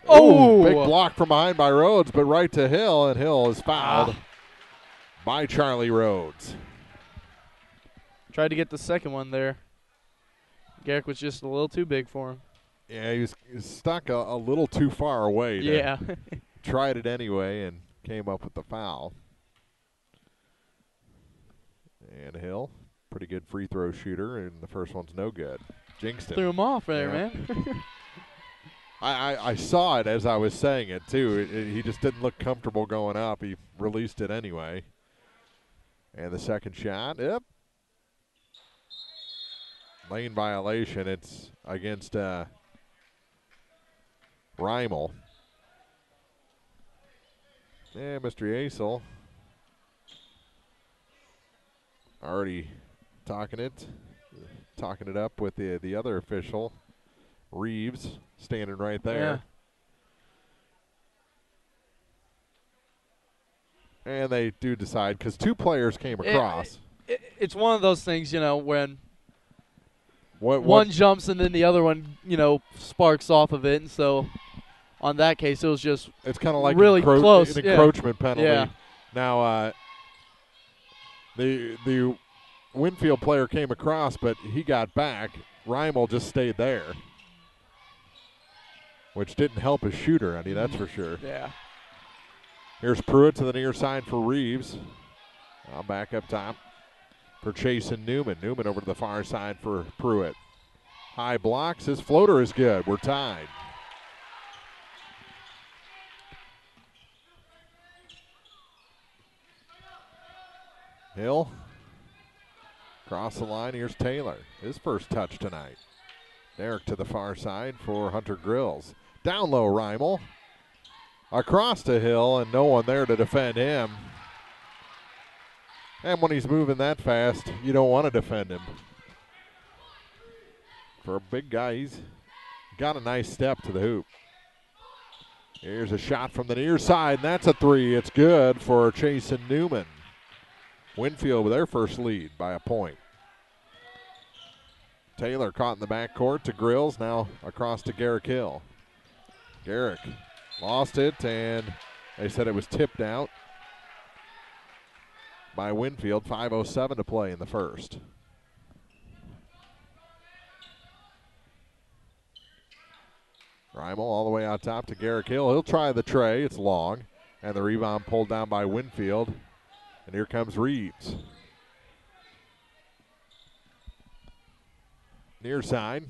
Oh! Big block from behind by Rhodes, but right to Hill, and Hill is fouled by Charlie Rhodes. Tried to get the second one there. Garrick was just a little too big for him. Yeah, he was stuck a little too far away. Yeah. Tried it anyway and came up with the foul. And Hill. Pretty good free throw shooter, and the first one's no good. Jinxed him. Threw him off there, man. I saw it as I was saying it, too. He just didn't look comfortable going up. He released it anyway. And the second shot, yep. Lane violation. It's against Reimel. Yeah, Mr. Yasel already talking it up with the other official, Reeves, standing right there. Yeah. And they do decide, because two players came across. It's one of those things, when one jumps and then the other one, sparks off of it. And so on that case, it was just it's kind of like really close. An encroachment penalty. Yeah. Now, the Winfield player came across, but he got back. Reimel just stayed there, which didn't help his shooter any, that's for sure. Yeah. Here's Pruitt to the near side for Reeves. Now back up top for Chase and Newman. Newman over to the far side for Pruitt. High blocks. His floater is good. We're tied. Hill. Across the line, here's Taylor. His first touch tonight. Derek to the far side for Hunter Grills. Down low, Reimel. Across to Hill, and no one there to defend him. And when he's moving that fast, you don't want to defend him. For a big guy, he's got a nice step to the hoop. Here's a shot from the near side, and that's a three. It's good for Chase and Newman. Winfield with their first lead by a point. Taylor caught in the backcourt to Grills, now across to Garrick Hill. Garrick lost it, and they said it was tipped out by Winfield. 5:07 to play in the first. Reimel all the way out top to Garrick Hill. He'll try the tray. It's long, and the rebound pulled down by Winfield. And here comes Reeves. Near side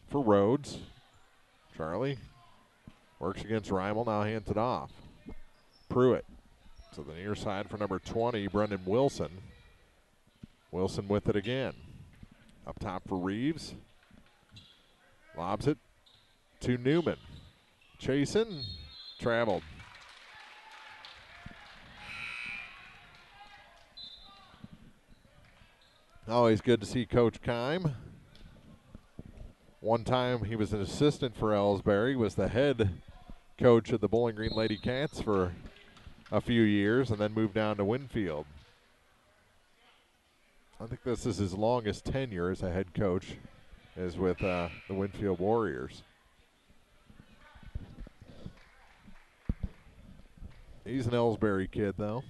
for Rhodes. Charlie works against Reimel, now hands it off. Pruitt to the near side for number 20, Brendan Wilson. Wilson with it again. Up top for Reeves. Lobs it to Newman. Chasing, traveled. Always good to see Coach Keim. One time he was an assistant for Ellsbury, was the head coach of the Bowling Green Lady Cats for a few years, and then moved down to Winfield. I think this is his longest tenure as a head coach, is with the Winfield Warriors. He's an Ellsbury kid, though.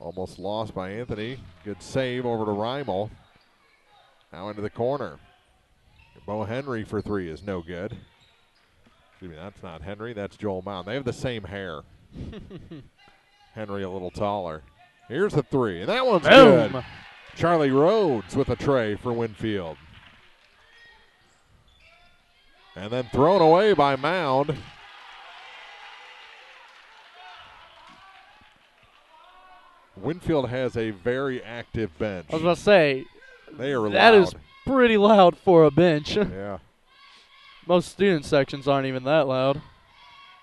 Almost lost by Anthony. Good save over to Reimel. Now into the corner. Bo Henry for three is no good. Excuse me, that's not Henry. That's Joel Mound. They have the same hair. Henry a little taller. Here's the three, and that one's Boom. good. Charlie Rhodes with a tray for Winfield. And then thrown away by Mound. Winfield has a very active bench. I was about to say, they are that loud. is pretty loud for a bench. Yeah. Most student sections aren't even that loud.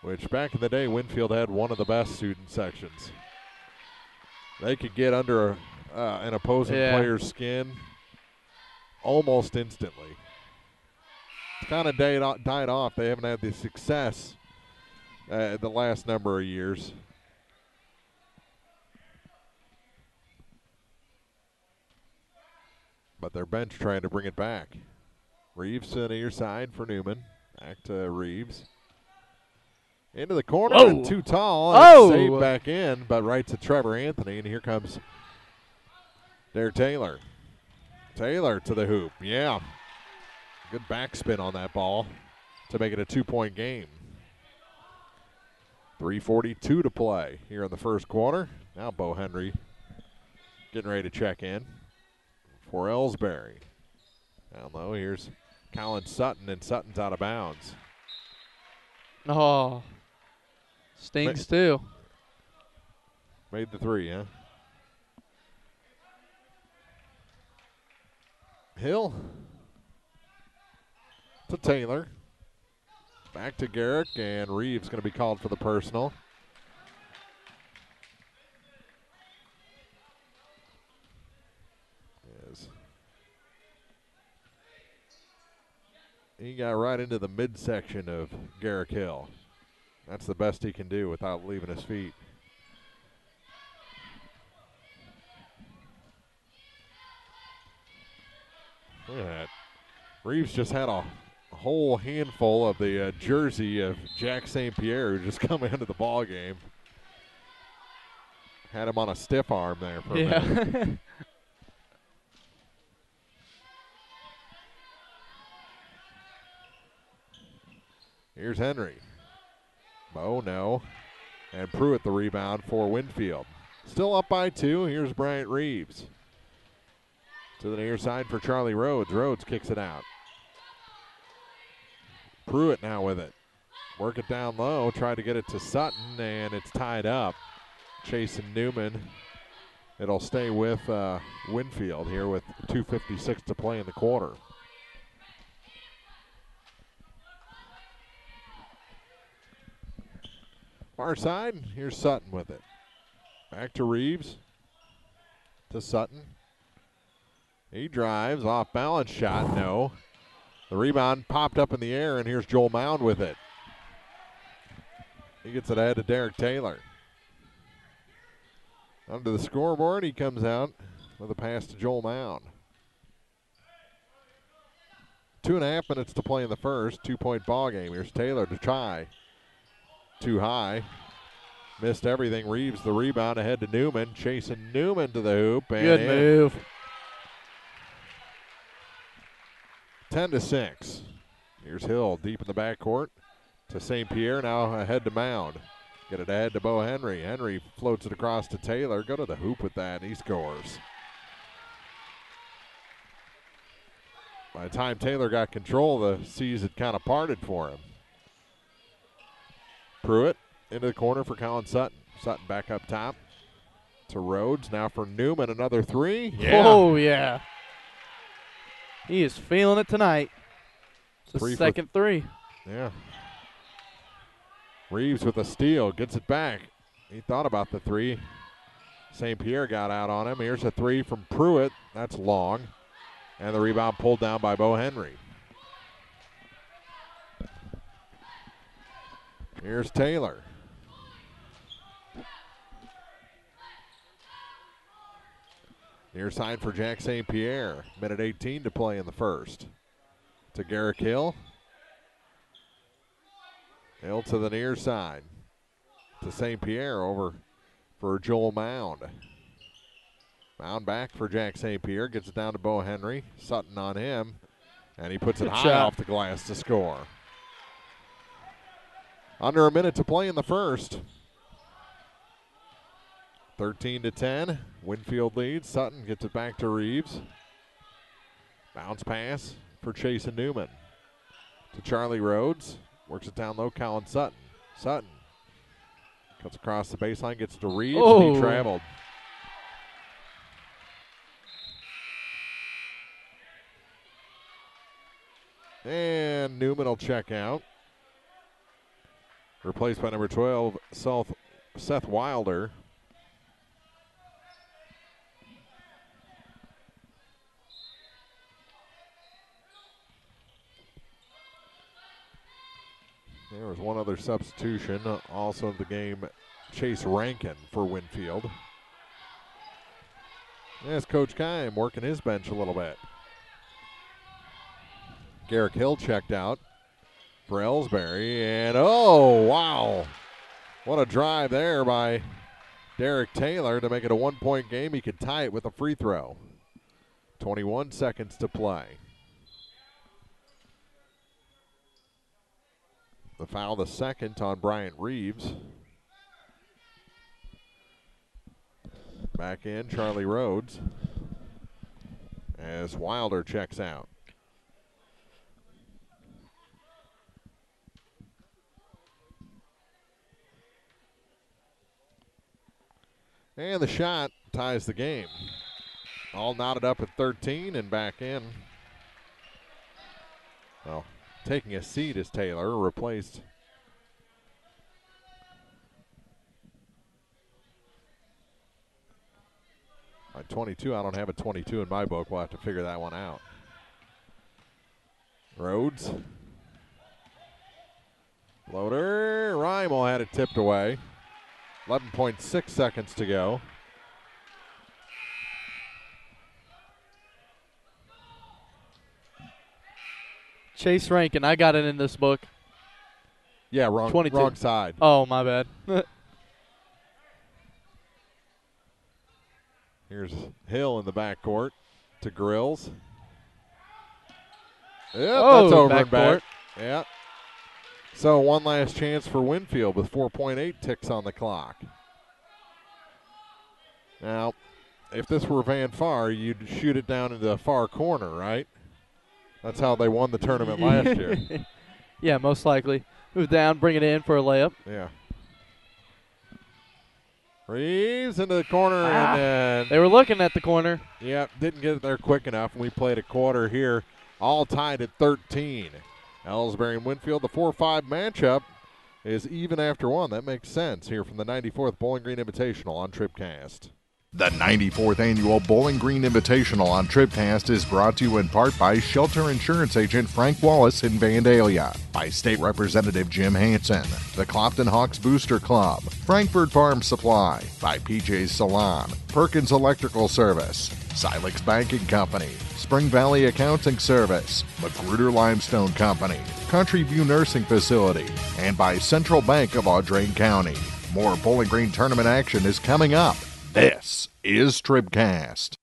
Which back in the day, Winfield had one of the best student sections. They could get under an opposing player's skin almost instantly. It's kind of died off. They haven't had the success the last number of years. But their bench trying to bring it back. Reeves to the near side for Newman. Back to Reeves. Into the corner, and too tall. And saved back in, but right to Trevor Anthony, and here comes Derek Taylor. Taylor to the hoop, yeah. Good backspin on that ball to make it a 2-point game. 3:42 to play here in the first quarter. Now Bo Henry getting ready to check in for Ellsbury. Down low, here's Colin Sutton, and Sutton's out of bounds. Oh, stings too. Made the three, huh? Hill to Taylor. Back to Garrick, and Reeves going to be called for the personal. Yes. He got right into the midsection of Garrick Hill. That's the best he can do without leaving his feet. Look at that. Reeves just had a whole handful of the jersey of Jack St. Pierre, who just come into the ball game. Had him on a stiff arm there for a minute. Here's Henry. Oh, no. And Pruitt the rebound for Winfield. Still up by 2. Here's Bryant Reeves. To the near side for Charlie Rhodes. Rhodes kicks it out. Pruitt now with it. Work it down low. Try to get it to Sutton, and it's tied up. Chase and Newman. It'll stay with Winfield here with 2:56 to play in the quarter. Far side, here's Sutton with it. Back to Reeves. To Sutton. He drives, off balance shot, no. The rebound popped up in the air, and here's Joel Mound with it. He gets it ahead to Derek Taylor. Under the scoreboard, he comes out with a pass to Joel Mound. 2.5 minutes to play in the first. 2-point ball game. Here's Taylor to try. Too high. Missed everything. Reeves the rebound ahead to Newman. Chasing Newman to the hoop. And good move. 10-6. Here's Hill deep in the backcourt to St. Pierre. Now ahead to Mound. Get it ahead to Bo Henry. Henry floats it across to Taylor. Go to the hoop with that, and he scores. By the time Taylor got control, the seas had kind of parted for him. Pruitt into the corner for Colin Sutton. Sutton back up top to Rhodes. Now for Newman, another three. Yeah. Oh, yeah. He is feeling it tonight. It's the second three. Yeah. Reeves with a steal, gets it back. He thought about the three. St. Pierre got out on him. Here's a three from Pruitt. That's long. And the rebound pulled down by Bo Henry. Here's Taylor. Near side for Jack St. Pierre. Minute 18 to play in the first. To Garrick Hill. Hill to the near side. To St. Pierre over for Joel Mound. Bound back for Jack St. Pierre. Gets it down to Bo Henry. Sutton on him. And he puts it high off the glass to score. Under a minute to play in the first. 13-10. Winfield leads. Sutton gets it back to Reeves. Bounce pass for Chase and Newman. To Charlie Rhodes. Works it down low. Colin Sutton. Sutton cuts across the baseline. Gets it to Reeves. And he traveled. And Newman will check out. Replaced by number 12, Seth Wilder. There was one other substitution, also in the game, Chase Rankin for Winfield. There's Coach Kime working his bench a little bit. Garrick Hill checked out for Ellsbury, and oh, wow. What a drive there by Derek Taylor to make it a one-point game. He could tie it with a free throw. 21 seconds to play. The foul, the second on Bryant Reeves. Back in, Charlie Rhodes, as Wilder checks out. And the shot ties the game. All knotted up at 13 and back in. Well, taking a seat is Taylor, replaced by 22. I don't have a 22 in my book. We'll have to figure that one out. Rhodes. Floater. Rymel had it tipped away. 11.6 seconds to go. Chase Rankin, I got it in this book. Yeah, wrong side. Oh, my bad. Here's Hill in the backcourt to Grills. Yep, that's over and back. Yeah. So one last chance for Winfield with 4.8 ticks on the clock. Now, if this were Van Far, you'd shoot it down into the far corner, right? That's how they won the tournament last year. Yeah, most likely. Move down, bring it in for a layup. Yeah. Reeves into the corner. And then they were looking at the corner. Yeah, didn't get it there quick enough. We played a quarter here, all tied at 13. Ellsbury and Winfield, the 4-5 matchup is even after one. That makes sense here from the 94th Bowling Green Invitational on TribCast. The 94th Annual Bowling Green Invitational on TribCast is brought to you in part by Shelter Insurance Agent Frank Wallace in Vandalia, by State Representative Jim Hansen, the Clopton Hawks Booster Club, Frankfurt Farm Supply, by PJ's Salon, Perkins Electrical Service, Silex Banking Company, Spring Valley Accounting Service, Magruder Limestone Company, Country View Nursing Facility, and by Central Bank of Audrain County. More Bowling Green tournament action is coming up. This is TribCast.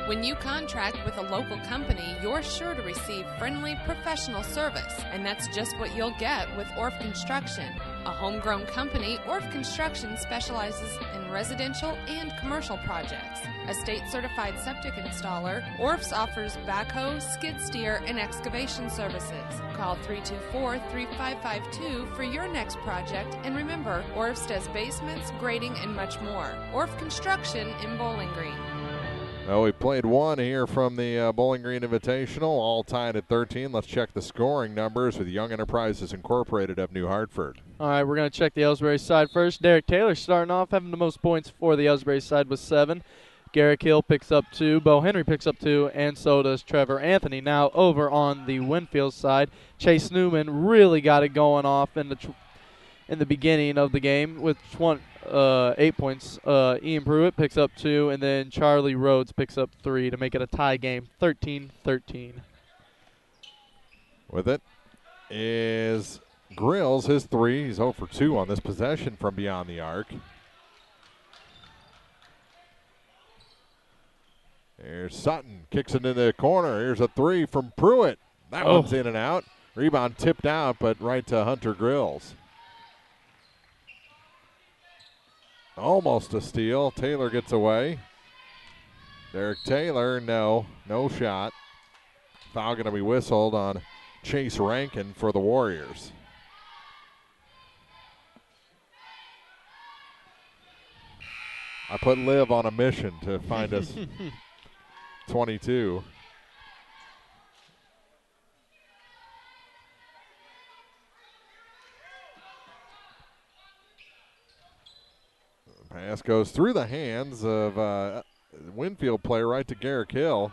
When you contract with a local company, you're sure to receive friendly, professional service, and that's just what you'll get with Orff Construction. A homegrown company, Orff Construction specializes in residential and commercial projects. A state-certified septic installer, Orff's offers backhoe, skid steer, and excavation services. Call 324-3552 for your next project, and remember, Orff's does basements, grading, and much more. Orff Construction in Bowling Green. Well, we played one here from the Bowling Green Invitational, all tied at 13. Let's check the scoring numbers with Young Enterprises Incorporated of New Hartford. All right, we're going to check the Ellsbury side first. Derek Taylor starting off, having the most points for the Ellsbury side with 7. Garrick Hill picks up 2. Bo Henry picks up 2, and so does Trevor Anthony. Now over on the Winfield side, Chase Newman really got it going off in the beginning of the game with 8 points. Ian Pruitt picks up 2, and then Charlie Rhodes picks up 3 to make it a tie game, 13-13. With it is Grills, his 3. He's 0 for 2 on this possession from beyond the arc. Here's Sutton, kicks it in the corner. Here's a 3 from Pruitt. That one's in and out. Rebound tipped out, but right to Hunter Grills. Almost a steal. Taylor gets away. Derek Taylor, no shot. Foul going to be whistled on Chase Rankin for the Warriors. I put Liv on a mission to find us 22. Pass goes through the hands of Winfield player right to Garrick Hill.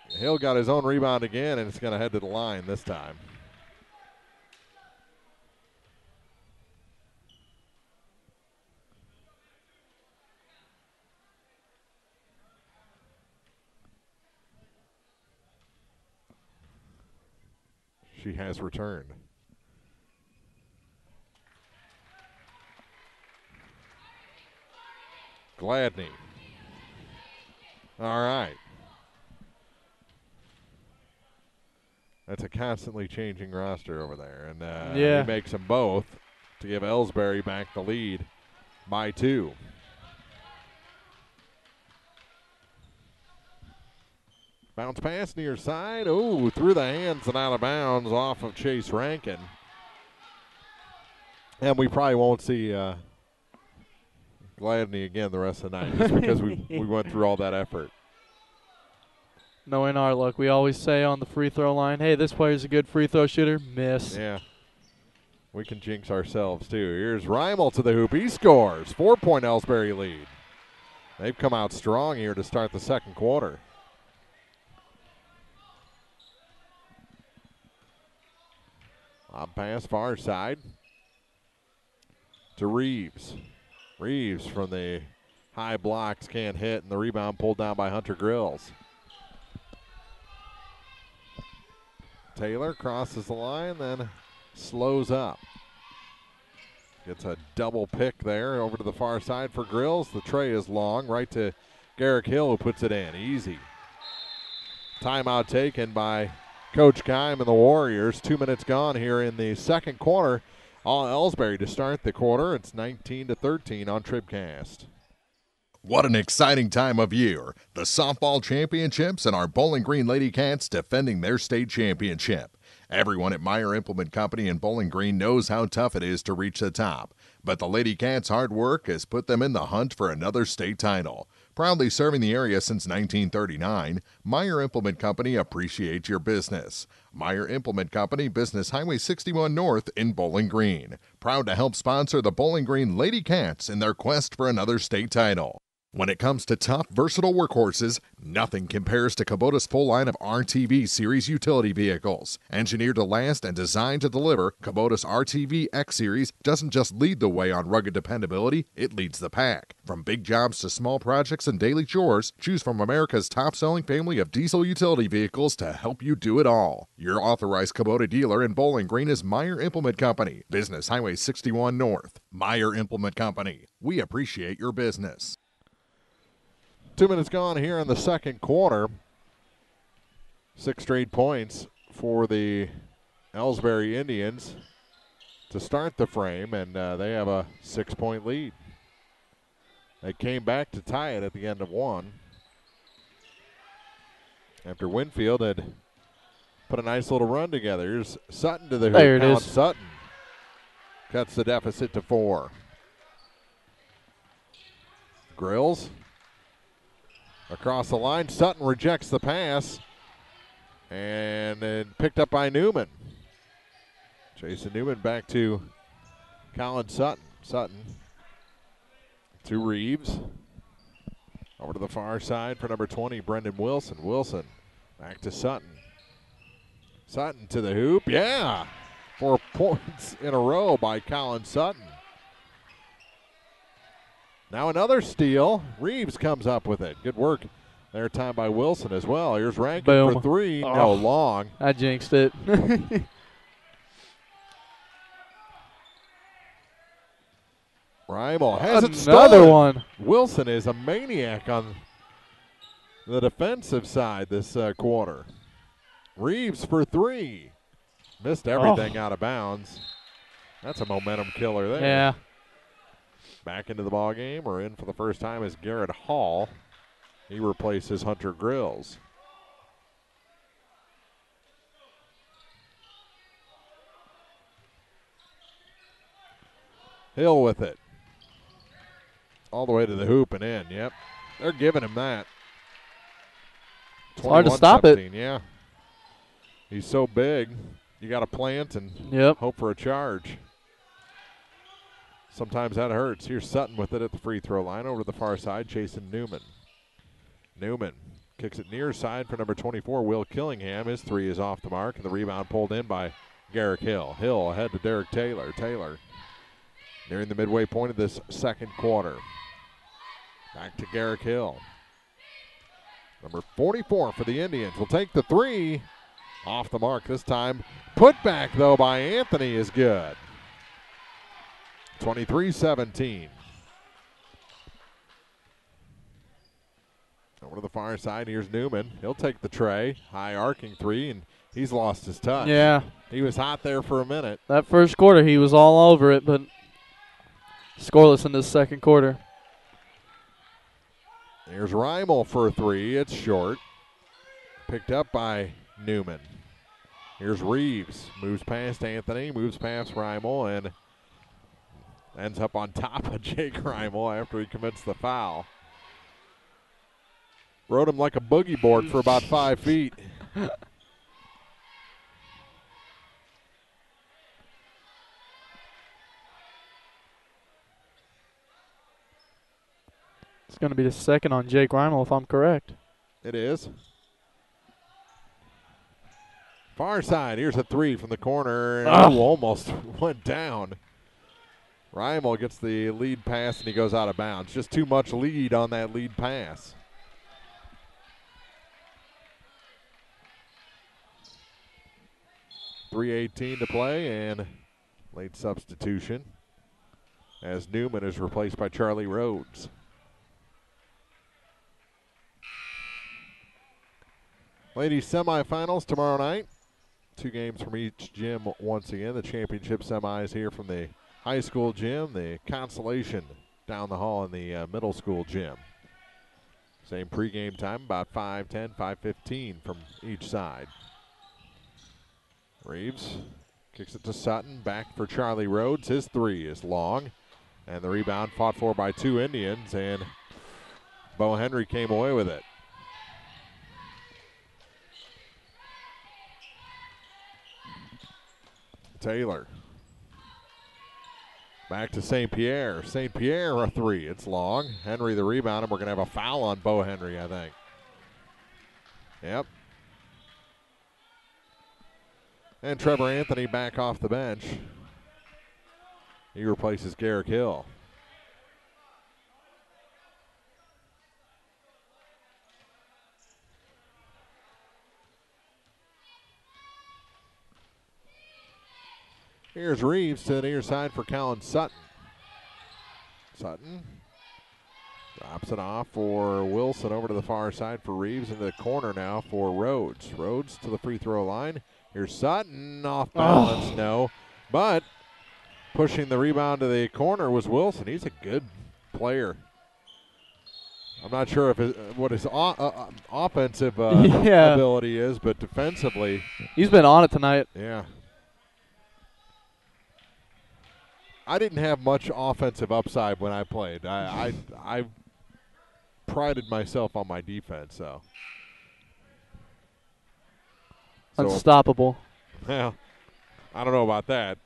Hill got his own rebound again, and it's going to head to the line this time. She has returned. Gladney. All right. That's a constantly changing roster over there. And he makes them both to give Ellsbury back the lead by 2. Bounce pass near side. Oh, through the hands and out of bounds off of Chase Rankin. And we probably won't see Gladney again the rest of the night just because we went through all that effort. Knowing our luck, we always say on the free throw line, hey, this player's a good free throw shooter. Miss. Yeah. We can jinx ourselves, too. Here's Reimel to the hoop. He scores. 4-point Ellsbury lead. They've come out strong here to start the second quarter. Lob pass far side to Reeves. Reeves from the high blocks can't hit, and the rebound pulled down by Hunter Grills. Taylor crosses the line, then slows up. Gets a double pick there over to the far side for Grills. The tray is long, right to Garrick Hill, who puts it in. Easy. Timeout taken by Coach Keim and the Warriors. 2 minutes gone here in the second quarter. All Ellsbury to start the quarter. It's 19-13 on TribCast. What an exciting time of year. The softball championships and our Bowling Green Lady Cats defending their state championship. Everyone at Meyer Implement Company in Bowling Green knows how tough it is to reach the top. But the Lady Cats' hard work has put them in the hunt for another state title. Proudly serving the area since 1939, Meyer Implement Company appreciates your business. Meyer Implement Company, Business Highway 61 North in Bowling Green. Proud to help sponsor the Bowling Green Lady Cats in their quest for another state title. When it comes to tough, versatile workhorses, nothing compares to Kubota's full line of RTV Series utility vehicles. Engineered to last and designed to deliver, Kubota's RTV X Series doesn't just lead the way on rugged dependability, it leads the pack. From big jobs to small projects and daily chores, choose from America's top-selling family of diesel utility vehicles to help you do it all. Your authorized Kubota dealer in Bowling Green is Meyer Implement Company, Business Highway 61 North. Meyer Implement Company. We appreciate your business. 2 minutes gone here in the second quarter. 6 straight points for the Ellsbury Indians to start the frame, and they have a 6-point lead. They came back to tie it at the end of one after Winfield had put a nice little run together. Here's Sutton to the hoop. There it is. Sutton cuts the deficit to 4. Grills across the line. Sutton rejects the pass, and then picked up by Newman. Jason Newman back to Colin Sutton. Sutton to Reeves. Over to the far side for number 20, Brendan Wilson. Wilson back to Sutton. Sutton to the hoop. Yeah! 4 points in a row by Colin Sutton. Now another steal. Reeves comes up with it. Good work there, time by Wilson as well. Here's Rankin for 3. No, long. I jinxed it. Rimal has it Another stolen. one. Wilson is a maniac on the defensive side this quarter. Reeves for three. Missed everything out of bounds. That's a momentum killer there. Yeah. Back into the ball game, or in for the first time, is Garrett Hall. He replaces Hunter Grills. Hill with it. All the way to the hoop and in. Yep. They're giving him that. It's hard to stop it. Yeah. He's so big. You got to plant and hope for a charge. Sometimes that hurts. Here's Sutton with it at the free throw line over to the far side, chasing Newman. Newman kicks it near side for number 24, Will Killingham. His three is off the mark, and the rebound pulled in by Garrick Hill. Hill ahead to Derek Taylor. Taylor nearing the midway point of this second quarter. Back to Garrick Hill. Number 44 for the Indians will take the three. Off the mark this time. Put back, though, by Anthony is good. 23-17. Over to the far side, here's Newman. He'll take the tray. High arcing three, and he's lost his touch. Yeah. He was hot there for a minute. That first quarter, he was all over it, but scoreless in this second quarter. Here's Reimel for a three. It's short. Picked up by Newman. Here's Reeves. Moves past Anthony, moves past Reimel, and ends up on top of Jake Reimel after he commits the foul. Rode him like a boogie board for about 5 feet. It's going to be the second on Jake Reimel, if I'm correct. It is. Far side, here's a three from the corner. And almost went down. Reimel gets the lead pass, and he goes out of bounds. Just too much lead on that lead pass. .318 to play, and late substitution as Newman is replaced by Charlie Rhodes. Ladies semifinals tomorrow night. 2 games from each gym once again. The championship semis here from the high school gym, the consolation down the hall in the middle school gym. Same pregame time, about 5:10, 5:15 from each side. Reeves kicks it to Sutton, back for Charlie Rhodes. His three is long, and the rebound fought for by 2 Indians, and Bo Henry came away with it. Taylor. Back to St. Pierre. St. Pierre a three. It's long. Henry the rebound, and we're going to have a foul on Bo Henry, I think. Yep. And Trevor Anthony back off the bench. He replaces Garrick Hill. Here's Reeves to the near side for Colin Sutton. Sutton drops it off for Wilson over to the far side for Reeves, into the corner now for Rhodes. Rhodes to the free throw line. Here's Sutton, off balance, no. But pushing the rebound to the corner was Wilson. He's a good player. I'm not sure if what his offensive ability is, but defensively. He's been on it tonight. Yeah. I didn't have much offensive upside when I played. I prided myself on my defense, so. Unstoppable. Well, I don't know about that.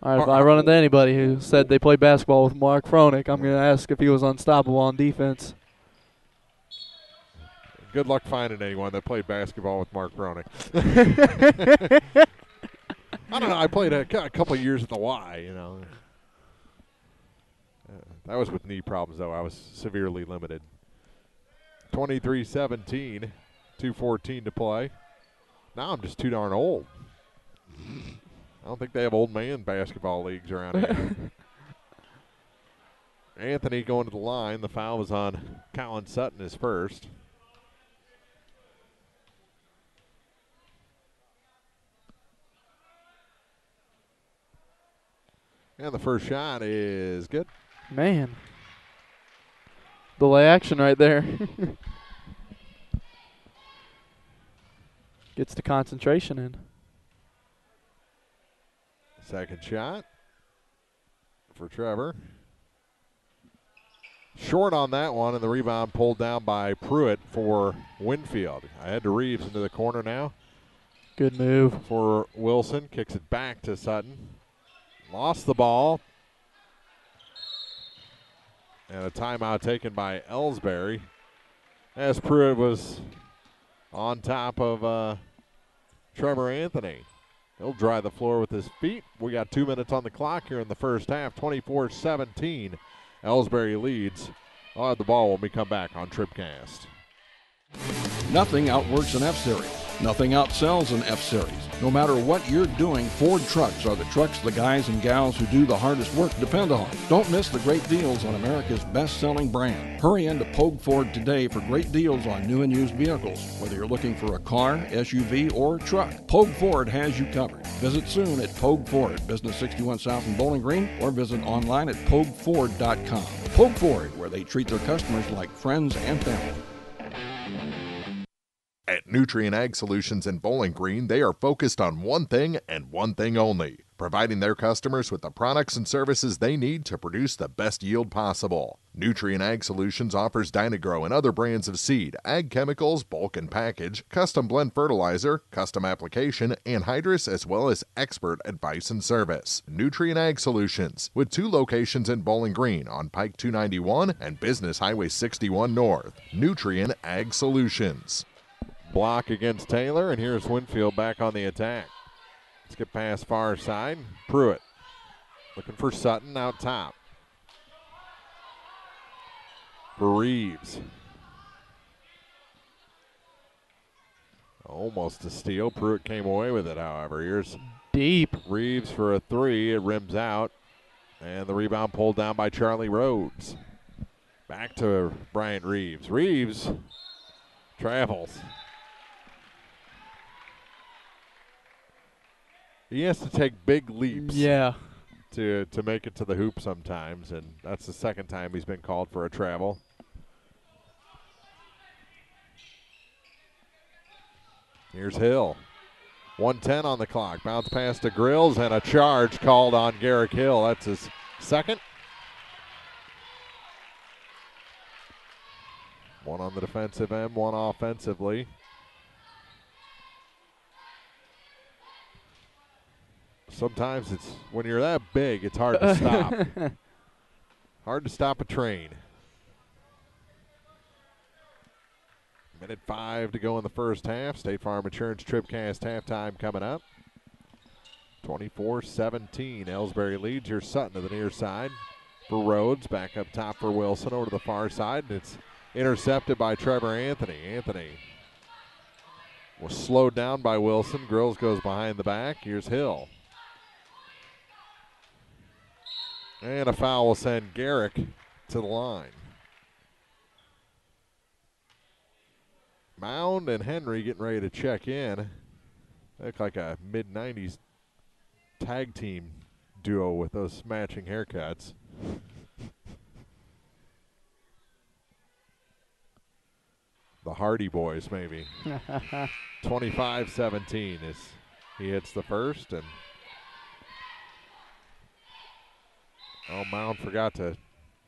All right, if I run into anybody who said they play basketball with Mark Froelich, I'm going to ask if he was unstoppable on defense. Good luck finding anyone that played basketball with Mark Froelich. I don't know. I played a couple of years at the Y, you know. That was with knee problems, though. I was severely limited. 23-17, 2:14 to play. Now I'm just too darn old. I don't think they have old man basketball leagues around here. Anthony going to the line. The foul was on Colin Sutton, his first. And the first shot is good. Man. Delay action right there. Gets the concentration in. Second shot for Trevor. Short on that one, and the rebound pulled down by Pruitt for Winfield. Ahead to Reeves into the corner now. Good move. For Wilson. Kicks it back to Sutton. Lost the ball. And a timeout taken by Ellsbury, as Pruitt was on top of Trevor Anthony. He'll dry the floor with his feet. We got 2 minutes on the clock here in the first half. 24-17. Ellsbury leads. I'll have the ball when we come back on TribCast. Nothing outworks an F-Series. Nothing outsells an F-Series. No matter what you're doing, Ford trucks are the trucks the guys and gals who do the hardest work depend on. Don't miss the great deals on America's best-selling brand. Hurry into Pogue Ford today for great deals on new and used vehicles. Whether you're looking for a car, SUV, or truck, Pogue Ford has you covered. Visit soon at Pogue Ford, Business 61 South in Bowling Green, or visit online at PogueFord.com. Pogue Ford, where they treat their customers like friends and family. At Nutrien Ag Solutions in Bowling Green, they are focused on one thing and one thing only, providing their customers with the products and services they need to produce the best yield possible. Nutrien Ag Solutions offers Dynagrow and other brands of seed, ag chemicals, bulk and package, custom blend fertilizer, custom application, anhydrous, as well as expert advice and service. Nutrien Ag Solutions, with 2 locations in Bowling Green on Pike 291 and Business Highway 61 North. Nutrien Ag Solutions. Block against Taylor, and here's Winfield back on the attack. Let's get past far side. Pruitt looking for Sutton out top. For Reeves. Almost a steal. Pruitt came away with it, however. Here's deep. Reeves for a 3. It rims out. And the rebound pulled down by Charlie Rhodes. Back to Bryant Reeves. Reeves travels. He has to take big leaps to make it to the hoop sometimes, and that's the second time he's been called for a travel. Here's Hill. 1:10 on the clock. Bounce pass to Grills, and a charge called on Garrick Hill. That's his second. 1 on the defensive end, 1 offensively. Sometimes it's when you're that big, it's hard to stop. Hard to stop a train. 1:05 to go in the first half. State Farm Insurance TribCast halftime coming up. 24-17. Ellsbury leads. Here's Sutton to the near side for Rhodes. Back up top for Wilson over to the far side. And it's intercepted by Trevor Anthony. Anthony was slowed down by Wilson. Grills goes behind the back. Here's Hill. And a foul will send Garrick to the line. Mound and Henry getting ready to check in. They look like a mid-90s tag team duo with those matching haircuts. The Hardy Boys, maybe. 25-17 as he hits the first, and Mound forgot to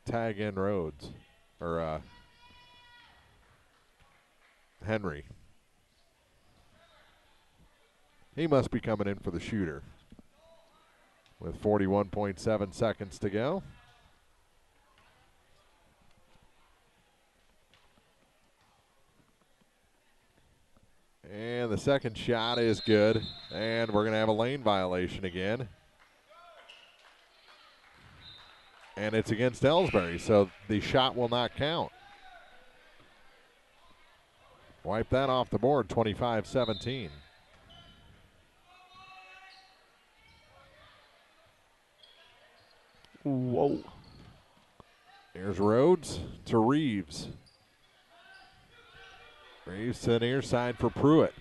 tag in Rhodes, or Henry. He must be coming in for the shooter with 41.7 seconds to go. And the second shot is good, and we're going to have a lane violation again. And it's against Ellsbury, so the shot will not count. Wipe that off the board, 25-17. Whoa. Here's Rhodes to Reeves. Reeves to the near side for Pruitt.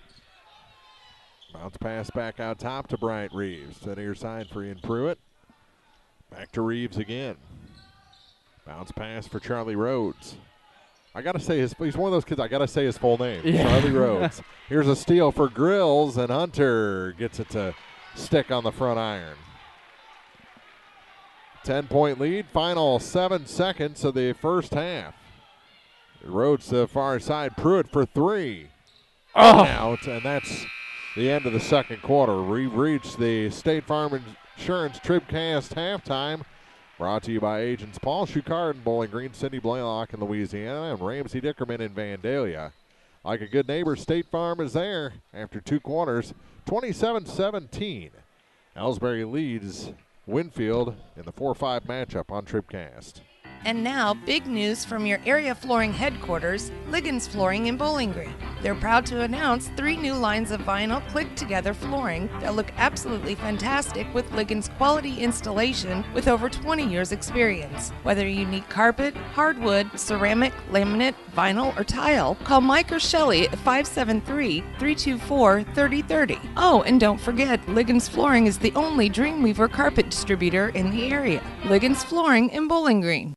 Bounce pass back out top to Bryant Reeves. To the near side for Ian Pruitt. Back to Reeves again. Bounce pass for Charlie Rhodes. I got to say, he's one of those kids, I got to say his full name. Yeah. Charlie Rhodes. Here's a steal for Grills, and Hunter gets it to stick on the front iron. 10-point lead, final 7 seconds of the first half. Rhodes to the far side, Pruitt for 3. Out, and that's the end of the second quarter. We've reached the State Farm Insurance TribCast halftime. Brought to you by agents Paul Schuchard in Bowling Green, Cindy Blaylock in Louisiana, and Ramsey Dickerman in Vandalia. Like a good neighbor, State Farm is there after 2 quarters, 27-17. Ellsbury leads Winfield in the 4-5 matchup on TribCast. And now, big news from your area flooring headquarters, Liggins Flooring in Bowling Green. They're proud to announce 3 new lines of vinyl click-together flooring that look absolutely fantastic with Liggins quality installation with over 20 years experience. Whether you need carpet, hardwood, ceramic, laminate, vinyl, or tile, call Mike or Shelley at 573-324-3030. Oh, and don't forget, Liggins Flooring is the only Dreamweaver carpet distributor in the area. Liggins Flooring in Bowling Green.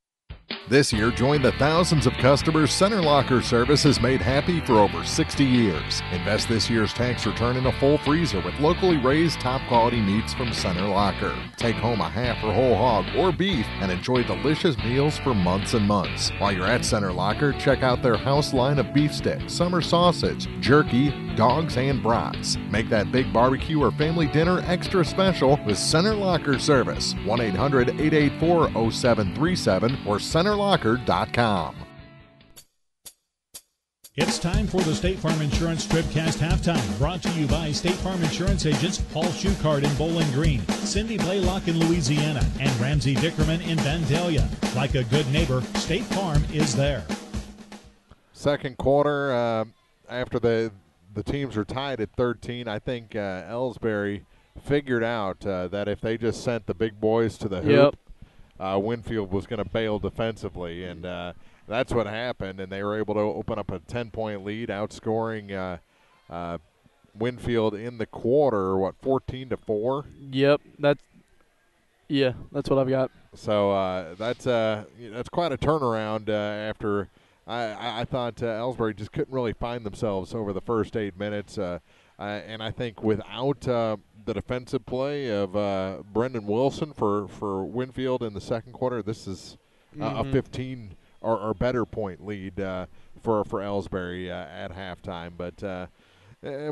This year, join the thousands of customers Center Locker Service has made happy for over 60 years. Invest this year's tax return in a full freezer with locally raised top-quality meats from Center Locker. Take home a half or whole hog or beef and enjoy delicious meals for months and months. While you're at Center Locker, check out their house line of beef sticks, summer sausage, jerky, dogs, and brats. Make that big barbecue or family dinner extra special with Center Locker Service. 1-800-884-0737 or centerlocker.com. It's time for the State Farm Insurance TribCast halftime, brought to you by State Farm Insurance agents Paul Schuchard in Bowling Green, Cindy Blaylock in Louisiana, and Ramsey Dickerman in Vandalia. Like a good neighbor, State Farm is there. Second quarter, after the teams are tied at 13, I think Ellsbury figured out that if they just sent the big boys to the hoop, Winfield was going to bail defensively, and that's what happened, and they were able to open up a 10-point lead, outscoring Winfield in the quarter, 14-4? Yep, that's what I've got. So that's quite a turnaround after I thought Ellsbury just couldn't really find themselves over the first 8 minutes, and I think without the defensive play of Brendan Wilson for Winfield in the second quarter, this is a 15 or better point lead for Ellsbury at halftime. But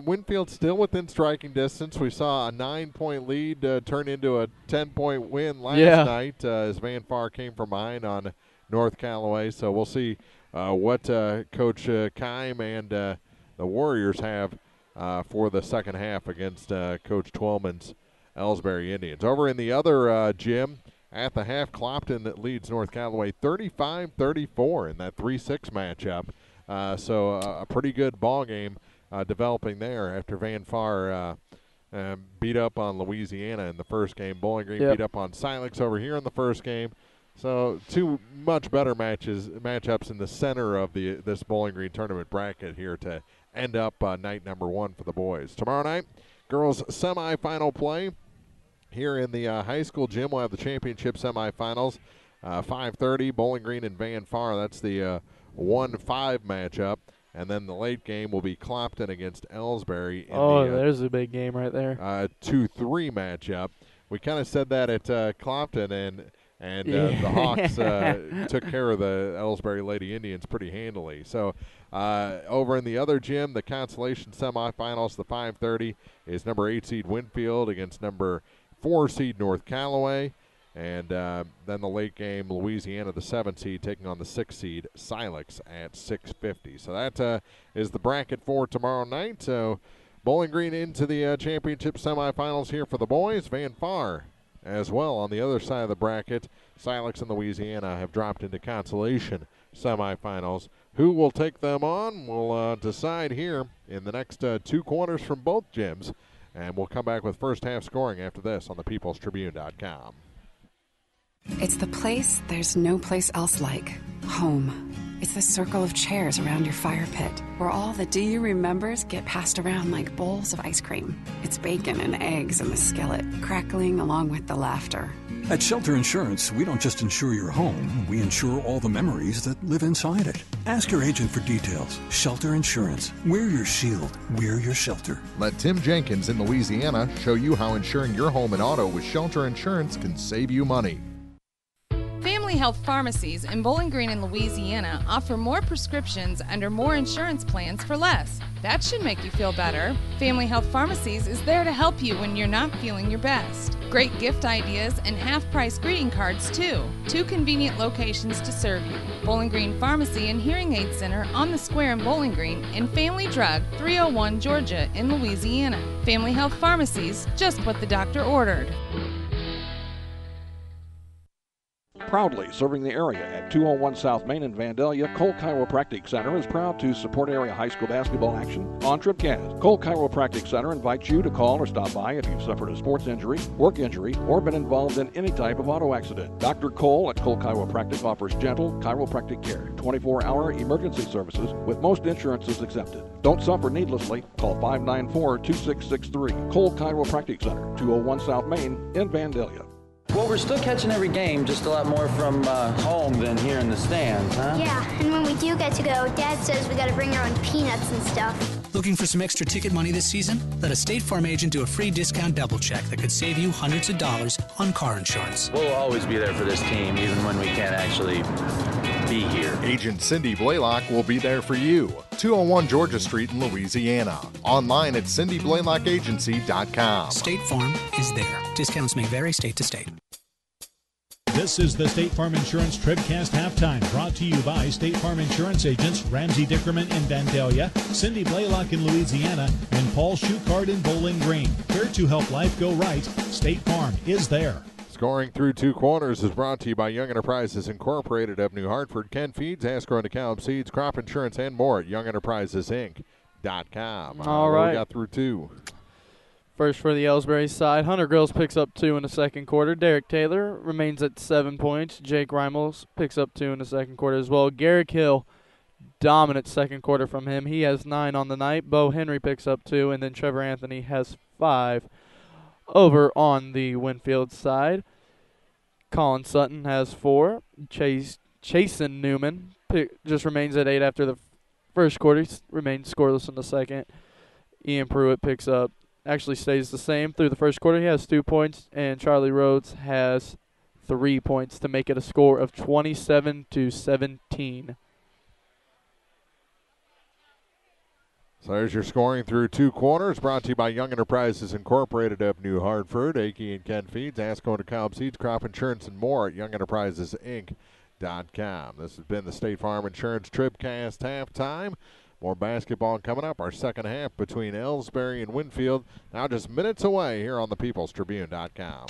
Winfield still within striking distance. We saw a 9-point lead turn into a 10-point win last night as Van Far came from behind on North Callaway. So we'll see what Coach Keim and the Warriors have for the second half against Coach Twellman's Ellsbury Indians. Over in the other gym, at the half, Clopton leads North Callaway 35-34 in that 3-6 matchup. So a pretty good ball game developing there after Van Far beat up on Louisiana in the first game. Bowling Green beat up on Silex over here in the first game. So 2 much better matchups in the center of this Bowling Green tournament bracket here to end up night number 1 for the boys. Tomorrow night, girls semifinal play here in the high school gym. We'll have the championship semifinals, 5:30, Bowling Green and Van Far. That's the 1-5 matchup. And then the late game will be Clopton against Ellsbury. There's a big game right there. 2-3 matchup. We kind of said that at Clopton, and the Hawks took care of the Ellsbury Lady Indians pretty handily. So over in the other gym, the consolation semifinals, the 5:30 is number 8 seed Winfield against number 4 seed North Callaway. And then the late game, Louisiana, the 7 seed, taking on the 6 seed Silex at 6:50. So that is the bracket for tomorrow night. So Bowling Green into the championship semifinals here for the boys. Van Far as well on the other side of the bracket. Silex and Louisiana have dropped into consolation semifinals. Who will take them on? We'll decide here in the next 2 quarters from both gyms. And we'll come back with first half scoring after this on thepeoplestribune.com. It's the place there's no place else like. Home. It's the circle of chairs around your fire pit, where all the do you remembers get passed around like bowls of ice cream. It's bacon and eggs in the skillet, crackling along with the laughter. At Shelter Insurance, we don't just insure your home, we insure all the memories that live inside it. Ask your agent for details. Shelter Insurance. We're your shield. We're your shelter. Let Tim Jenkins in Louisiana show you how insuring your home and auto with Shelter Insurance can save you money. Family Health Pharmacies in Bowling Green and Louisiana offer more prescriptions under more insurance plans for less. That should make you feel better. Family Health Pharmacies is there to help you when you're not feeling your best. Great gift ideas and half-price greeting cards, too. 2 convenient locations to serve you. Bowling Green Pharmacy and Hearing Aid Center on the Square in Bowling Green, and Family Drug, 301 Georgia in Louisiana. Family Health Pharmacies, just what the doctor ordered. Proudly serving the area at 201 South Main in Vandalia, Cole Chiropractic Center is proud to support area high school basketball action on TribCast. Cole Chiropractic Center invites you to call or stop by if you've suffered a sports injury, work injury, or been involved in any type of auto accident. Dr. Cole at Cole Chiropractic offers gentle chiropractic care, 24-hour emergency services with most insurances accepted. Don't suffer needlessly. Call 594-2663. Cole Chiropractic Center, 201 South Main in Vandalia. Well, we're still catching every game, just a lot more from home than here in the stands, huh? Yeah, and when we do get to go, Dad says we got to bring our own peanuts and stuff. Looking for some extra ticket money this season? Let a State Farm agent do a free discount double check that could save you hundreds of dollars on car insurance. We'll always be there for this team, even when we can't actually be here. Agent Cindy Blaylock will be there for you. 201 Georgia Street in Louisiana. Online at cindyblaylockagency.com. State Farm is there. Discounts may vary state to state. This is the State Farm Insurance TribCast Halftime, brought to you by State Farm Insurance agents Ramsey Dickerman in Vandalia, Cindy Blaylock in Louisiana, and Paul Schuchard in Bowling Green. Here to help life go right, State Farm is there. Scoring through 2 corners is brought to you by Young Enterprises Incorporated of New Hartford. Ken Feeds, Asco and DeKalb Seeds, crop insurance, and more at YoungEnterprisesInc.com. All right. We got through 2. First for the Ellsbury side, Hunter Grills picks up 2 in the second quarter. Derek Taylor remains at 7 points. Jake Reimels picks up 2 in the second quarter as well. Garrick Hill, dominant second quarter from him. He has 9 on the night. Bo Henry picks up 2, and then Trevor Anthony has 5. Over on the Winfield side, Colin Sutton has 4. Chasen Newman just remains at 8 after the first quarter. He remains scoreless in the second. Ian Pruitt actually stays the same through the first quarter. He has 2 points, and Charlie Rhodes has 3 points to make it a score of 27-17. So there's your scoring through 2 quarters, brought to you by Young Enterprises Incorporated of New Hartford, Akey and Ken Feeds, Asco and DeKalb Seeds, crop insurance, and more at YoungEnterprisesInc.com. This has been the State Farm Insurance TribCast Halftime. More basketball coming up, our second half between Ellsbury and Winfield, now just minutes away here on the peoplestribune.com.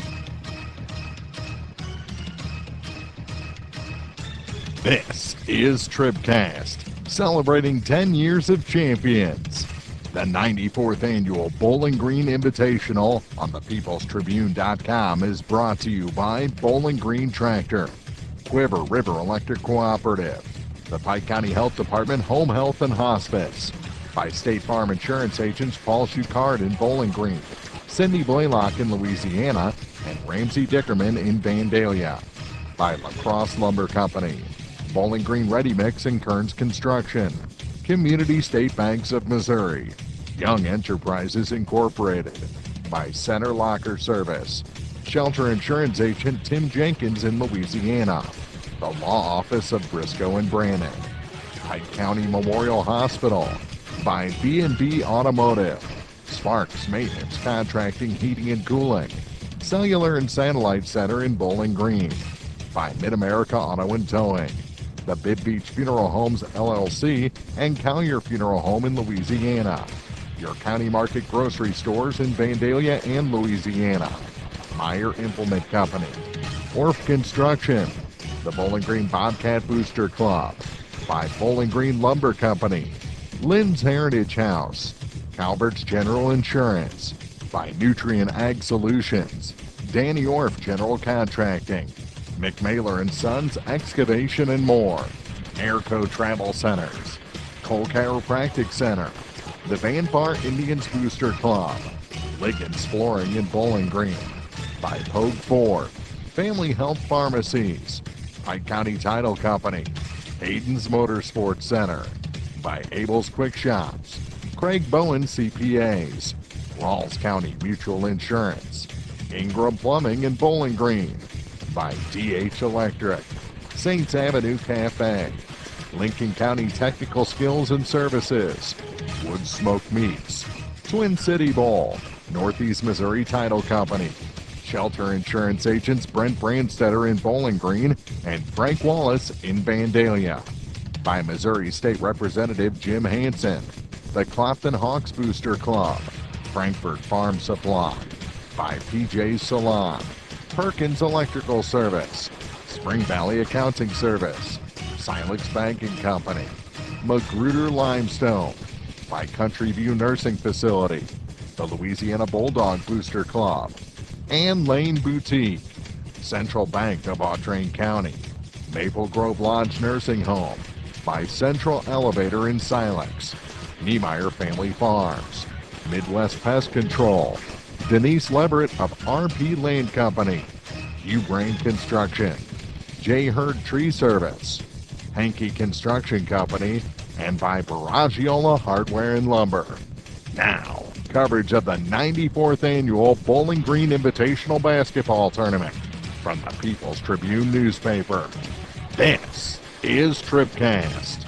This is TribCast, celebrating 10 years of champions. The 94th Annual Bowling Green Invitational on the peoplestribune.com is brought to you by Bowling Green Tractor, Quiver River Electric Cooperative, the Pike County Health Department Home Health and Hospice, by State Farm Insurance agents Paul Schuchard in Bowling Green, Cindy Blaylock in Louisiana, and Ramsey Dickerman in Vandalia, by La Crosse Lumber Company, Bowling Green Ready Mix and Kearns Construction, Community State Banks of Missouri, Young Enterprises Incorporated, by Center Locker Service, Shelter Insurance agent Tim Jenkins in Louisiana, the Law Office of Briscoe and Brannon, Pike County Memorial Hospital, by B&B Automotive, Sparks Maintenance Contracting, Heating and Cooling, Cellular and Satellite Center in Bowling Green, by Mid-America Auto and Towing, the Bib Beach Funeral Homes LLC, and Collier Funeral Home in Louisiana, your County Market grocery stores in Vandalia and Louisiana, Meyer Implement Company, Orff Construction, the Bowling Green Bobcat Booster Club, by Bowling Green Lumber Company, Lynn's Heritage House, Calvert's General Insurance, by Nutrient Ag Solutions, Danny Orff General Contracting, McMailer and Sons Excavation and More, Airco Travel Centers, Cole Chiropractic Center, the Van Bar Indians Booster Club, Liggins Flooring in Bowling Green, by Pogue Ford, Family Health Pharmacies, Pike County Title Company, Hayden's Motorsports Center, by Abel's Quick Shops, Craig Bowen CPAs, Rawls County Mutual Insurance, Ingram Plumbing in Bowling Green, by DH Electric, Saints Avenue Cafe, Lincoln County Technical Skills and Services, Wood Smoke Meats, Twin City Bowl, Northeast Missouri Title Company, Shelter Insurance Agents Brent Brandstetter in Bowling Green and Frank Wallace in Vandalia, by Missouri State Representative Jim Hansen, the Clopton Hawks Booster Club, Frankfurt Farm Supply, by PJ's Salon, Perkins Electrical Service, Spring Valley Accounting Service, Silex Banking Company, Magruder Limestone, by Country View Nursing Facility, the Louisiana Bulldog Booster Club, Ann Lane Boutique, Central Bank of Audrain County, Maple Grove Lodge Nursing Home, by Central Elevator in Silex, Niemeyer Family Farms, Midwest Pest Control, Denise Leverett of RP Land Company, Hugh Brain Construction, J. Hurd Tree Service, Hankey Construction Company, and by Baragiola Hardware and Lumber. Now, coverage of the 94th Annual Bowling Green Invitational Basketball Tournament from the People's Tribune newspaper. This is TribCast.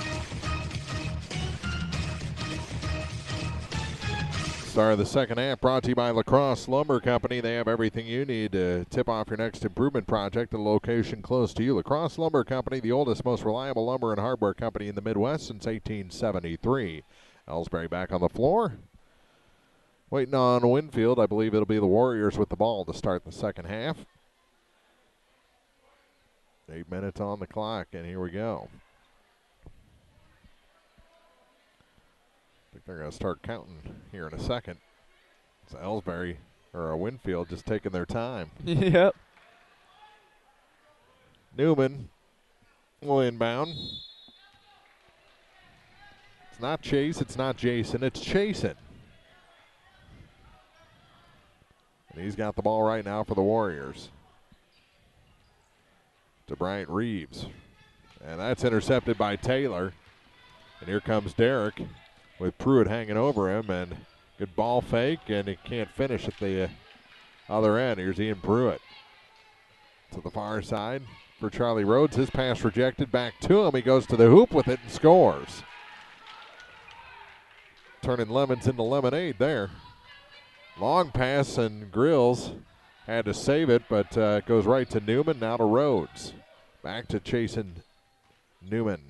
Start of the second half brought to you by La Crosse Lumber Company. They have everything you need to tip off your next improvement project at a location close to you. La Crosse Lumber Company, the oldest, most reliable lumber and hardware company in the Midwest since 1873. Ellsbury back on the floor. Waiting on Winfield. I believe it'll be the Warriors with the ball to start the second half. 8 minutes on the clock, and here we go. I think they're going to start counting here in a second. It's Ellsbury or Winfield just taking their time. Yep. Newman will inbound. It's not Chase, it's not Jason, it's Chasen. And he's got the ball right now for the Warriors. To Bryant Reeves. And that's intercepted by Taylor. And here comes Derrick with Pruitt hanging over him, and good ball fake, and he can't finish at the other end. Here's Ian Pruitt to the far side for Charlie Rhodes. His pass rejected, back to him. He goes to the hoop with it and scores. Turning lemons into lemonade there. Long pass, and Grills had to save it, but it goes right to Newman, now to Rhodes. Back to Chasen Newman.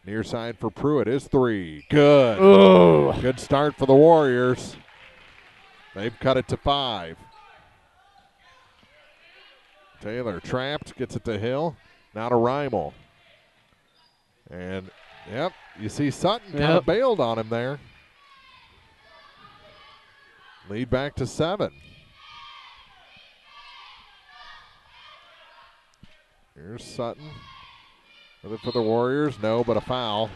Near side for Pruitt is three. Good. Ooh. Good start for the Warriors. They've cut it to 5. Taylor trapped, gets it to Hill. Now to Reimel. And, yep, you see Sutton kind of bailed on him there. Lead back to 7. Here's Sutton. With it for the Warriors. No, but a foul.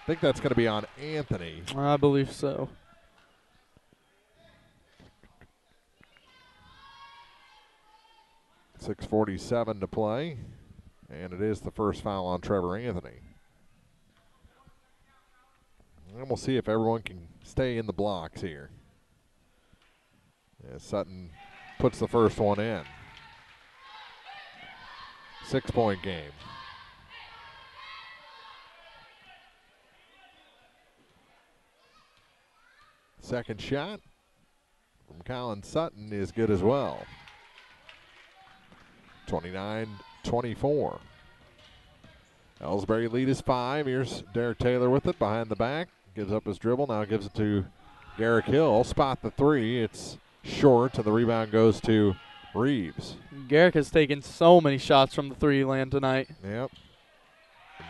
I think that's going to be on Anthony. I believe so. .6:47 to play. And it is the first foul on Trevor Anthony. And we'll see if everyone can stay in the blocks here. As Sutton puts the first one in. 6-point game. Second shot from Colin Sutton is good as well. 29-24. Ellsbury lead is 5. Here's Derek Taylor with it behind the back. Gives up his dribble. Now gives it to Garrick Hill. Spot the 3. It's short, and the rebound goes to Reeves. Garrick has taken so many shots from the 3 land tonight. Yep.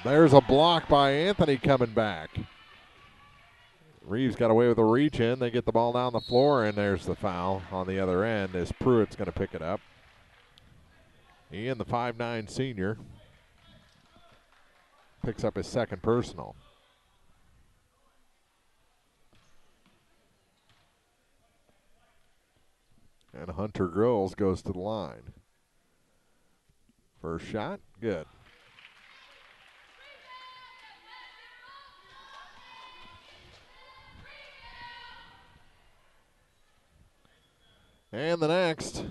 There's a block by Anthony coming back. Reeves got away with a reach in. They get the ball down the floor, and there's the foul on the other end as Pruitt's going to pick it up. Ian, the 5'9" senior, picks up his second personal. And Hunter Grills goes to the line. First shot, good. And the next,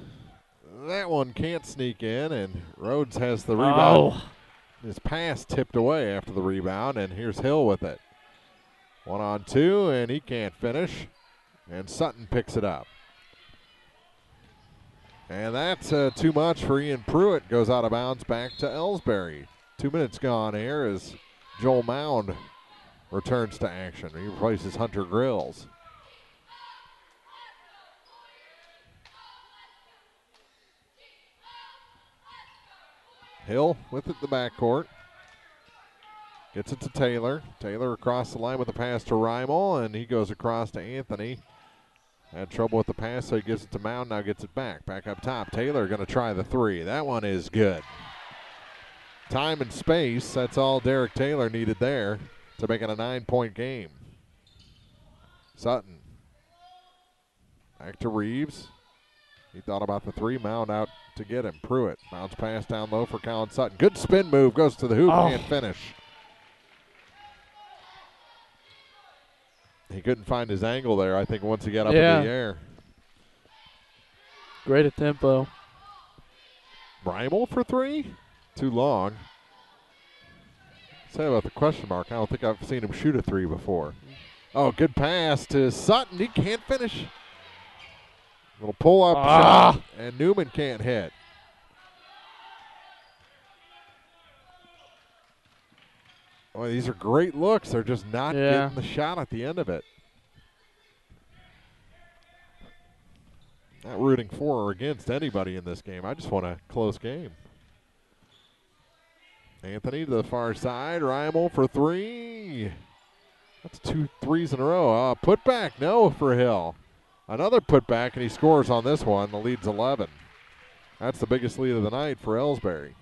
that one can't sneak in, and Rhodes has the rebound. Oh. His pass tipped away after the rebound, and here's Hill with it. 1-on-2, and he can't finish, and Sutton picks it up. And that's too much for Ian Pruitt. Goes out of bounds back to Ellsbury. 2 minutes gone here as Joel Mound returns to action. He replaces Hunter Grills. Hill with it in the backcourt. Gets it to Taylor. Taylor across the line with a pass to Reimel, and he goes across to Anthony. Had trouble with the pass, so he gives it to Mound, now gets it back. Back up top. Taylor going to try the three. That one is good. Time and space, that's all Derek Taylor needed there to make it a 9-point game. Sutton. Back to Reeves. He thought about the three. Mound out to get him. Pruitt. Mound's pass down low for Colin Sutton. Good spin move. Goes to the hoop. Can't finish. He couldn't find his angle there, I think, once he got up in the air. Great at tempo. Reimel for three? Too long. Say about the question mark, I don't think I've seen him shoot a three before. Oh, good pass to Sutton. He can't finish. Little pull-up shot, and Newman can't hit. Boy, these are great looks. They're just not getting the shot at the end of it. Not rooting for or against anybody in this game. I just want a close game. Anthony to the far side. Reimel for three. That's 2 threes in a row. Put back, no for Hill. Another putback, and he scores on this one. The lead's 11. That's the biggest lead of the night for Ellsbury.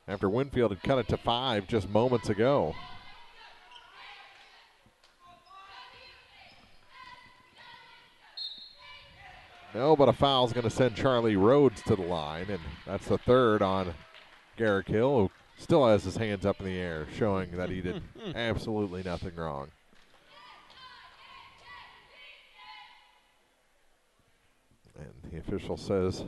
After Winfield had cut it to 5 just moments ago. No, but a foul's going to send Charlie Rhodes to the line, and that's the third on Garrick Hill, who still has his hands up in the air, showing that he did absolutely nothing wrong. And the official says,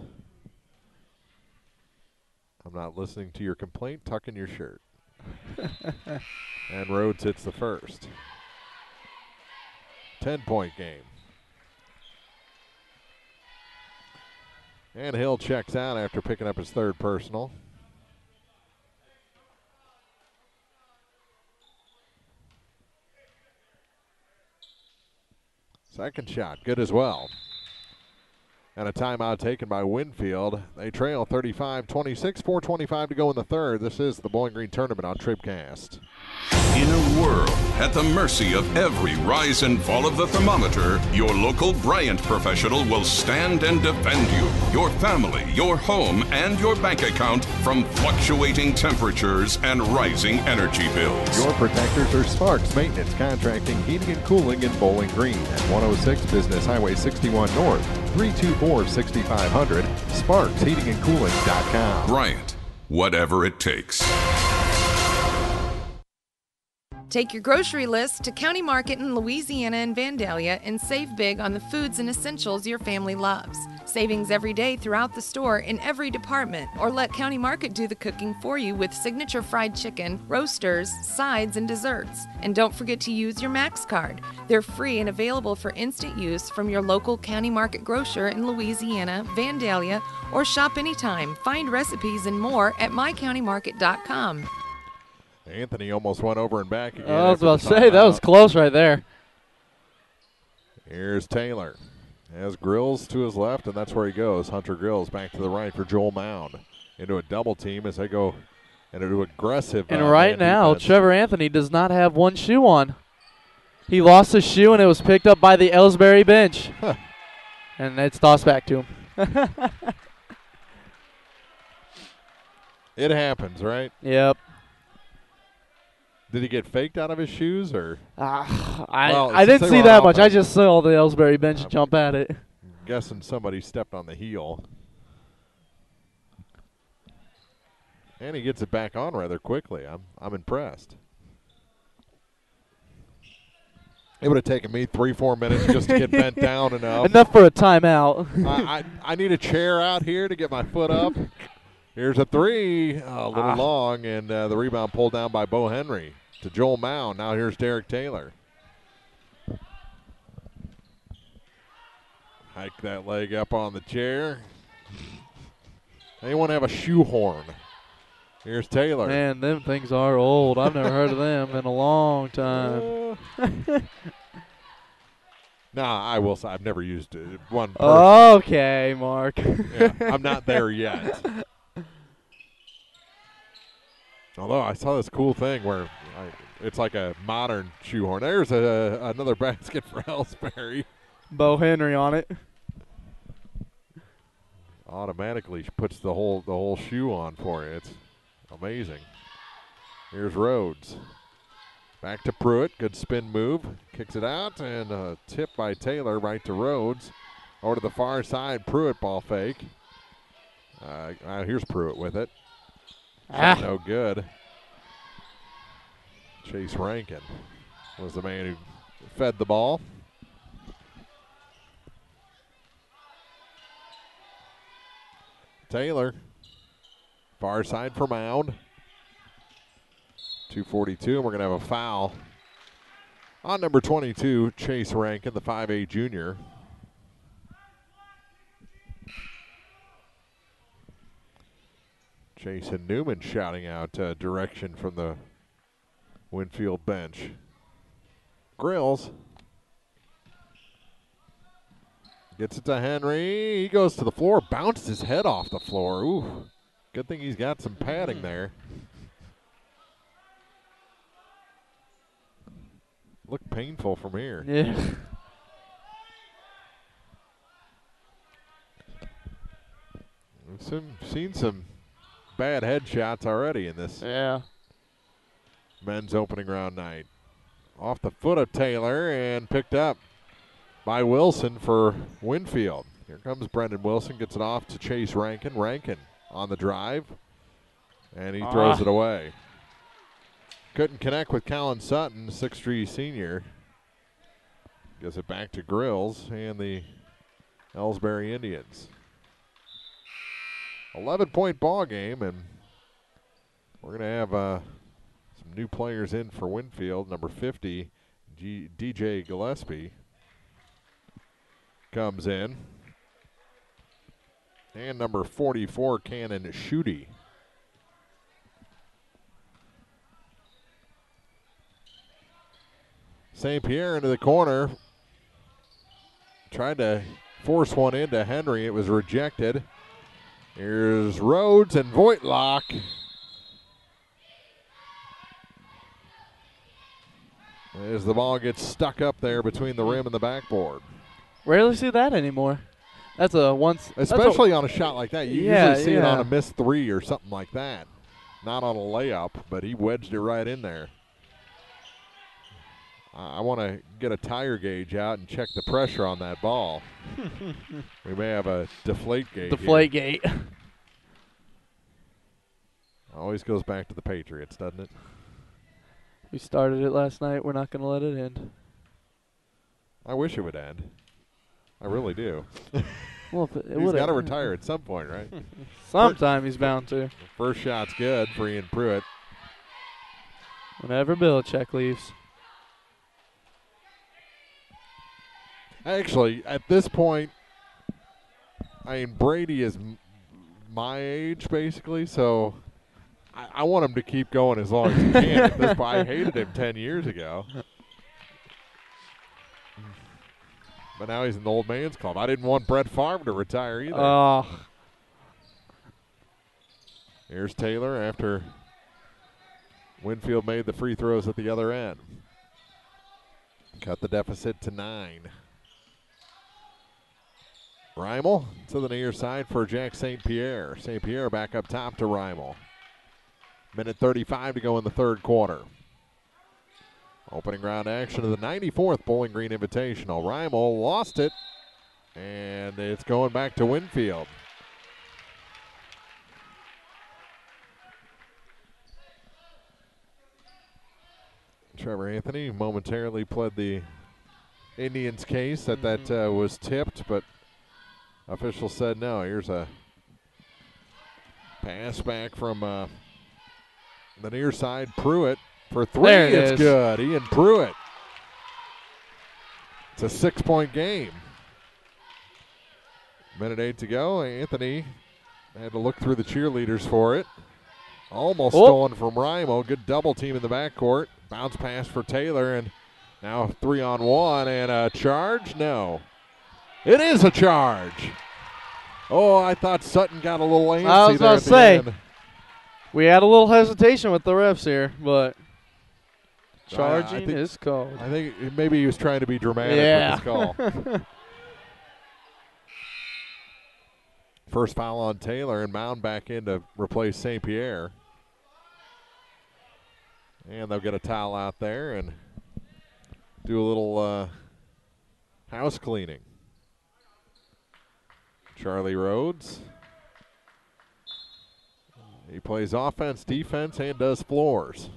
I'm not listening to your complaint. Tuck in your shirt. And Rhodes hits the first. 10-point game. And Hill checks out after picking up his third personal. Second shot, good as well. And a timeout taken by Winfield. They trail 35-26, 4:25 to go in the third. This is the Bowling Green Tournament on TribCast. In a world at the mercy of every rise and fall of the thermometer, your local Bryant professional will stand and defend you, your family, your home, and your bank account from fluctuating temperatures and rising energy bills. Your protectors are Sparks Maintenance, Contracting, Heating and Cooling in Bowling Green at 106 Business Highway 61 North, 324-6500, sparksheatingandcooling.com. Bryant, whatever it takes. Take your grocery list to County Market in Louisiana and Vandalia and save big on the foods and essentials your family loves. Savings every day throughout the store in every department, or let County Market do the cooking for you with signature fried chicken, roasters, sides, and desserts. And don't forget to use your Max card. They're free and available for instant use from your local County Market grocer in Louisiana, Vandalia, or shop anytime. Find recipes and more at mycountymarket.com. Anthony almost went over and back again. I was about to say, that was close right there. Here's Taylor. Has Grills to his left, and that's where he goes. Hunter Grills back to the right for Joel Mound. Into a double team as they go into aggressive. And right now, defense. Trevor Anthony does not have one shoe on. He lost his shoe, and it was picked up by the Ellsbury bench. And it's tossed back to him. It happens, right? Yep. Did he get faked out of his shoes, or? I didn't see that much. I just saw the Ellsbury bench jump at it. I'm guessing somebody stepped on the heel. And he gets it back on rather quickly. I'm impressed. It would have taken me 3-4 minutes just to get bent down enough. Enough for a timeout. I need a chair out here to get my foot up. Here's a three, a little long, and the rebound pulled down by Bo Henry to Joel Mound. Now here's Derek Taylor. Hike that leg up on the chair. Anyone have a shoehorn? Here's Taylor. Man, them things are old. I've never heard of them in a long time. I will say I've never used one. Okay, Mark. Yeah, I'm not there yet. Although I saw this cool thing where it's like a modern shoehorn. There's another basket for Ellsbury. Bo Henry on it. Automatically puts the whole shoe on for you. It's amazing. Here's Rhodes. Back to Pruitt. Good spin move. Kicks it out, and a tip by Taylor right to Rhodes. Over to the far side. Pruitt ball fake. Here's Pruitt with it. No good. Chase Rankin was the man who fed the ball. Taylor. Far side for Mound. 2:42, and we're going to have a foul on number 22, Chase Rankin, the 5A junior. Jason Newman shouting out direction from the Winfield bench. Grills gets it to Henry. He goes to the floor, bounced his head off the floor. Ooh, good thing he's got some padding there. Look painful from here. Yeah. We've seen some bad headshots already in this men's opening round night. Off the foot of Taylor and picked up by Wilson for Winfield. Here comes Brendan Wilson, gets it off to Chase Rankin. Rankin on the drive, and he throws it away. Couldn't connect with Colin Sutton, 6'3" senior. Gives it back to Grills and the Ellsbury Indians. 11-point ball game, and we're going to have some new players in for Winfield. Number 50, DJ Gillespie, comes in. And number 44, Cannon Schutte. St. Pierre into the corner. Tried to force one into Henry. It was rejected. Here's Rhodes and Voigtlock. As the ball gets stuck up there between the rim and the backboard. Rarely see that anymore. That's a once. Especially on a shot like that. You usually see it on a missed three or something like that. Not on a layup, but he wedged it right in there. I want to get a tire gauge out and check the pressure on that ball. We may have a deflate gate. Deflate gate. Always goes back to the Patriots, doesn't it? We started it last night. We're not going to let it end. I wish it would end. I really do. Well, he's got to retire at some point, right? Sometime he's bound to. First shot's good for Ian Pruitt. Whenever Belichick leaves. Actually, at this point, Brady is my age, basically, so I want him to keep going as long as he can. At this point, I hated him 10 years ago. But now he's in the old man's club. I didn't want Brett Favre to retire either. Here's Taylor after Winfield made the free throws at the other end. Cut the deficit to 9. Reimel to the near side for Jack St. Pierre. St. Pierre back up top to Reimel. Minute 35 to go in the third quarter. Opening round action of the 94th Bowling Green Invitational. Reimel lost it, and it's going back to Winfield. Trevor Anthony momentarily pled the Indians' case that was tipped, but officials said no. Here's a pass back from the near side. Pruitt for three. There it It's is. good. Ian Pruitt. It's a 6-point game. Minute 8 to go. Anthony had to look through the cheerleaders for it. Almost stolen from Reimel. Good double team in the backcourt. Bounce pass for Taylor, and now 3-on-1 and a charge? No. It is a charge. Oh, I thought Sutton got a little antsy I was there about at to the say, end. we had a little hesitation with the refs here, but charging is called. I think maybe he was trying to be dramatic with his call. First foul on Taylor, and Mound back in to replace St. Pierre. And they'll get a towel out there and do a little house cleaning. Charlie Rhodes. He plays offense, defense, and does floors.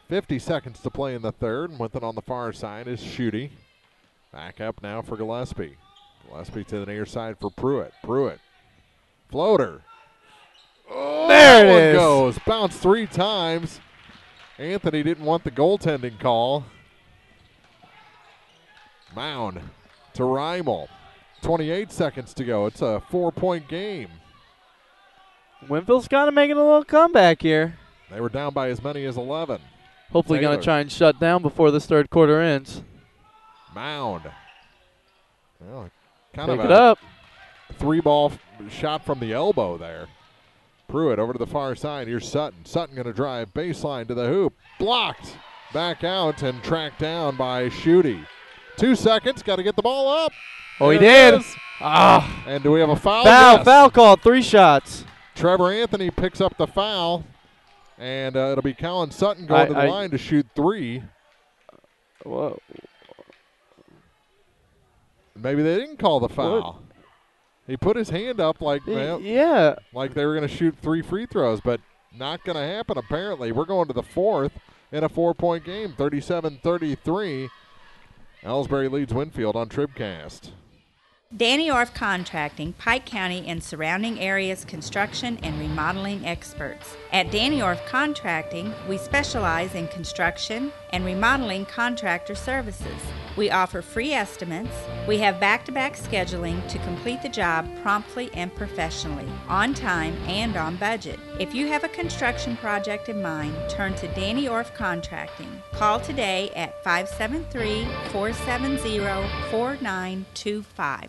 50 seconds to play in the third, and with it on the far side is Schutte. Back up now for Gillespie. Gillespie to the near side for Pruitt. Pruitt. Floater. Oh, there it it is. Goes. Bounced 3 times. Anthony didn't want the goaltending call. Mound to Reimel. 28 seconds to go. It's a 4-point game. Winfield's kind of making a little comeback here. They were down by as many as 11. Hopefully going to try and shut down before this third quarter ends. Mound. Well, kind Pick of it a up. 3-ball shot from the elbow there. Pruitt over to the far side. Here's Sutton. Sutton going to drive baseline to the hoop. Blocked. Back out and tracked down by Schutte. 2 seconds. Got to get the ball up. Oh, he There it did. is. Ah. And do we have a foul? Foul. Yes. Foul called. 3 shots. Trevor Anthony picks up the foul. And it'll be Colin Sutton going to the line to shoot 3. Whoa. Maybe they didn't call the foul. What? He put his hand up like like they were going to shoot 3 free throws, but not going to happen apparently. We're going to the fourth in a 4-point game, 37-33. Ellsbury leads Winfield on TribCast. Danny Orff Contracting, Pike County and surrounding areas construction and remodeling experts. At Danny Orff Contracting, we specialize in construction and remodeling contractor services. We offer free estimates. We have back-to-back scheduling to complete the job promptly and professionally, on time and on budget. If you have a construction project in mind, turn to Danny Orff Contracting. Call today at 573-470-4925.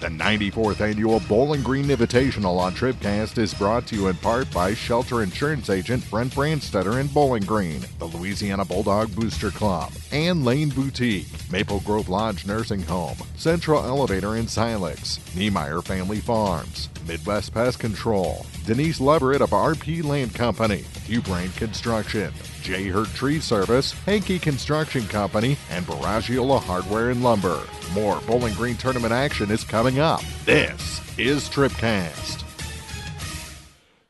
The 94th Annual Bowling Green Invitational on TribCast is brought to you in part by Shelter Insurance Agent Brent Brandstetter in Bowling Green, the Louisiana Bulldog Booster Club, and Lane Boutique, Maple Grove Lodge Nursing Home, Central Elevator in Silex, Niemeyer Family Farms, Midwest Pest Control, Denise Leverett of RP Land Company, Hubrain Construction, J. Hurt Tree Service, Hankey Construction Company, and Baragiola Hardware and Lumber. More Bowling Green tournament action is coming up. This is TribCast.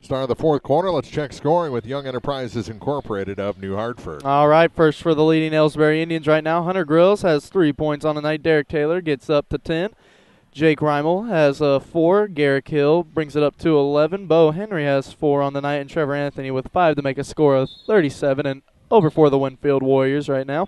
Start of the fourth quarter. Let's check scoring with Young Enterprises Incorporated of New Hartford. All right, first for the leading Ellsbury Indians right now. Hunter Grills has 3 points on the night. Derek Taylor gets up to 10. Jake Reimel has 4. Garrick Hill brings it up to 11. Bo Henry has 4 on the night, and Trevor Anthony with 5 to make a score of 37 and over for the Winfield Warriors right now.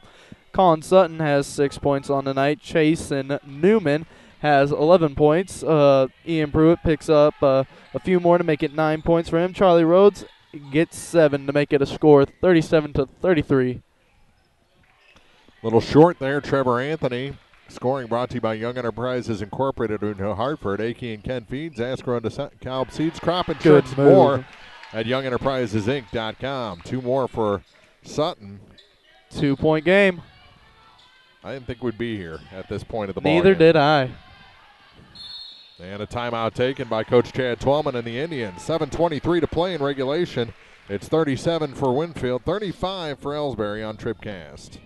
Colin Sutton has 6 points on the night. Chase and Newman has 11 points. Ian Pruitt picks up a few more to make it 9 points for him. Charlie Rhodes gets 7 to make it a score 37-33. Little short there, Trevor Anthony. Scoring brought to you by Young Enterprises Incorporated in New Hartford. Aki and Ken Feeds, Asker on DeKalb Seeds, Crop Insurance, more at YoungEnterprisesInc.com. 2 more for Sutton. 2-point game. I didn't think we'd be here at this point of the ball. Neither did I. And a timeout taken by Coach Chad Twellman and the Indians. 7:23 to play in regulation. It's 37 for Winfield, 35 for Ellsbury on TribCast.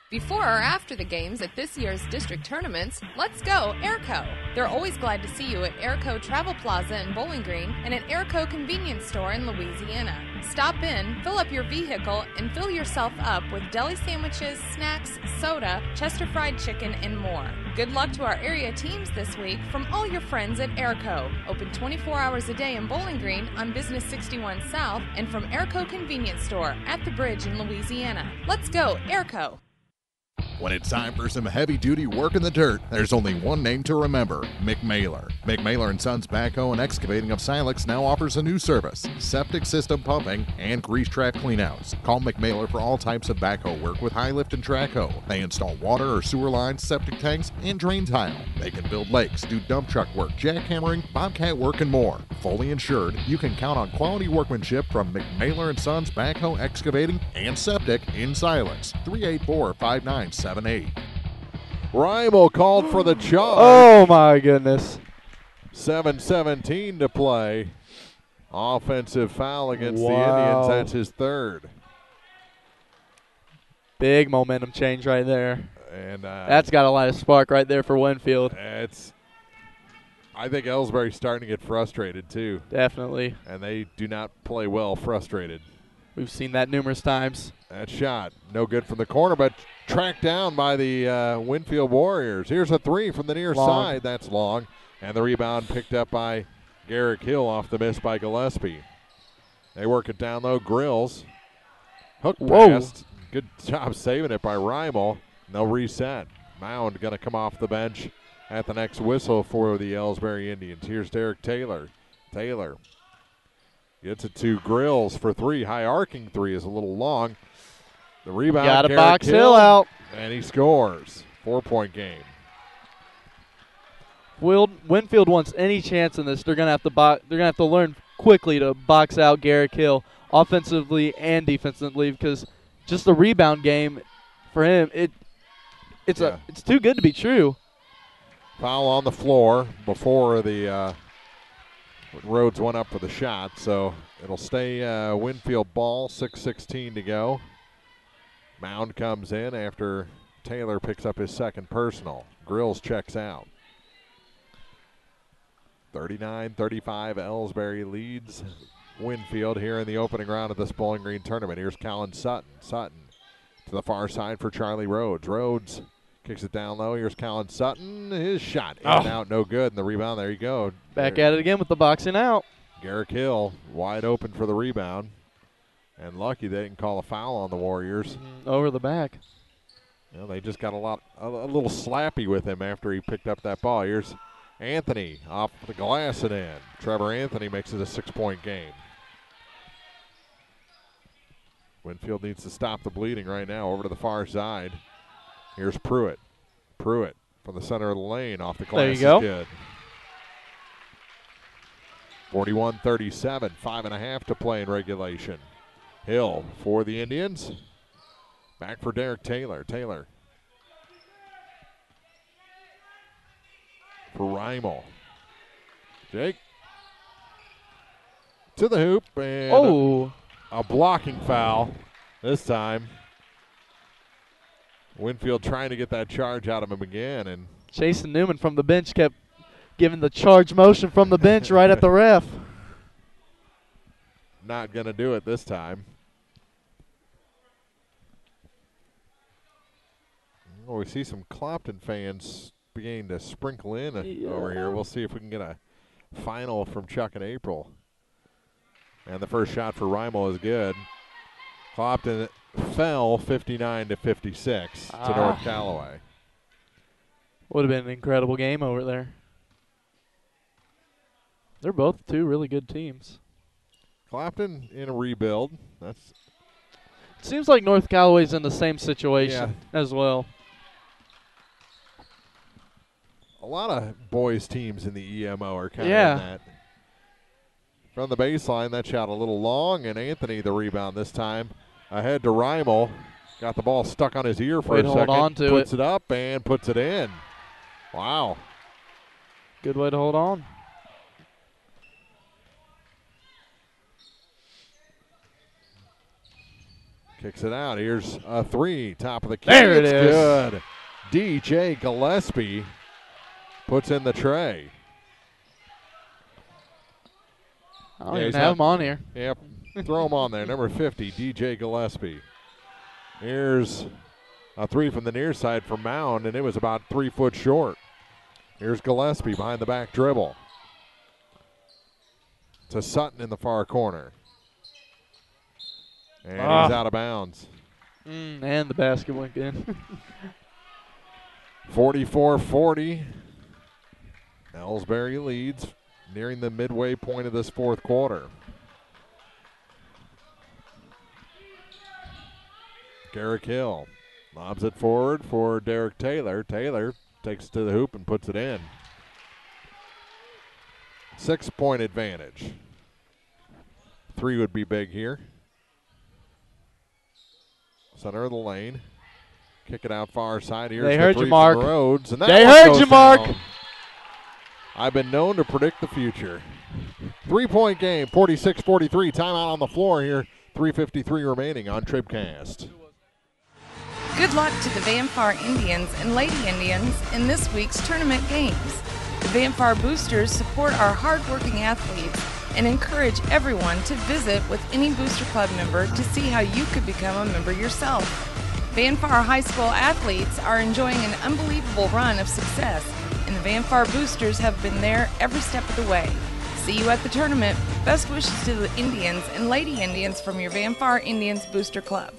Before or after the games at this year's district tournaments, let's go Airco. They're always glad to see you at Airco Travel Plaza in Bowling Green and at Airco Convenience Store in Louisiana. Stop in, fill up your vehicle, and fill yourself up with deli sandwiches, snacks, soda, Chester fried chicken, and more. Good luck to our area teams this week from all your friends at Airco. Open 24 hours a day in Bowling Green on Business 61 South and from Airco Convenience Store at the Bridge in Louisiana. Let's go Airco. When it's time for some heavy-duty work in the dirt, there's only one name to remember, McMailer. McMailer & Sons Backhoe and Excavating of Silex now offers a new service, septic system pumping and grease trap cleanouts. Call McMailer for all types of backhoe work with high lift and track hoe. They install water or sewer lines, septic tanks, and drain tile. They can build lakes, do dump truck work, jackhammering, bobcat work, and more. Fully insured, you can count on quality workmanship from McMailer & Sons Backhoe, Excavating, and Septic in Silex. 384-5978. Reimel called for the charge. Oh, my goodness. 7:17 to play. Offensive foul against the Indians. That's his third. Big momentum change right there. And that's got to light a spark right there for Winfield. I think Ellsbury's starting to get frustrated, too. Definitely. And they do not play well frustrated. We've seen that numerous times. That shot, no good from the corner, but tracked down by the Winfield Warriors. Here's a three from the near side. That's long. And the rebound picked up by Garrick Hill off the miss by Gillespie. They work it down low. Grills. Hook pass. Good job saving it by Reimel. No reset. Mound going to come off the bench at the next whistle for the Ellsbury Indians. Here's Derek Taylor. Taylor gets it to Grills for three. High arcing three is a little long. The rebound. Got a box Hill out. And he scores. 4-point game. Winfield wants any chance in this. They're gonna have to learn quickly to box out Garrick Hill offensively and defensively, because just the rebound game for him, it's too good to be true. Foul on the floor before the Rhodes went up for the shot, so it'll stay Winfield ball. 6:16 to go. Mound comes in after Taylor picks up his second personal. Grills checks out. 39-35, Ellsbury leads Winfield here in the opening round of this Bowling Green tournament. Here's Colin Sutton. Sutton to the far side for Charlie Rhodes. Rhodes kicks it down low. Here's Colin Sutton. His shot in and out, no good. And the rebound, there you go. Back at it again with the boxing out. Garrick Hill wide open for the rebound. And lucky they didn't call a foul on the Warriors. Over the back. Well, they just got a little slappy with him after he picked up that ball. Here's Anthony off the glass and in. Trevor Anthony makes it a 6-point game. Winfield needs to stop the bleeding right now. Over to the far side. Here's Pruitt. Pruitt from the center of the lane off the glass. There you go. Good. 41-37, 5.5 to play in regulation. Hill for the Indians. Back for Derek Taylor. Taylor for Reimel. Jake to the hoop, and a blocking foul this time. Winfield trying to get that charge out of him again. And Jason Newman from the bench kept giving the charge motion from the bench right at the ref. Not going to do it this time. Well, we see some Clopton fans beginning to sprinkle in over here. We'll see if we can get a final from Chuck and April. And the first shot for Reimel is good. Clopton fell 59-56 to North Callaway. Would have been an incredible game over there. They're both two really good teams. Clopton in a rebuild. It seems like North Callaway's in the same situation as well. A lot of boys teams in the EMO are kind of in that. From the baseline, that shot a little long, and Anthony the rebound this time. Ahead to Reimel. Got the ball stuck on his ear for a second. Hold on to puts it up and puts it in. Wow. Good way to hold on. Kicks it out. Here's a three. Top of the key. There it It's is. good. DJ Gillespie puts in the tray. I don't even have him on here. Yep. Throw him on there. Number 50, DJ Gillespie. Here's a three from the near side for Mound, and it was about 3 foot short. Here's Gillespie behind the back dribble. To Sutton in the far corner. And he's out of bounds. And the basket went in. 44-40. Ellsbury leads, nearing the midway point of this fourth quarter. Garrick Hill lobs it forward for Derek Taylor. Taylor takes it to the hoop and puts it in. 6-point advantage. 3 would be big here. Center of the lane. Kick it out far side. Here's They the heard three you, Mark. from Rhodes. And that They one heard goes you, Mark. down. I've been known to predict the future. 3-point game, 46-43. Timeout on the floor here. 3:53 remaining on TribCast. Good luck to the Van Far Indians and Lady Indians in this week's tournament games. The Van Far Boosters support our hardworking athletes and encourage everyone to visit with any Booster Club member to see how you could become a member yourself. Van Far High School athletes are enjoying an unbelievable run of success, and the Van Far Boosters have been there every step of the way. See you at the tournament. Best wishes to the Indians and Lady Indians from your Van Far Indians Booster Club.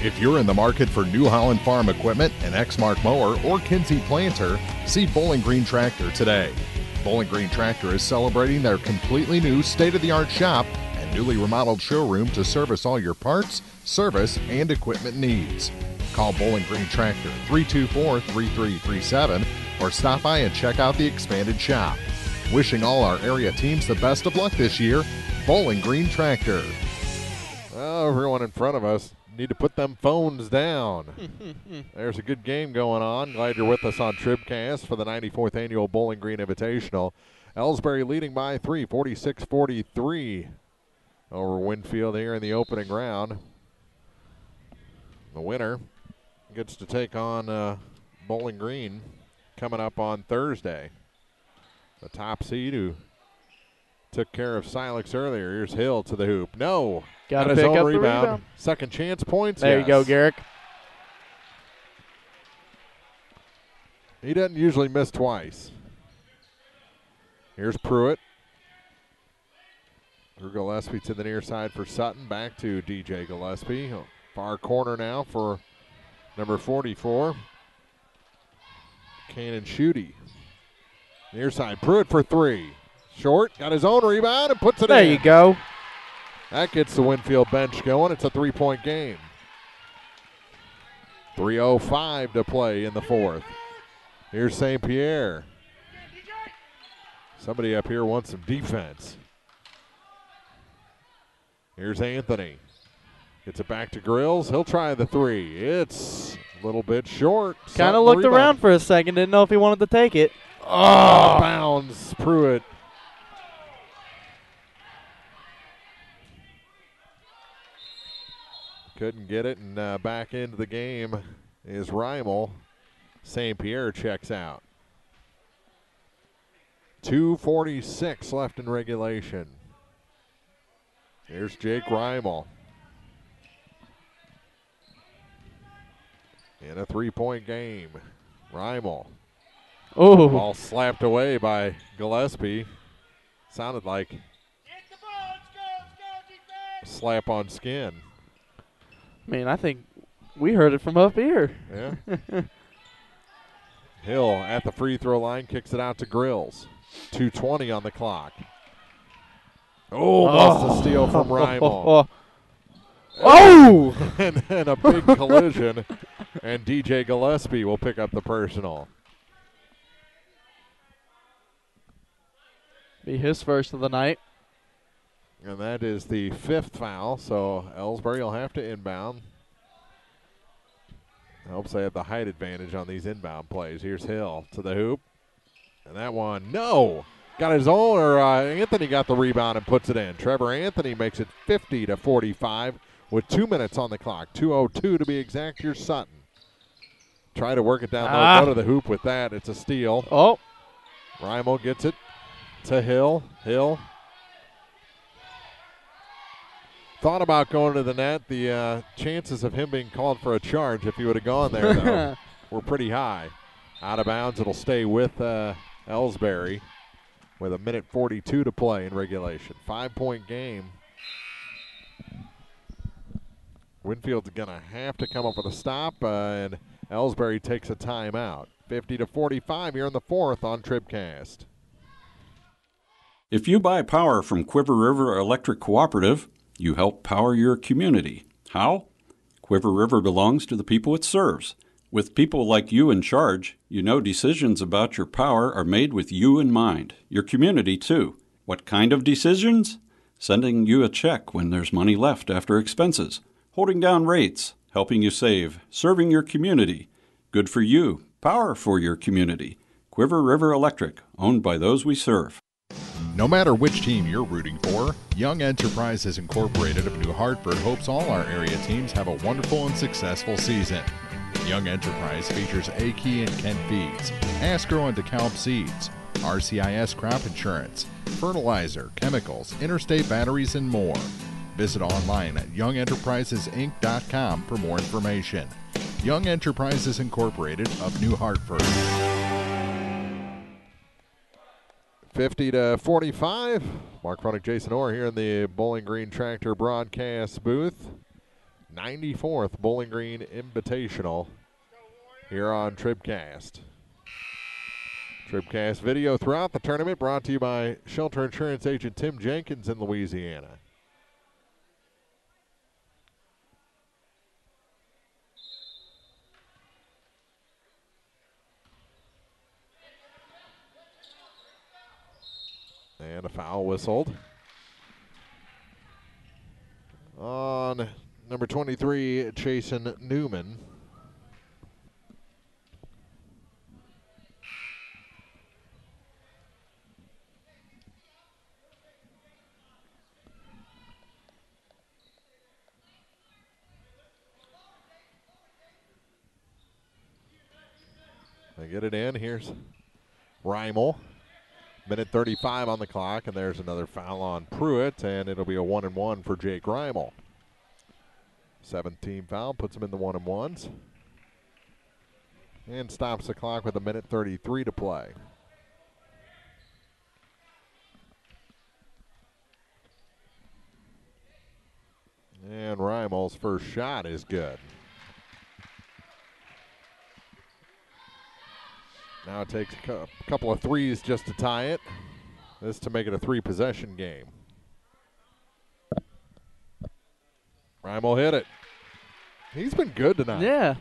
If you're in the market for New Holland Farm equipment, an Exmark mower, or Kinsey planter, see Bowling Green Tractor today. Bowling Green Tractor is celebrating their completely new state-of-the-art shop and newly remodeled showroom to service all your parts, service, and equipment needs. Call Bowling Green Tractor 324-3337 or stop by and check out the expanded shop. Wishing all our area teams the best of luck this year, Bowling Green Tractor. Well, everyone in front of us need to put them phones down. There's a good game going on. Glad you're with us on TribCast for the 94th Annual Bowling Green Invitational. Ellsbury leading by 3, 46-43 over Winfield here in the opening round. The winner gets to take on Bowling Green coming up on Thursday. The top seed who took care of Silex earlier. Here's Hill to the hoop. No. Got to his pick own up rebound. the rebound. Second chance points. There yes. you go, Garrick. He doesn't usually miss twice. Here's Pruitt. Drew Gillespie to the near side for Sutton. Back to DJ Gillespie. Far corner now for number 44. Cannon Schutte. Near side. Pruitt for 3. Short. Got his own rebound and puts it in. There you go. That gets the Winfield bench going. It's a 3-point game. 3:05 to play in the fourth. Here's St. Pierre. Somebody up here wants some defense. Here's Anthony. Gets it back to Grills. He'll try the 3. It's a little bit short. Kind of looked around for a second. Didn't know if he wanted to take it. Oh, bounds. Pruitt. Couldn't get it, and back into the game is Reimel. St. Pierre checks out. 2:46 left in regulation. Here's Jake Reimel. In a 3-point game. Reimel. Oh. Ball slapped away by Gillespie. Sounded like a slap on skin. I mean, I think we heard it from up here. Yeah. Hill at the free throw line kicks it out to Grills. 2:20 on the clock. Oh, lost the steal from Reimel. Oh! and a big collision, and DJ Gillespie will pick up the personal. Be his first of the night. And that is the 5th foul, so Ellsbury will have to inbound. Helps they have the height advantage on these inbound plays. Here's Hill to the hoop. And that one, no. Got his own, or Anthony got the rebound and puts it in. Trevor Anthony makes it 50-45 with 2 minutes on the clock. 2:02 to be exact. Here's Sutton. Try to work it down low. Go to the hoop with that. It's a steal. Oh. Rymel gets it to Hill. Hill thought about going to the net. The chances of him being called for a charge, if he would have gone there, though, were pretty high. Out of bounds. It'll stay with Ellsbury with 1:42 to play in regulation. 5-point game. Winfield's going to have to come up with a stop, and Ellsbury takes a timeout. 50-45 here in the fourth on TribCast. If you buy power from Quiver River Electric Cooperative, you help power your community. How? Quiver River belongs to the people it serves. With people like you in charge, you know decisions about your power are made with you in mind, your community too. What kind of decisions? Sending you a check when there's money left after expenses, holding down rates, helping you save, serving your community. Good for you, power for your community. Quiver River Electric, owned by those we serve. No matter which team you're rooting for, Young Enterprises Incorporated of New Hartford hopes all our area teams have a wonderful and successful season. Young Enterprise features A-Key and Kent Feeds, Asgrow and DeKalb Seeds, RCIS Crop Insurance, fertilizer, chemicals, interstate batteries, and more. Visit online at youngenterprisesinc.com for more information. Young Enterprises Incorporated of New Hartford. 50-45. Mark Fronick, Jason Orr here in the Bowling Green Tractor broadcast booth. 94th Bowling Green Invitational here on TribCast. TribCast video throughout the tournament brought to you by Shelter Insurance Agent Tim Jenkins in Louisiana. And a foul whistled on number 23, Chasen Newman. They get it in. Here's Rymel. 1:35 on the clock, and there's another foul on Pruitt, and it'll be a 1-and-1 for Jake Rymel. 7th-team foul puts him in the 1-and-1s. And stops the clock with 1:33 to play. And Rymel's first shot is good. Now it takes a couple of threes just to tie it. This to make it a 3-possession game. Rymel hit it. He's been good tonight. Yeah,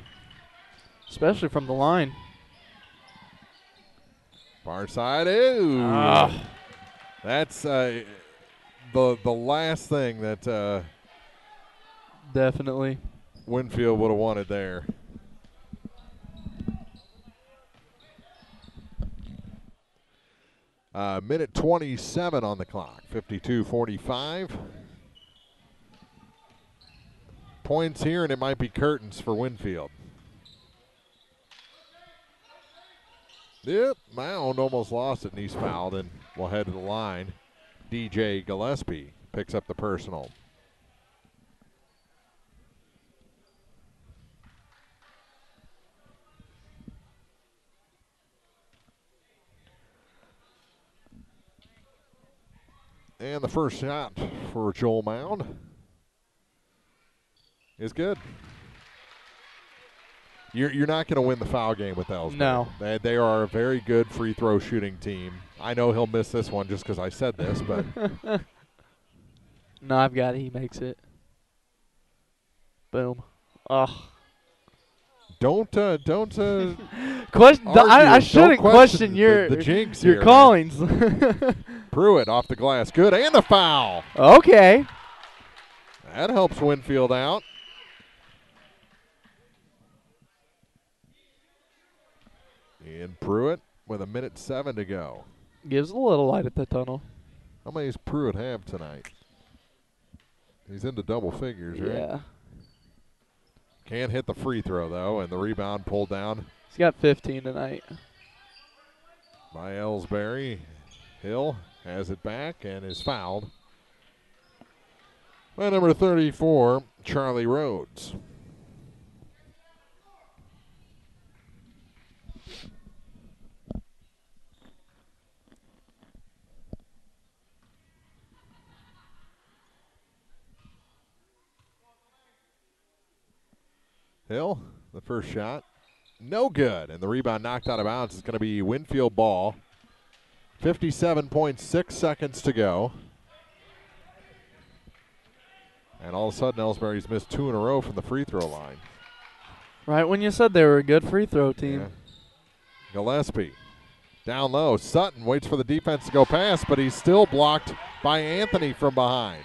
especially from the line. Far side, ooh. That's the last thing that definitely Winfield would have wanted there. Minute 27 on the clock, 52-45. Points here, and it might be curtains for Winfield. Yep, Mound almost lost it, and he's fouled, and will head to the line. DJ Gillespie picks up the personal. And the first shot for Joel Mound is good. You're not going to win the foul game with Ellsbury. No. They are a very good free throw shooting team. I know he'll miss this one just because I said this, but. No, I've got it. He makes it. Boom. Oh. Don't question. I shouldn't question the jinx your here, callings. Pruitt off the glass, good, and a foul. Okay. That helps Winfield out. And Pruitt with 1:07 to go. Gives a little light at the tunnel. How many does Pruitt have tonight? He's into double figures, right? Yeah. Can't hit the free throw, though, and the rebound pulled down. He's got 15 tonight. By Ellsbury. Hill has it back and is fouled by number 34, Charlie Rhodes. Hill, the first shot, no good. And the rebound knocked out of bounds is going to be Winfield ball. 57.6 seconds to go. And all of a sudden, Ellsbury's missed 2 in a row from the free throw line. Right when you said they were a good free throw team. Yeah. Gillespie down low. Sutton waits for the defense to go past, but he's still blocked by Anthony from behind.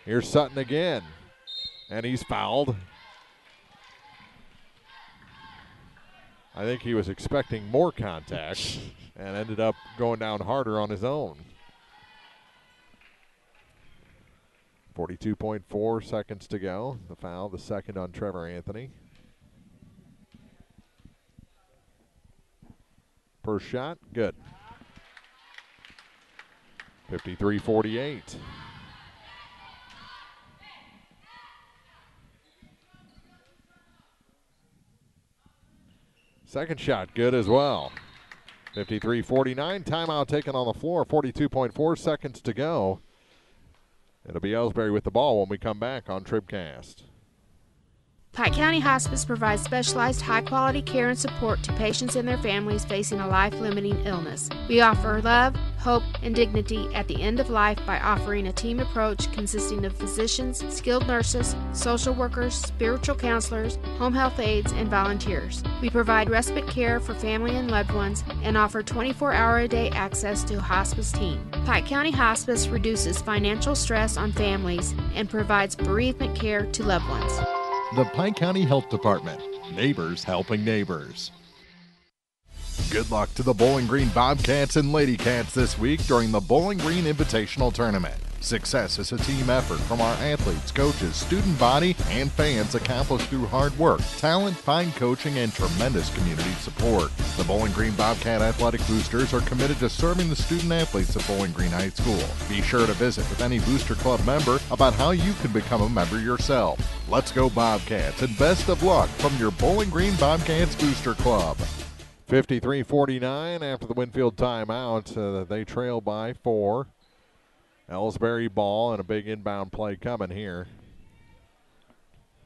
Here's Sutton again, and he's fouled. I think he was expecting more contact and ended up going down harder on his own. 42.4 seconds to go. The foul, the second on Trevor Anthony. First shot, good. 53-48. Second shot, good as well. 53-49. Timeout taken on the floor. 42.4 seconds to go. It'll be Ellsbury with the ball when we come back on TribCast. Pike County Hospice provides specialized high-quality care and support to patients and their families facing a life-limiting illness. We offer love, hope, and dignity at the end of life by offering a team approach consisting of physicians, skilled nurses, social workers, spiritual counselors, home health aides, and volunteers. We provide respite care for family and loved ones and offer 24-hour-a-day access to a hospice team. Pike County Hospice reduces financial stress on families and provides bereavement care to loved ones. The Pike County Health Department. Neighbors helping neighbors. Good luck to the Bowling Green Bobcats and Lady Cats this week during the Bowling Green Invitational Tournament. Success is a team effort from our athletes, coaches, student body, and fans accomplished through hard work, talent, fine coaching, and tremendous community support. The Bowling Green Bobcat Athletic Boosters are committed to serving the student athletes of Bowling Green High School. Be sure to visit with any Booster Club member about how you can become a member yourself. Let's go Bobcats, and best of luck from your Bowling Green Bobcats Booster Club. 53-49 after the Winfield timeout. They trail by 4. Ellsbury ball and a big inbound play coming here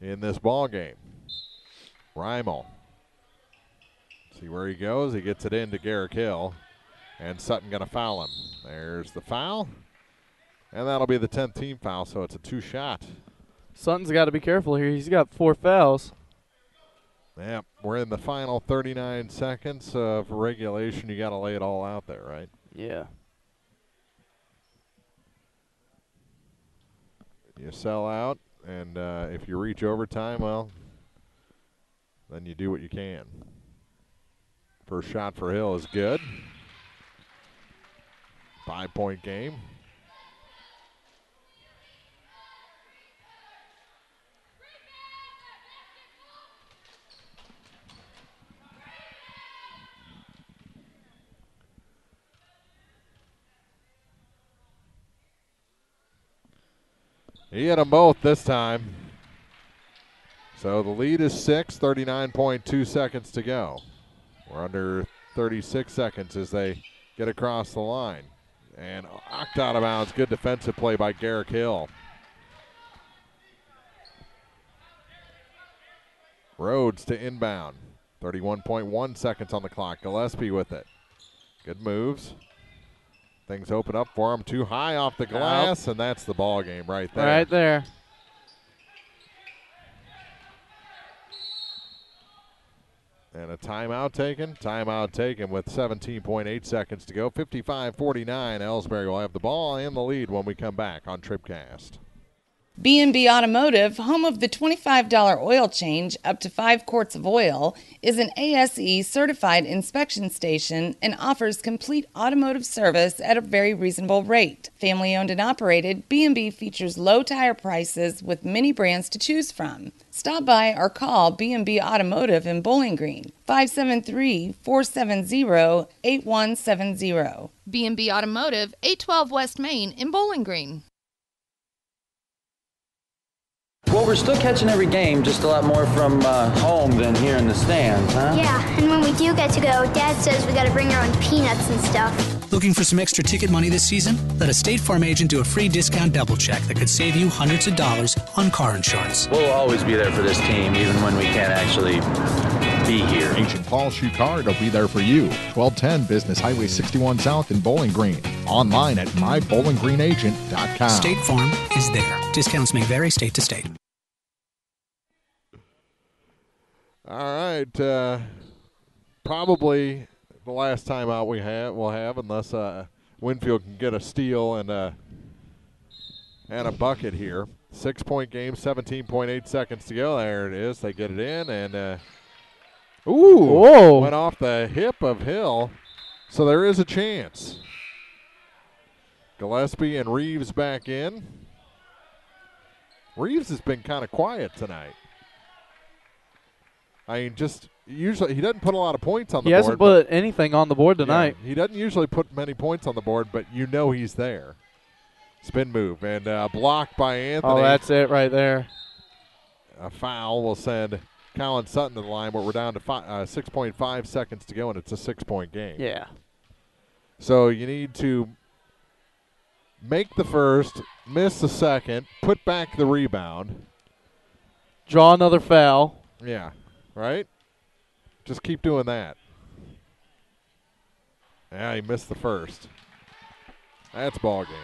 in this ball game. Reimel. See where he goes. He gets it into Garrick Hill. And Sutton going to foul him. There's the foul. And that'll be the 10th team foul, so it's a 2-shot. Sutton's got to be careful here. He's got 4 fouls. Yep, we're in the final 39 seconds of regulation. You got to lay it all out there, right? Yeah. You sell out, and if you reach overtime, well, then you do what you can. First shot for Hill is good. 5-point game. He hit them both this time. So the lead is 6, 39.2 seconds to go. We're under 36 seconds as they get across the line. And knocked out of bounds. Good defensive play by Garrick Hill. Rhodes to inbound. 31.1 seconds on the clock. Gillespie with it. Good moves. Things open up for him. Too high off the glass, and that's the ball game right there. Right there. And a timeout taken. Timeout taken with 17.8 seconds to go. 55-49. Ellsbury will have the ball and the lead when we come back on TribCast. B&B Automotive, home of the $25 oil change up to 5 quarts of oil, is an ASE certified inspection station and offers complete automotive service at a very reasonable rate. Family owned and operated, B&B features low tire prices with many brands to choose from. Stop by or call B&B Automotive in Bowling Green, 573-470-8170. B&B Automotive, 812 West Main in Bowling Green. Well, we're still catching every game, just a lot more from home than here in the stands, huh? Yeah, and when we do get to go, Dad says we gotta bring our own peanuts and stuff. Looking for some extra ticket money this season? Let a State Farm agent do a free discount double check that could save you hundreds of dollars on car insurance. We'll always be there for this team, even when we can't actually be here. Agent Paul Shucard will be there for you. 1210 Business Highway 61 South in Bowling Green. Online at mybowlinggreenagent.com. State Farm is there. Discounts may vary state to state. All right, probably the last time out we'll have, unless Winfield can get a steal and a bucket here. 6-point game, 17.8 seconds to go. There it is. They get it in, and went off the hip of Hill. So there is a chance. Gillespie and Reeves back in. Reeves has been kind of quiet tonight. I mean, usually he doesn't put a lot of points on the board. He hasn't put anything on the board tonight. Yeah, he doesn't usually put many points on the board, but you know he's there. Spin move and blocked by Anthony. Oh, that's it right there. A foul will send Colin Sutton to the line, but we're down to 6.5 seconds to go, and it's a 6-point game. Yeah. So you need to make the first, miss the second, put back the rebound. Draw another foul. Yeah. Right? Just keep doing that. Yeah, he missed the first. That's ball game.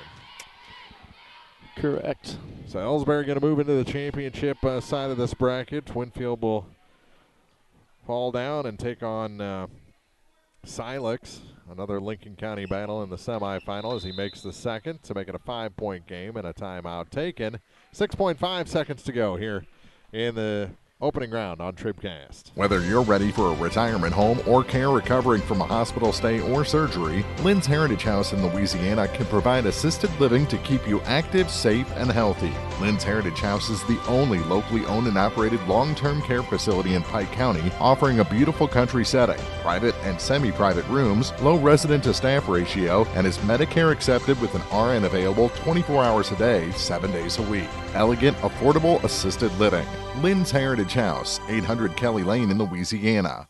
Correct. So Ellsbury going to move into the championship side of this bracket. Winfield will fall down and take on Silex, another Lincoln County battle in the semifinal as he makes the second to make it a 5-point game and a timeout taken. 6.5 seconds to go here in the opening round on TribCast. Whether you're ready for a retirement home or care recovering from a hospital stay or surgery, Lynn's Heritage House in Louisiana can provide assisted living to keep you active, safe, and healthy. Lynn's Heritage House is the only locally owned and operated long-term care facility in Pike County, offering a beautiful country setting, private and semi-private rooms, low resident-to-staff ratio, and is Medicare accepted with an RN available 24 hours a day, 7 days a week. Elegant, affordable, assisted living. Lynn's Heritage House, 800 Kelly Lane in Louisiana.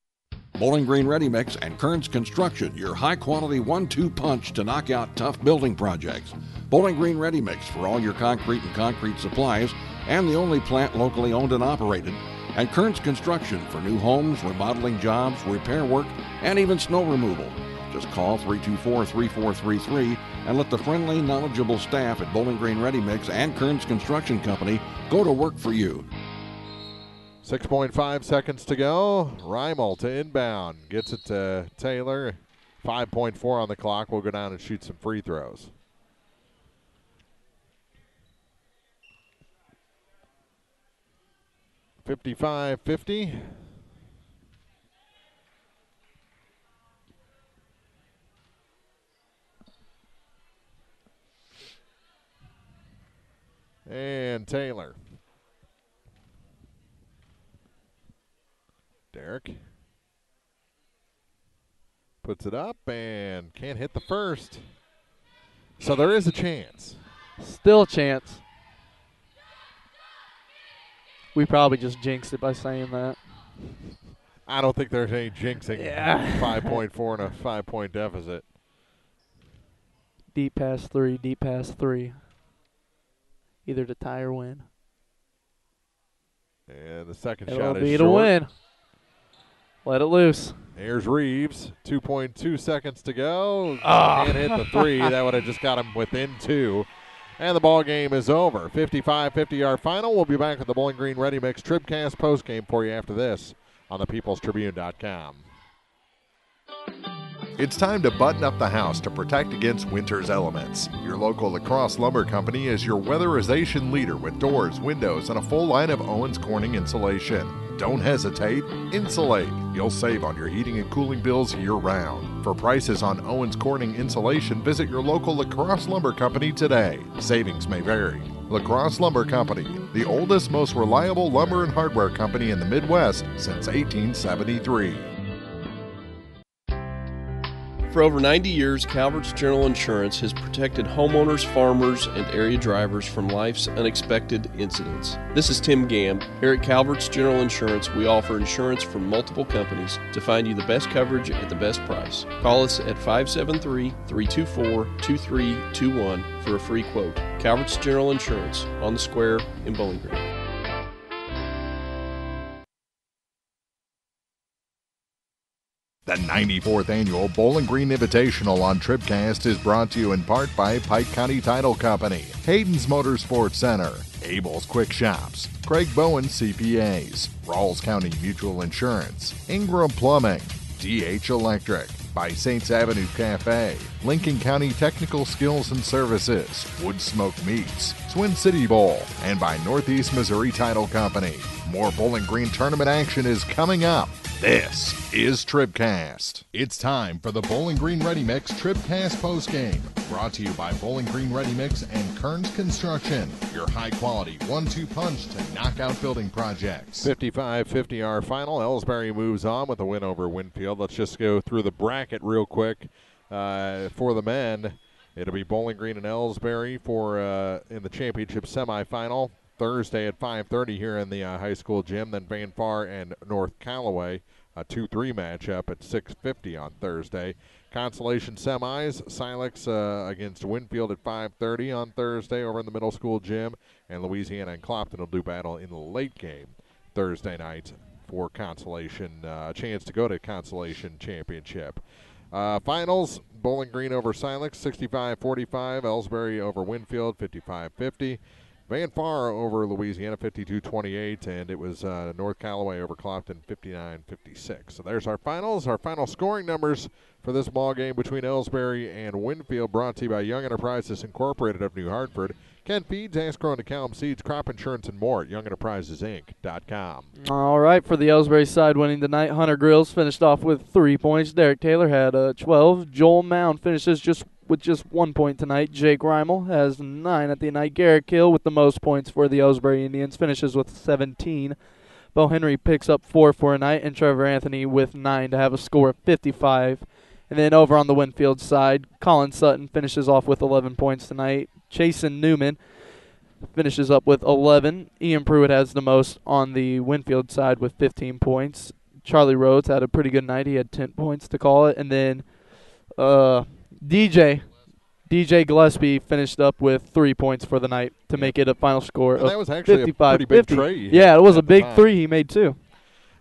Bowling Green Ready Mix and Kearns Construction, your high-quality 1-2 punch to knock out tough building projects. Bowling Green Ready Mix for all your concrete and concrete supplies, and the only plant locally owned and operated. And Kearns Construction for new homes, remodeling jobs, repair work, and even snow removal. Just call 324-3433 and let the friendly, knowledgeable staff at Bowling Green Ready Mix and Kearns Construction Company go to work for you. 6.5 seconds to go. Reimel to inbound. Gets it to Taylor. 5.4 on the clock. We'll go down and shoot some free throws. $55-50. And Taylor. Derek puts it up and can't hit the first. So there is a chance. Still a chance. We probably just jinxed it by saying that. I don't think there's any jinxing. Yeah. 5.4 and a 5-point deficit. Deep pass three, deep pass three. Either to tie or win. And the second It'll shot is be short. to win. Let it loose. Here's Reeves. 2.2 seconds to go. Oh. Can't hit the three. That would have just got him within 2. And the ball game is over. 55-50 our final. We'll be back with the Bowling Green Ready Mix TribCast postgame for you after this on thepeoplestribune.com. It's time to button up the house to protect against winter's elements. Your local Lacrosse Lumber Company is your weatherization leader with doors, windows, and a full line of Owens Corning insulation. Don't hesitate, insulate. You'll save on your heating and cooling bills year-round. For prices on Owens Corning insulation, visit your local Lacrosse Lumber Company today. Savings may vary. Lacrosse Lumber Company, the oldest, most reliable lumber and hardware company in the Midwest since 1873. For over 90 years, Calvert's General Insurance has protected homeowners, farmers, and area drivers from life's unexpected incidents. This is Tim Gamb. Here at Calvert's General Insurance, we offer insurance from multiple companies to find you the best coverage at the best price. Call us at 573-324-2321 for a free quote. Calvert's General Insurance on the Square in Bowling Green. The 94th Annual Bowling Green Invitational on TribCast is brought to you in part by Pike County Title Company, Hayden's Motorsports Center, Abel's Quick Shops, Craig Bowen CPAs, Rawls County Mutual Insurance, Ingram Plumbing, DH Electric, by Saints Avenue Cafe, Lincoln County Technical Skills and Services, Wood Smoke Meats, Twin City Bowl, and by Northeast Missouri Title Company. More Bowling Green tournament action is coming up. This is TribCast. It's time for the Bowling Green Ready Mix TribCast postgame. Brought to you by Bowling Green Ready Mix and Kearns Construction, your high-quality 1-2 punch to knock out building projects. 55-50 our final. Ellsbury moves on with a win over Winfield. Let's just go through the bracket real quick. For the men, it'll be Bowling Green and Ellsbury for in the championship semifinal. Thursday at 5:30 here in the high school gym. Then Van Far and North Callaway, a 2-3 matchup at 6:50 on Thursday. Consolation semis, Silex against Winfield at 5:30 on Thursday over in the middle school gym. And Louisiana and Clopton will do battle in the late game Thursday night for consolation, a chance to go to consolation championship. Finals, Bowling Green over Silex, 65-45. Ellsbury over Winfield, 55-50. Van Far over Louisiana, 52-28, and it was North Callaway over Clopton, 59-56. So there's our finals. Our final scoring numbers for this ball game between Ellsbury and Winfield, brought to you by Young Enterprises Incorporated of New Hartford. Ken Feeds, Ascron, DeKalb Seeds, Crop Insurance, and more at YoungEnterprisesInc.com. All right, for the Ellsbury side winning tonight, Hunter Grills finished off with 3 points. Derek Taylor had 12. Joel Mound finishes with just 1 point tonight. Jake Reimel has 9 at the night. Garrett Kill with the most points for the Ellsbury Indians finishes with 17. Bo Henry picks up 4 for a night, and Trevor Anthony with 9 to have a score of 55. And then over on the Winfield side, Colin Sutton finishes off with 11 points tonight. Chasen Newman finishes up with 11. Ian Pruitt has the most on the Winfield side with 15 points. Charlie Rhodes had a pretty good night. He had 10 points to call it. And then DJ Gillespie finished up with 3 points for the night to make it a final score of 55-50. That was actually a pretty big trade. Yeah, it was a big 3 he made too.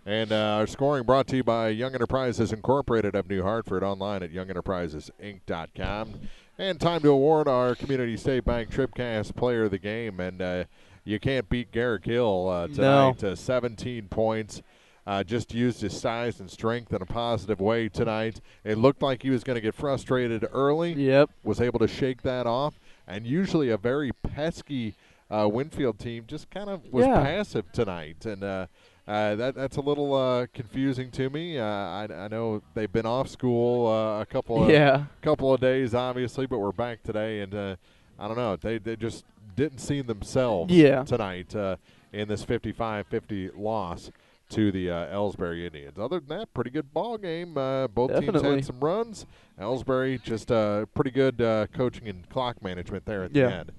And our scoring brought to you by Young Enterprises Incorporated of New Hartford, online at YoungEnterprisesInc.com. And time to award our Community State Bank TribCast Player of the Game. And you can't beat Garrett Hill tonight. No. 17 points. Just used his size and strength in a positive way tonight. It looked like he was going to get frustrated early. Yep. Was able to shake that off. And usually a very pesky Winfield team just kind of was passive tonight. And that's a little confusing to me. I know they've been off school a couple of days, obviously, but we're back today. And I don't know. They just didn't see themselves tonight in this 55-50 loss to the Ellsbury Indians. Other than that, pretty good ball game. Both teams had some runs. Ellsbury just pretty good coaching and clock management there at the end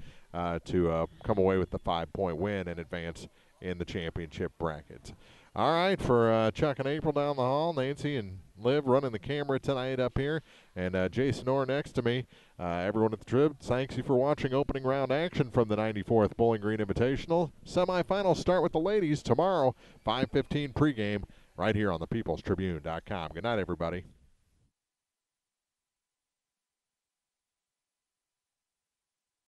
to come away with the 5-point win and advance in the championship bracket. All right, for Chuck and April down the hall, Nancy and Liv running the camera tonight up here, and Jason Orr next to me. Everyone at the Trib, thanks you for watching opening round action from the 94th Bowling Green Invitational. Semifinals start with the ladies tomorrow, 5:15 pregame, right here on thepeoplestribune.com. Good night, everybody.